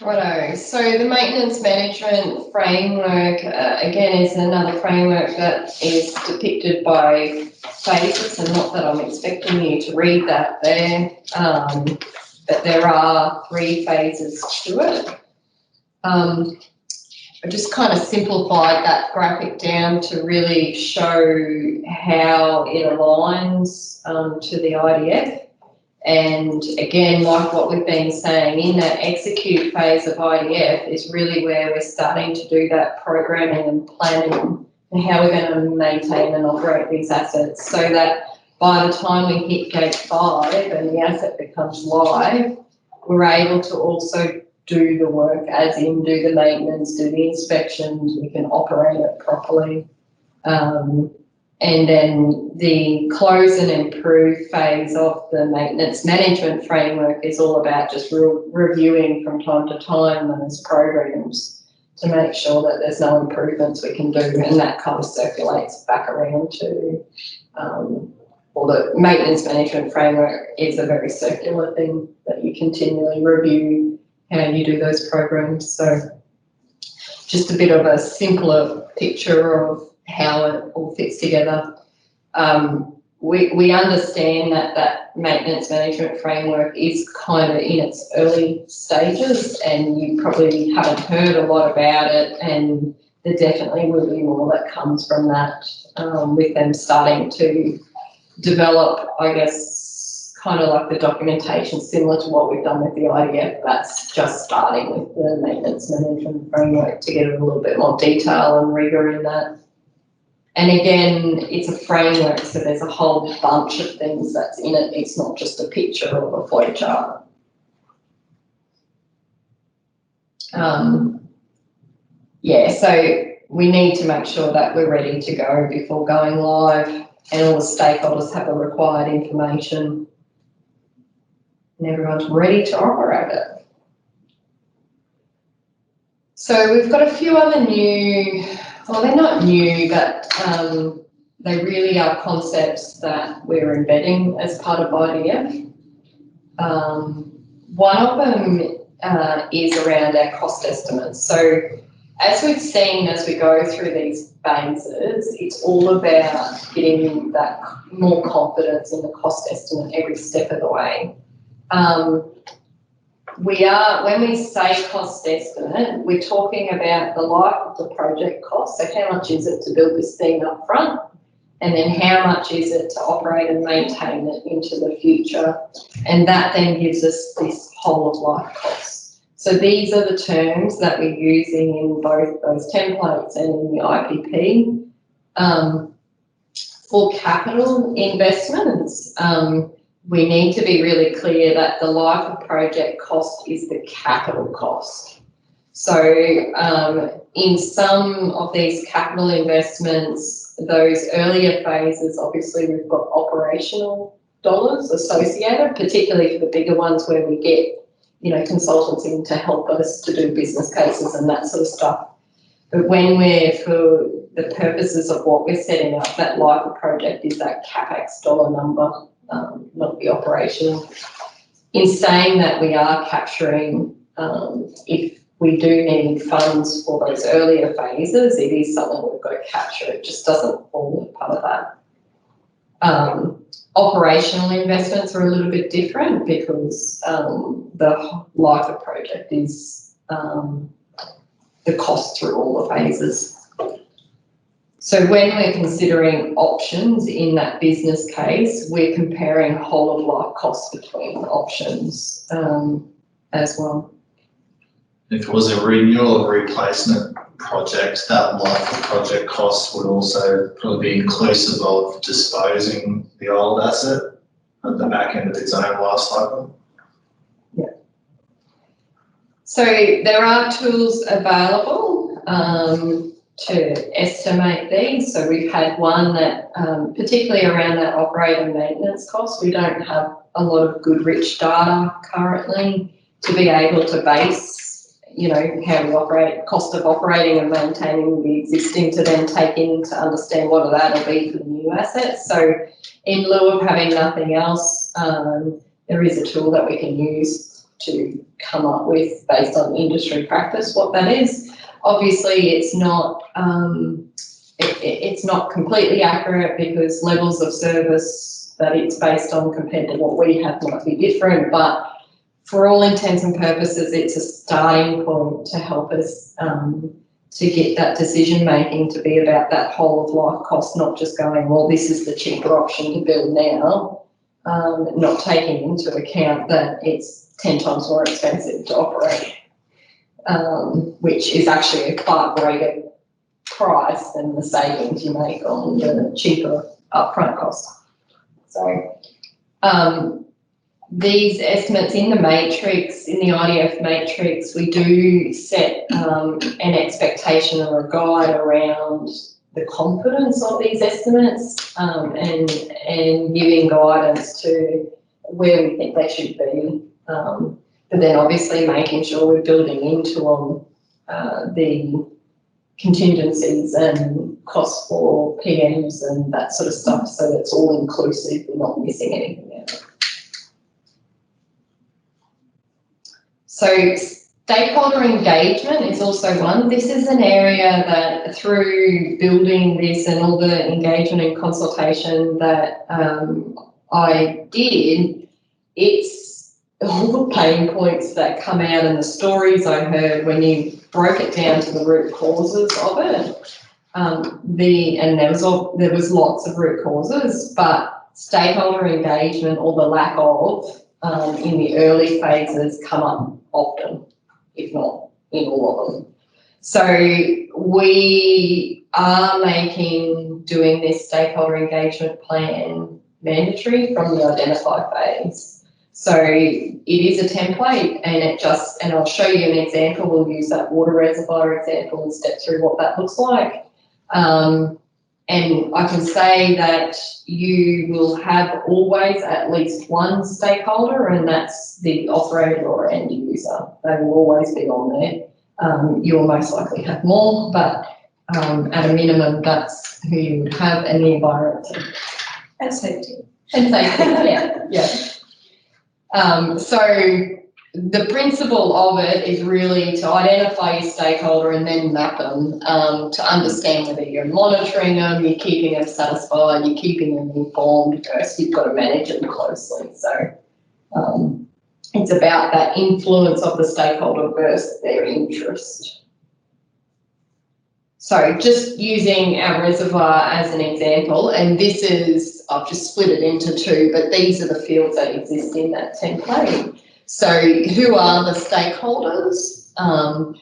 Righto, so the maintenance management framework, again, is another framework that is depicted by phases, and not that I'm expecting you to read that there, but there are 3 phases to it. I just kind of simplified that graphic down to really show how it aligns to the IDF. And again, like what we've been saying, in that execute phase of IDF is really where we're starting to do that programming and planning and how we're going to maintain and operate these assets, so that by the time we hit gate 5 and the asset becomes live, we're able to also do the work, as in do the maintenance, do the inspections, we can operate it properly. And then the close and improve phase of the maintenance management framework is all about just reviewing from time to time those programs to make sure that there's no improvements we can do, and that kind of circulates back around to, or the maintenance management framework is a very circular thing that you continually review how you do those programs. So just a bit of a simpler picture of how it all fits together. We understand that maintenance management framework is kind of in its early stages, and you probably haven't heard a lot about it, and there definitely will be more that comes from that, with them starting to develop, I guess, kind of like the documentation similar to what we've done with the IDF. That's just starting with the maintenance management framework to get a little bit more detail and rigour in that. And again, it's a framework, so there's a whole bunch of things that's in it. It's not just a picture or a flow chart. So we need to make sure that we're ready to go before going live, and all the stakeholders have the required information, and everyone's ready to operate it. So we've got a few other new, well, they're not new, but they really are concepts that we're embedding as part of IDF. One of them is around our cost estimates. So as we've seen as we go through these phases, it's all about getting that more confidence in the cost estimate every step of the way. When we say cost estimate, we're talking about the life of the project cost. So how much is it to build this thing up front? And then how much is it to operate and maintain it into the future? And that then gives us this whole of life costs. So these are the terms that we're using in both those templates and in the IPP. For capital investments, we need to be really clear that the life of project cost is the capital cost. So in some of these capital investments, those earlier phases, obviously we've got operational dollars associated, particularly for the bigger ones where we get, you know, consultants in to help us to do business cases and that sort of stuff. But when we're, for the purposes of what we're setting up, that life of project is that CapEx dollar number, not the operational. In saying that, we are capturing, if we do need funds for those earlier phases, it is something we've got to capture. It just doesn't form a part of that. Operational investments are a little bit different because the life of project is the cost through all the phases. So when we're considering options in that business case, we're comparing whole of life costs between options as well. If it was a renewal or replacement project, that life of project costs would also probably be inclusive of disposing the old asset at the back end of its own life cycle. Yeah. So there are tools available to estimate these. So we've had one that, particularly around that operator maintenance cost, we don't have a lot of good rich data currently to be able to base, you know, how we operate, cost of operating and maintaining the existing, to then take in to understand what that'll be for the new assets. So in lieu of having nothing else, there is a tool that we can use to come up with, based on industry practice, what that is. Obviously, it's not it's not completely accurate because levels of service that it's based on compared to what we have might be different, but for all intents and purposes, it's a starting point to help us to get that decision making to be about that whole of life cost, not just going, well, this is the cheaper option to build now, not taking into account that it's 10 times more expensive to operate. Which is actually a far greater price than the savings you make on the cheaper upfront cost. So these estimates in the matrix, in the IDF matrix, we do set an expectation or a guide around the confidence of these estimates and giving guidance to where we think they should be. But then obviously making sure we're building into them the contingencies and costs for PMs and that sort of stuff, so it's all inclusive, we're not missing anything out. So stakeholder engagement is also one. This is an area that through building this and all the engagement and consultation that I did, it's all the pain points that come out and the stories I heard when you broke it down to the root causes of it. And there was lots of root causes, but stakeholder engagement or the lack of in the early phases come up often, if not in all of them. So we are doing this stakeholder engagement plan mandatory from the identify phase. So it is a template, and I'll show you an example. We'll use that water reservoir example and step through what that looks like. And I can say that you will have always at least one stakeholder, and that's the operator or end user. They will always be on there. You will most likely have more, but at a minimum, that's who you would have, and the environment. And safety. And safety, yeah. So the principle of it is really to identify your stakeholder and then map them to understand whether you're monitoring them, you're keeping them satisfied, you're keeping them informed. First, you've got to manage them closely. So it's about that influence of the stakeholder versus their interest. So just using our reservoir as an example, and this is, I've just split it into two, but these are the fields that exist in that template. So who are the stakeholders?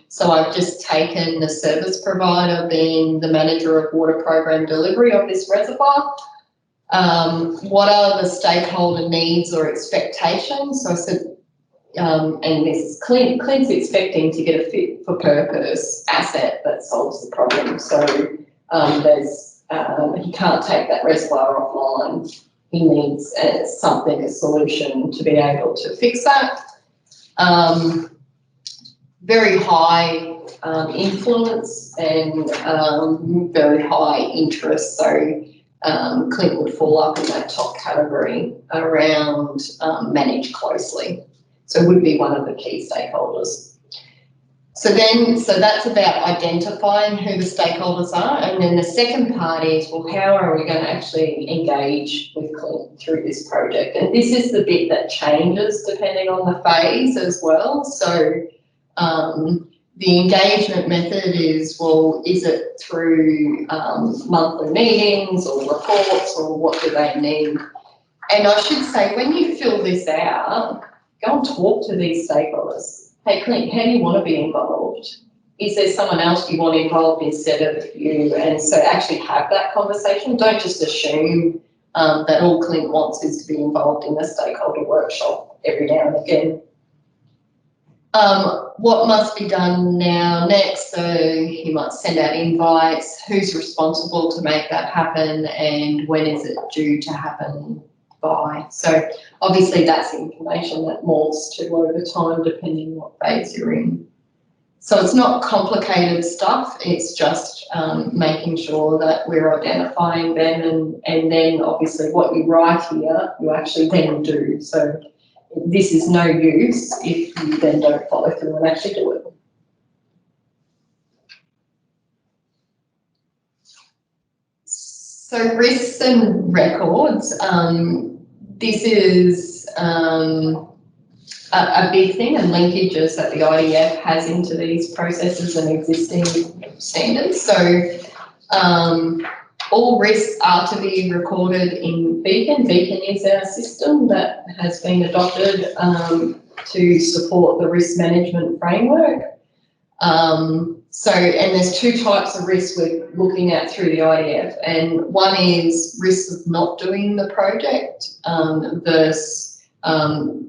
So I've just taken the service provider being the manager of water program delivery of this reservoir. What are the stakeholder needs or expectations? So I said, and this is Clint's expecting to get a fit for purpose asset that solves the problem. So he can't take that reservoir offline. He needs a solution to be able to fix that. Very high influence and very high interest. So Clint would fall up in that top category around manage closely. So would be one of the key stakeholders. So that's about identifying who the stakeholders are. And then the second part is, well, how are we going to actually engage with Clint through this project? And this is the bit that changes depending on the phase as well. So the engagement method is, well, is it through monthly meetings or reports, or what do they need? And I should say, when you fill this out, go and talk to these stakeholders. Hey, Clint, how do you want to be involved? Is there someone else you want involved instead of you? And so actually have that conversation. Don't just assume that all Clint wants is to be involved in a stakeholder workshop every now and again. What must be done next? So you might send out invites. Who's responsible to make that happen, and when is it due to happen by? So obviously that's information that morphs to over time depending what phase you're in. So it's not complicated stuff, it's just making sure that we're identifying them, and then obviously what you write here you actually then do. So this is no use if you then don't follow through and actually do it. So risks and records. This is a big thing, and linkages that the IDF has into these processes and existing standards. So all risks are to be recorded in Beacon. Beacon is our system that has been adopted to support the risk management framework. And there's two types of risks we're looking at through the IDF, and one is risks of not doing the project versus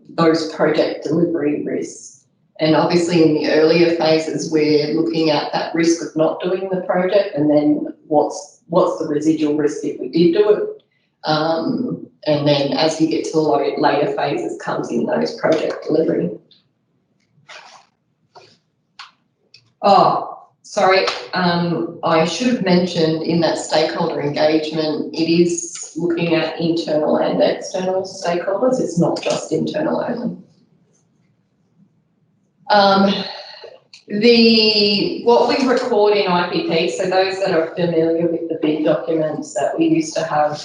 those project delivery risks. And obviously in the earlier phases we're looking at that risk of not doing the project, and then what's the residual risk if we did do it. And then as you get to the later phases comes in those project delivery. Oh, sorry, I should have mentioned in that stakeholder engagement, it is looking at internal and external stakeholders. It's not just internal only. What we record in IPP, so those that are familiar with the big documents that we used to have,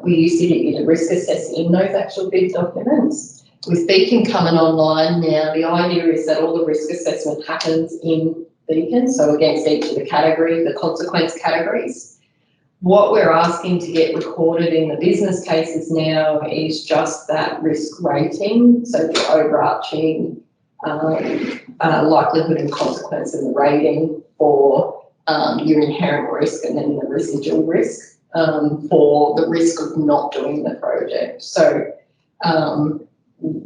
we used to get you to risk assess in those actual big documents. With Beacon coming online now, the idea is that all the risk assessment happens in Beacon, so against each of the consequence categories. What we're asking to get recorded in the business cases now is just that risk rating, so the overarching likelihood and consequence in the rating for your inherent risk, and then the residual risk for the risk of not doing the project. So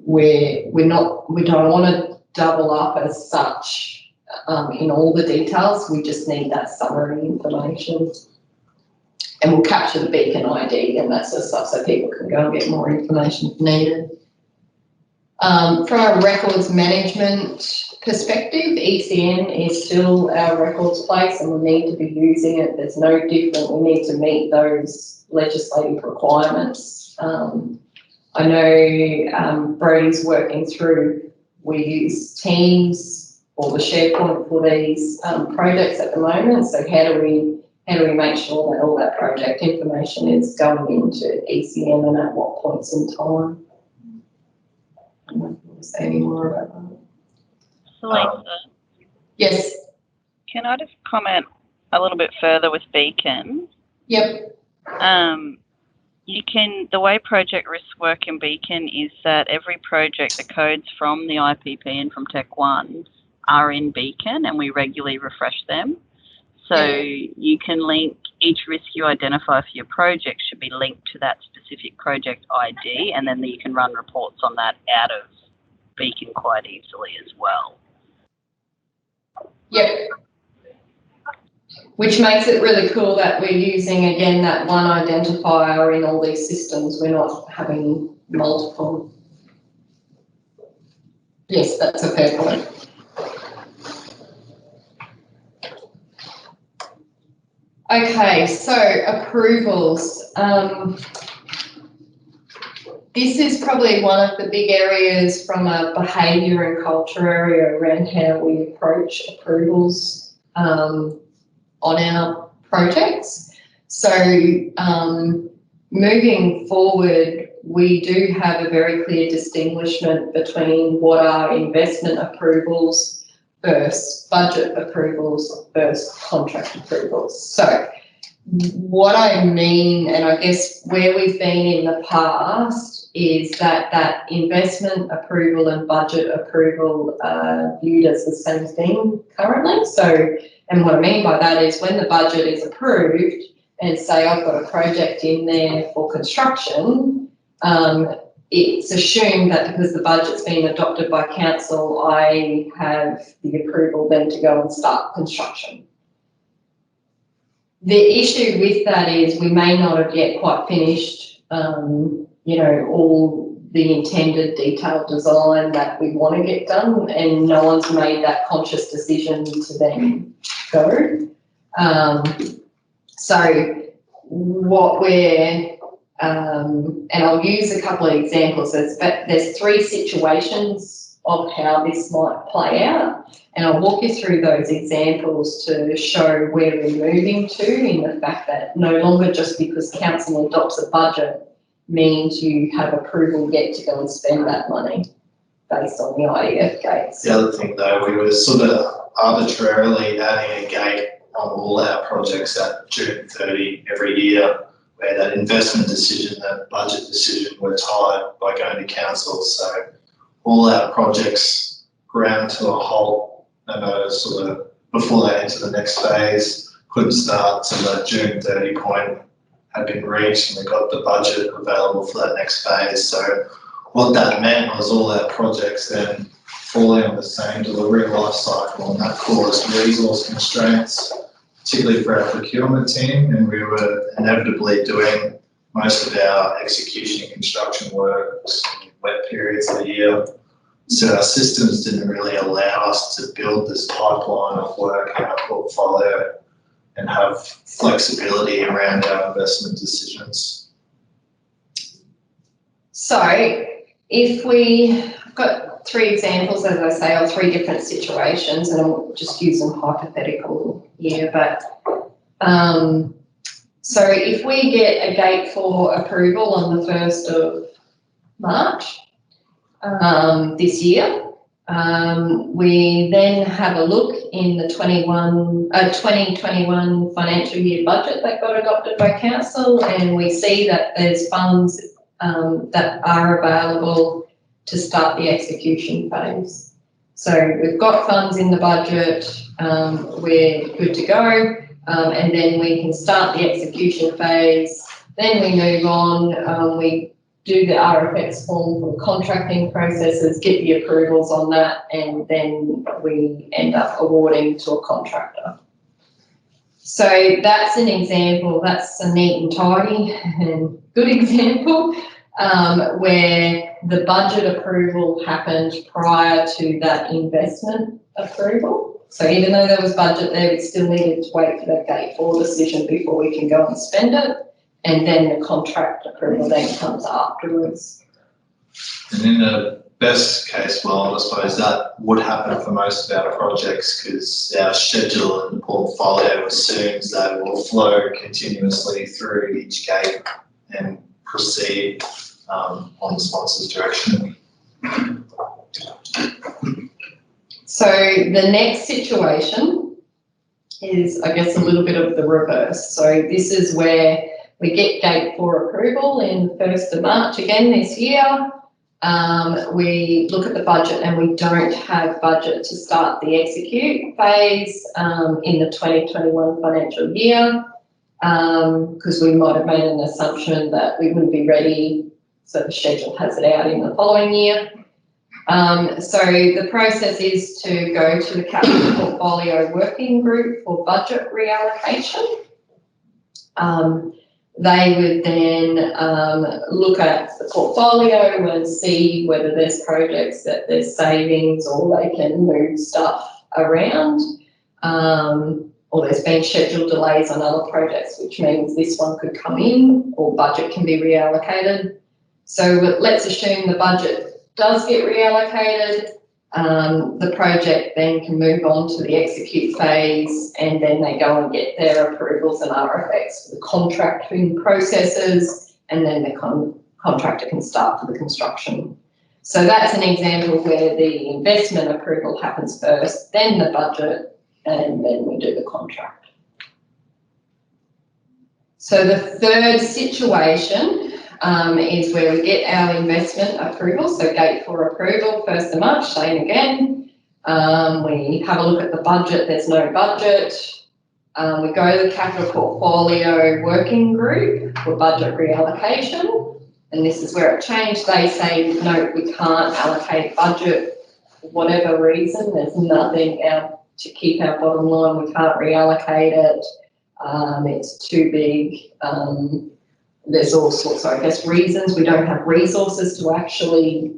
we don't want to double up as such in all the details. We just need that summary information, and we'll capture the Beacon ID and that sort of stuff so people can go and get more information if needed. From a records management perspective, ECN is still our records place, and we need to be using it. There's no different. We need to meet those legislative requirements. I know Brody's working through, we use Teams or the SharePoint for these projects at the moment. So how do we make sure that all that project information is going into ECN and at what points in time? I don't know if you want to say any more about that. So Lisa, yes. Can I just comment a little bit further with Beacon? Yep. The way project risks work in Beacon is that every project, the codes from the IPP and from Tech 1 are in Beacon, and we regularly refresh them. So you can link each risk you identify for your project should be linked to that specific project ID, and then you can run reports on that out of Beacon quite easily as well. Yep. Which makes it really cool that we're using, again, that one identifier in all these systems. We're not having multiple. Yes, that's a fair point. Okay, so approvals. This is probably one of the big areas from a behaviour and culture area around how we approach approvals on our projects. So moving forward, we do have a very clear distinguishment between what are investment approvals versus budget approvals versus contract approvals. So what I mean, and I guess where we've been in the past, is that investment approval and budget approval are viewed as the same thing currently. So, and what I mean by that is when the budget is approved and say I've got a project in there for construction, it's assumed that because the budget's been adopted by council, I have the approval then to go and start construction. The issue with that is we may not have yet quite finished, you know, all the intended detailed design that we want to get done, and no one's made that conscious decision to then go. So what we're, and I'll use a couple of examples. There's three situations of how this might play out, and I'll walk you through those examples to show where we're moving to, in the fact that no longer just because council adopts a budget means you have approval yet to go and spend that money based on the IDF gates. The other thing though, we were sort of arbitrarily adding a gate on all our projects at June 30 every year, where that investment decision, that budget decision were tied by going to council. So all our projects ground to a halt, no matter sort of before they enter the next phase, couldn't start till that June 30 point had been reached and we got the budget available for that next phase. So what that meant was all our projects then falling on the same delivery life cycle, and that caused resource constraints, particularly for our procurement team, and we were inevitably doing most of our execution and construction works in wet periods of the year. So our systems didn't really allow us to build this pipeline of work in our portfolio and have flexibility around our investment decisions. So if I've got three examples, as I say, of three different situations, and I'll just use them hypothetical here, but so if we get a gate for approval on the 1st of March this year, we then have a look in the 2021 financial year budget that got adopted by council, and we see that there's funds that are available to start the execution phase. So we've got funds in the budget, we're good to go, and then we can start the execution phase. Then we move on, we do the RFX form for contracting processes, get the approvals on that, and then we end up awarding to a contractor. So that's an example, that's a neat and tidy and good example where the budget approval happened prior to that investment approval. So even though there was budget there, we still needed to wait for that gate 4 decision before we can go and spend it. And then the contract approval then comes afterwards. And in the best case world, I suppose that would happen for most of our projects because our schedule and portfolio assumes they will flow continuously through each gate and proceed on the sponsor's direction. So the next situation is, I guess, a little bit of the reverse. So this is where we get gate 4 approval in the 1st of March again this year. We look at the budget and we don't have budget to start the execute phase in the 2021 financial year. because we might have made an assumption that we wouldn't be ready, so the schedule has it out in the following year. So the process is to go to the capital portfolio working group for budget reallocation. They would then look at the portfolio and see whether there's projects that there's savings or they can move stuff around, or there's been scheduled delays on other projects, which means this one could come in or budget can be reallocated. So let's assume the budget does get reallocated. The project then can move on to the execute phase, and then they go and get their approvals and RFX for the contracting processes, and then the contractor can start for the construction. So that's an example where the investment approval happens first, then the budget, and then we do the contract. So the third situation is where we get our investment approval, so gate for approval, 1st of March, same again. We have a look at the budget, there's no budget. We go to the capital portfolio working group for budget reallocation, and this is where it changed. They say, no, we can't allocate budget for whatever reason, there's nothing out to keep our bottom line, we can't reallocate it, it's too big. There's all sorts of, I guess, reasons. We don't have resources to actually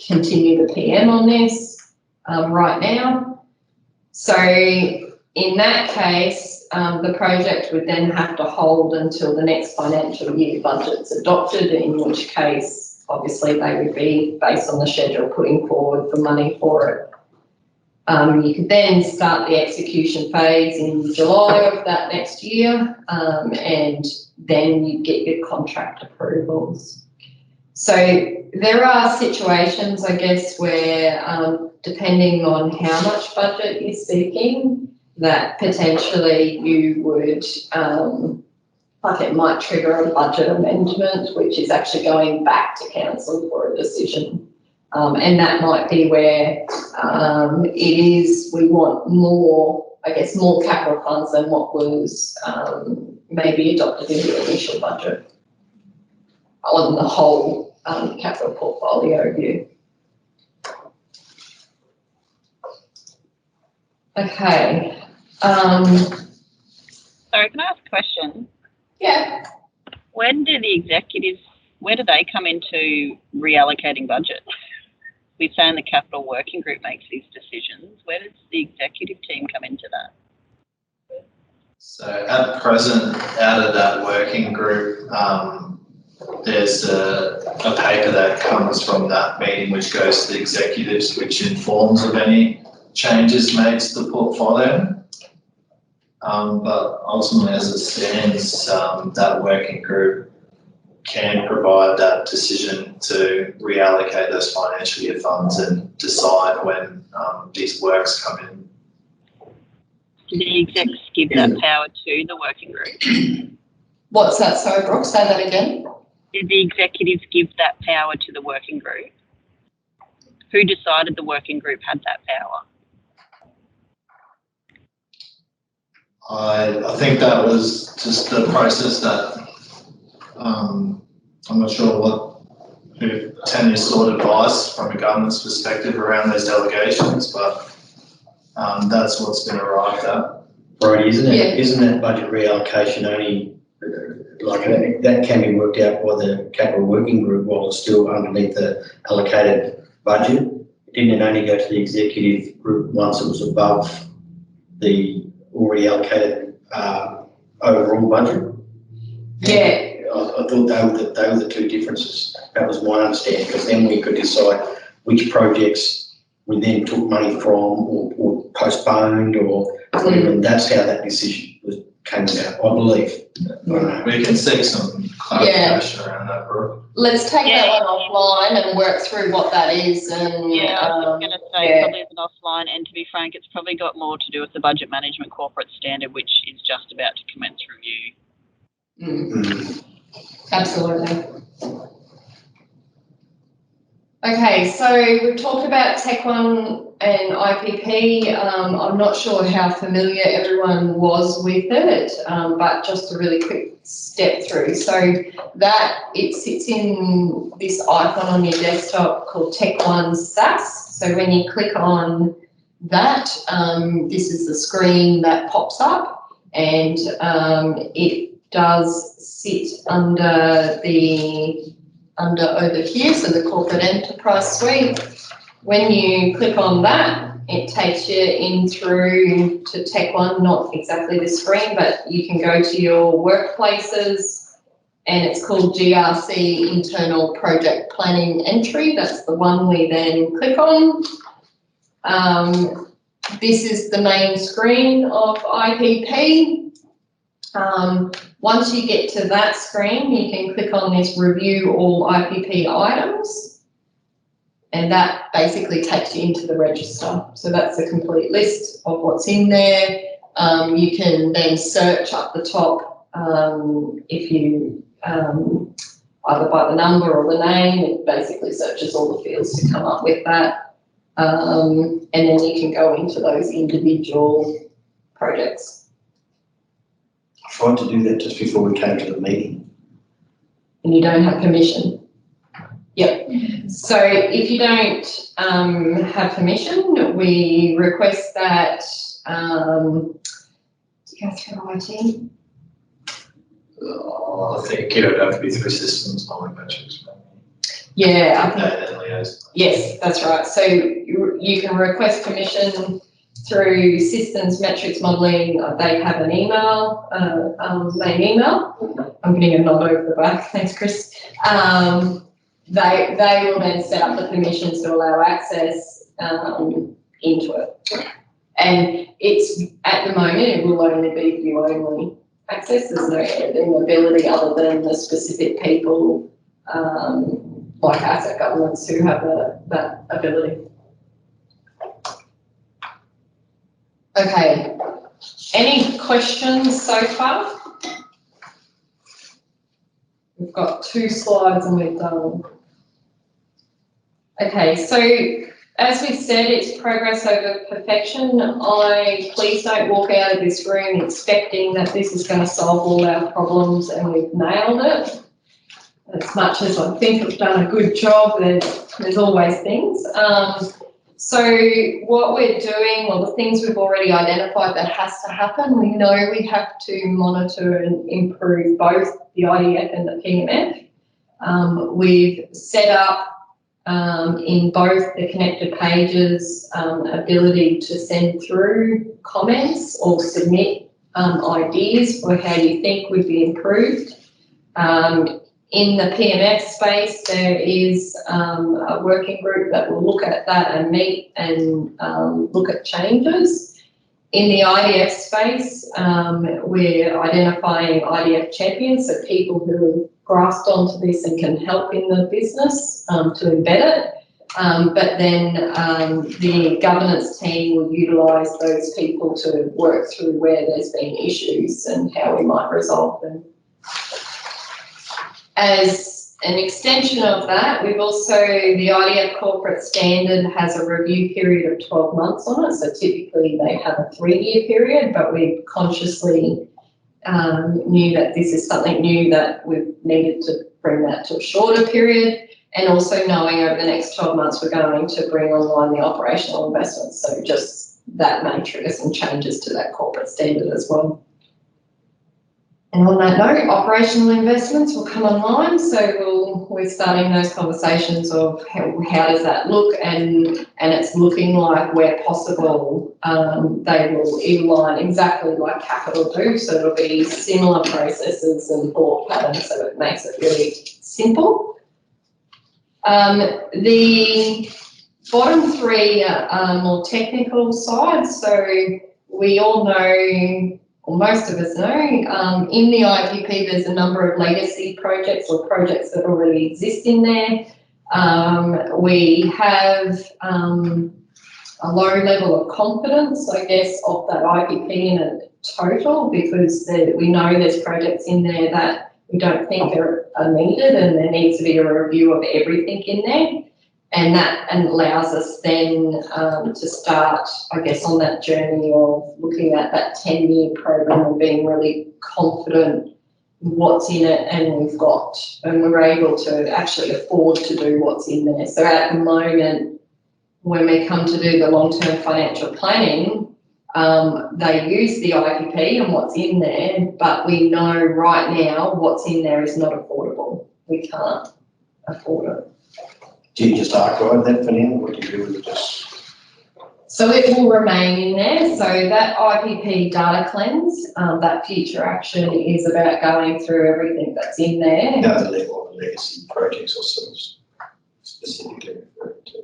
continue the PM on this right now. So in that case, the project would then have to hold until the next financial year budget's adopted, in which case, obviously, they would be based on the schedule putting forward the money for it. You could then start the execution phase in July of that next year, and then you get your contract approvals. So there are situations, I guess, where depending on how much budget you're seeking, that potentially you would, like it might trigger a budget amendment, which is actually going back to council for a decision. And that might be where it is, we want more, I guess, more capital funds than what was maybe adopted in the initial budget on the whole capital portfolio view. Okay. Sorry, can I ask a question? Yeah. When do the executives, where do they come into reallocating budget? We say in the capital working group makes these decisions. Where does the executive team come into that? So at present, out of that working group, there's a paper that comes from that meeting which goes to the executives, which informs of any changes made to the portfolio. But ultimately, as it stands, that working group can provide that decision to reallocate those financial year funds and decide when these works come in. Do the execs give that power to the working group? What's that? Sorry, Brooke, say that again. Did the executives give that power to the working group? Who decided the working group had that power? I think that was just the process that I'm not sure who Tanya sought advice from a government's perspective around those delegations, but that's what's been arrived at. Right, isn't it? Yeah. Isn't that budget reallocation only like that can be worked out by the capital working group while it's still underneath the allocated budget? Didn't it only go to the executive group once it was above the already allocated overall budget? Yeah. I thought they were the two differences. That was my understanding, because then we could decide which projects we then took money from or postponed or whatever, and that's how that decision came about, I believe. We can seek some clarification around that, Brooke. Let's take that one offline and work through what that is. And yeah, I was going to say probably as an offline, and to be frank, it's probably got more to do with the budget management corporate standard, which is just about to commence review. Absolutely. Okay, so we've talked about Tech One and IPP. I'm not sure how familiar everyone was with it, but just a really quick step through. So that it sits in this icon on your desktop called Tech One SaaS. So when you click on that, this is the screen that pops up, and it does sit under over here, so the corporate enterprise suite. When you click on that, it takes you in through to Tech One, not exactly the screen, but you can go to your workplaces, and it's called GRC Internal Project Planning Entry. That's the one we then click on. This is the main screen of IPP. Once you get to that screen, you can click on this Review All IPP Items, and that basically takes you into the register. So that's a complete list of what's in there. You can then search up the top if you either by the number or the name. It basically searches all the fields to come up with that. And then you can go into those individual projects. I tried to do that just before we came to the meeting. And you don't have permission. Yep. So if you don't have permission, we request that you go through IT. I think it would have to be through systems, modelling metrics. Yeah, I think. Data and liaison. Yes, that's right. So you can request permission through systems, metrics, modelling. They have an email, main email. I'm getting a nod over the back. Thanks, Chris. They will then set up the permissions to allow access into it. And it's, at the moment, it will only be view only access. There's no editing ability other than the specific people like asset governments who have that ability. Okay, any questions so far? We've got 2 slides and we're done. Okay, so as we said, it's progress over perfection. Please don't walk out of this room expecting that this is going to solve all our problems and we've nailed it. As much as I think we've done a good job, there's always things. So what we're doing, well, the things we've already identified that has to happen, we know we have to monitor and improve both the IDF and the PMF. We've set up in both the connected pages ability to send through comments or submit ideas for how you think would be improved. In the PMF space, there is a working group that will look at that and meet and look at changes. In the IDF space, we're identifying IDF champions, so people who have grasped onto this and can help in the business to embed it. But then the governance team will utilise those people to work through where there's been issues and how we might resolve them. As an extension of that, we've also, the IDF corporate standard has a review period of 12 months on it. So typically they have a 3-year period, but we consciously knew that this is something new that we've needed to bring that to a shorter period. And also knowing over the next 12 months, we're going to bring online the operational investments. So just that may trigger some changes to that corporate standard as well. And on that note, operational investments will come online, so we're starting those conversations of how does that look, and it's looking like where possible they will align exactly like capital do, so it'll be similar processes and thought patterns, so it makes it really simple. The bottom 3 are more technical side, so we all know, or most of us know, in the IPP there's a number of legacy projects or projects that already exist in there. We have a low level of confidence, I guess, of that IPP in a total, because we know there's projects in there that we don't think are needed, and there needs to be a review of everything in there. And that allows us then to start, I guess, on that journey of looking at that 10-year program and being really confident what's in it, and we're able to actually afford to do what's in there. So at the moment, when we come to do the long-term financial planning, they use the IPP and what's in there, but we know right now what's in there is not affordable. We can't afford it. Do you just archive that for now, or do you do with it just? So it will remain in there. So that IPP data cleanse, that future action is about going through everything that's in there. No, the level of legacy projects or specifically referred to.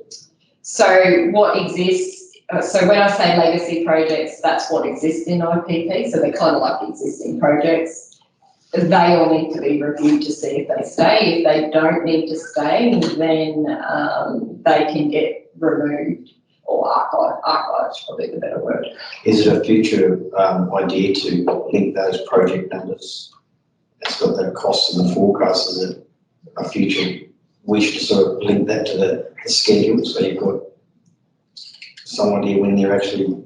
So what exists, so when I say legacy projects, that's what exists in IPP. So they're kind of like existing projects. They all need to be reviewed to see if they stay. If they don't need to stay, then they can get removed or archived. Archived is probably the better word. Is it a future idea to link those project numbers? It's got the costs and the forecasts. Is it a future wish to sort of link that to the schedule? So you've got some idea when they're actually,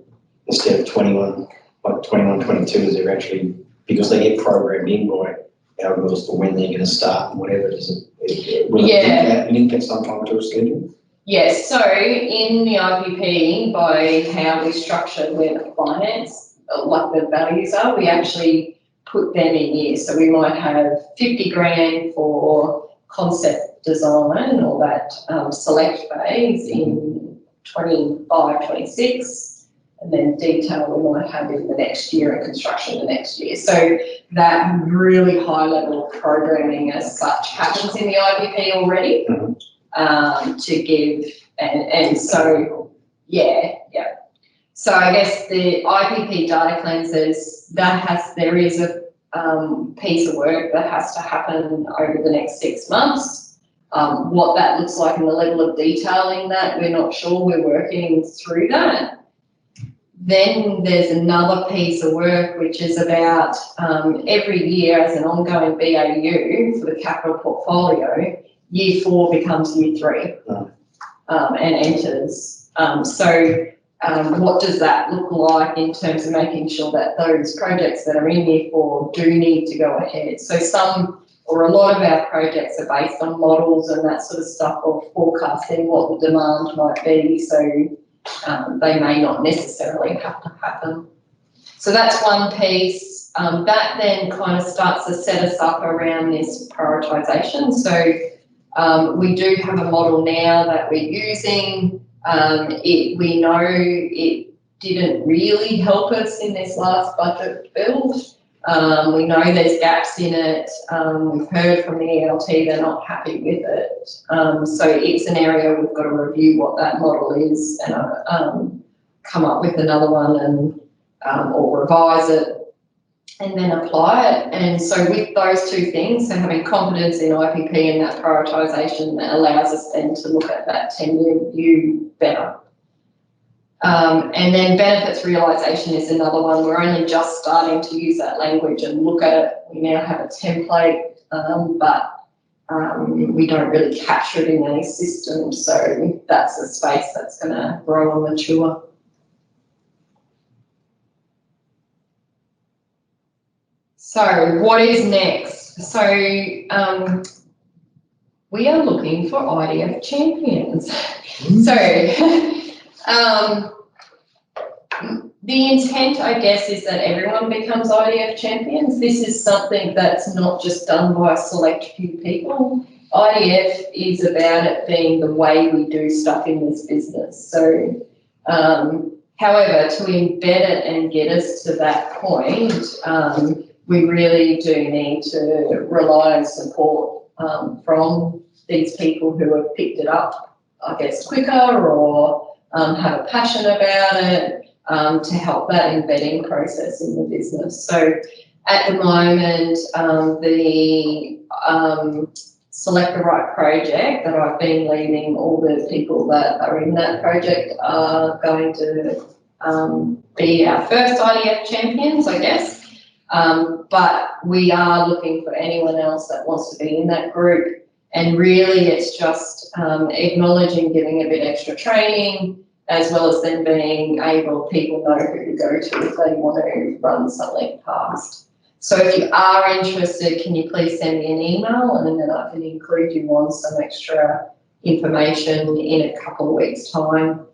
instead of 21, like 21, 22, is they're actually, because they get programmed in by algorithms for when they're going to start and whatever. Will it link at some time to a schedule? Yes, so in the IPP, by how we structure where the finance, like the values are, we actually put them in years. So we might have 50 grand for concept design or that select phase in 25, 26. And then detail we might have in the next year and construction the next year. So that really high level of programming as such happens in the IPP already to give, and so, yeah. So I guess the IPP data cleanses, there is a piece of work that has to happen over the next 6 months. What that looks like and the level of detailing that, we're not sure. We're working through that. Then there's another piece of work which is about every year as an ongoing BAU for the capital portfolio, year 4 becomes year 3 and enters. So what does that look like in terms of making sure that those projects that are in year 4 do need to go ahead? So some or a lot of our projects are based on models and that sort of stuff, or forecasting what the demand might be. So they may not necessarily have to happen. So that's one piece. That then kind of starts to set us up around this prioritisation. So we do have a model now that we're using. We know it didn't really help us in this last budget build. We know there's gaps in it. We've heard from the ELT they're not happy with it. So it's an area we've got to review what that model is and come up with another one and or revise it and then apply it. And so with those two things, so having confidence in IPP and that prioritisation, that allows us then to look at that 10-year view better. And then benefits realisation is another one. We're only just starting to use that language and look at it. We now have a template, but we don't really capture it in any system. So that's a space that's going to grow and mature. So what is next? So we are looking for IDF champions. So the intent, I guess, is that everyone becomes IDF champions. This is something that's not just done by a select few people. IDF is about it being the way we do stuff in this business. So, however, to embed it and get us to that point, we really do need to rely on support from these people who have picked it up, I guess, quicker or have a passion about it. To help that embedding process in the business. So at the moment, the Select the Right project that I've been leading, all the people that are in that project are going to be our first IDF champions, I guess. But we are looking for anyone else that wants to be in that group. And really it's just acknowledging giving a bit extra training, as well as then being able, people know who to go to if they want to run something past. So if you are interested, can you please send me an email, and then I can include you on some extra information in a couple of weeks' time.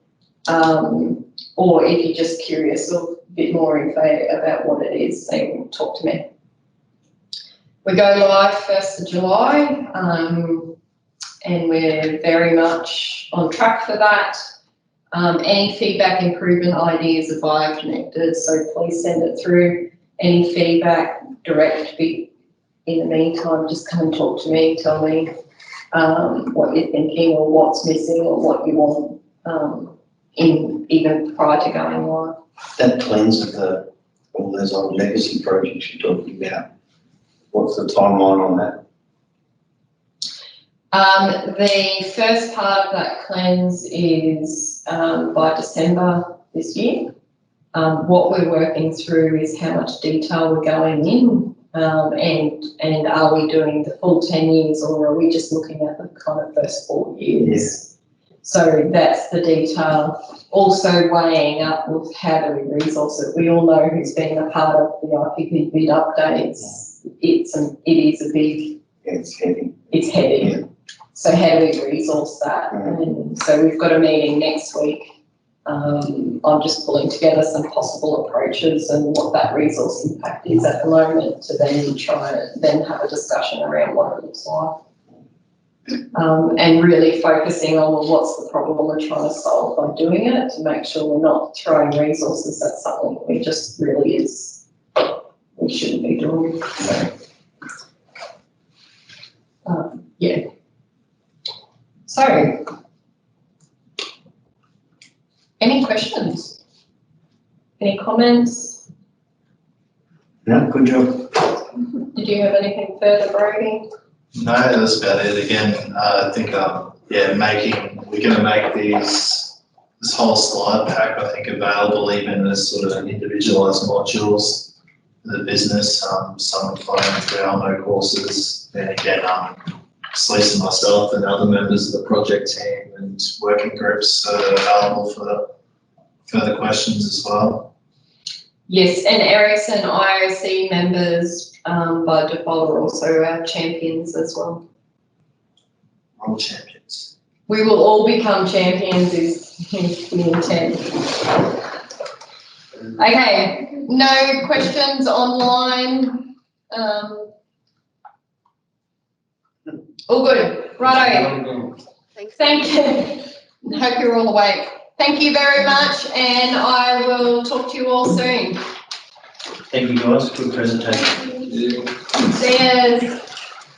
Or if you're just curious or a bit more info about what it is, then talk to me. We go live 1st of July, and we're very much on track for that. Any feedback, improvement ideas are bio-connected, so please send it through. Any feedback, direct. In the meantime, just come and talk to me, tell me what you're thinking or what's missing or what you want even prior to going live. That cleanse of all those old legacy projects you're talking about, what's the timeline on that? The first part of that cleanse is by December this year. What we're working through is how much detail we're going in, and are we doing the full 10 years, or are we just looking at the kind of first 4 years? Yeah. So that's the detail. Also weighing up with how do we resource it. We all know who's been a part of the IPP bid updates. It is a big. It's heavy. It's heavy. Yeah. So how do we resource that? And so we've got a meeting next week. I'm just pulling together some possible approaches and what that resource impact is at the moment, to then try and then have a discussion around what it looks like. And really focusing on, well, what's the problem we're trying to solve by doing it, to make sure we're not throwing resources at something that we just really we shouldn't be doing. So, yeah. So, any questions? Any comments? No, good job. Did you have anything further, Brody? No, that's about it. Again, I think, we're going to make this whole slide pack, I think, available even as sort of individualised modules for the business. Some applying through Almo courses, and again, Celeste and myself and other members of the project team and working groups are available for further questions as well. Yes, and Ericsson IOC members by default are also our champions as well. All champions. We will all become champions is the intent. Okay, no questions online. All good. Righto. Thank you. Hope you're all awake. Thank you very much, and I will talk to you all soon. Thank you guys, good presentation. Cheers.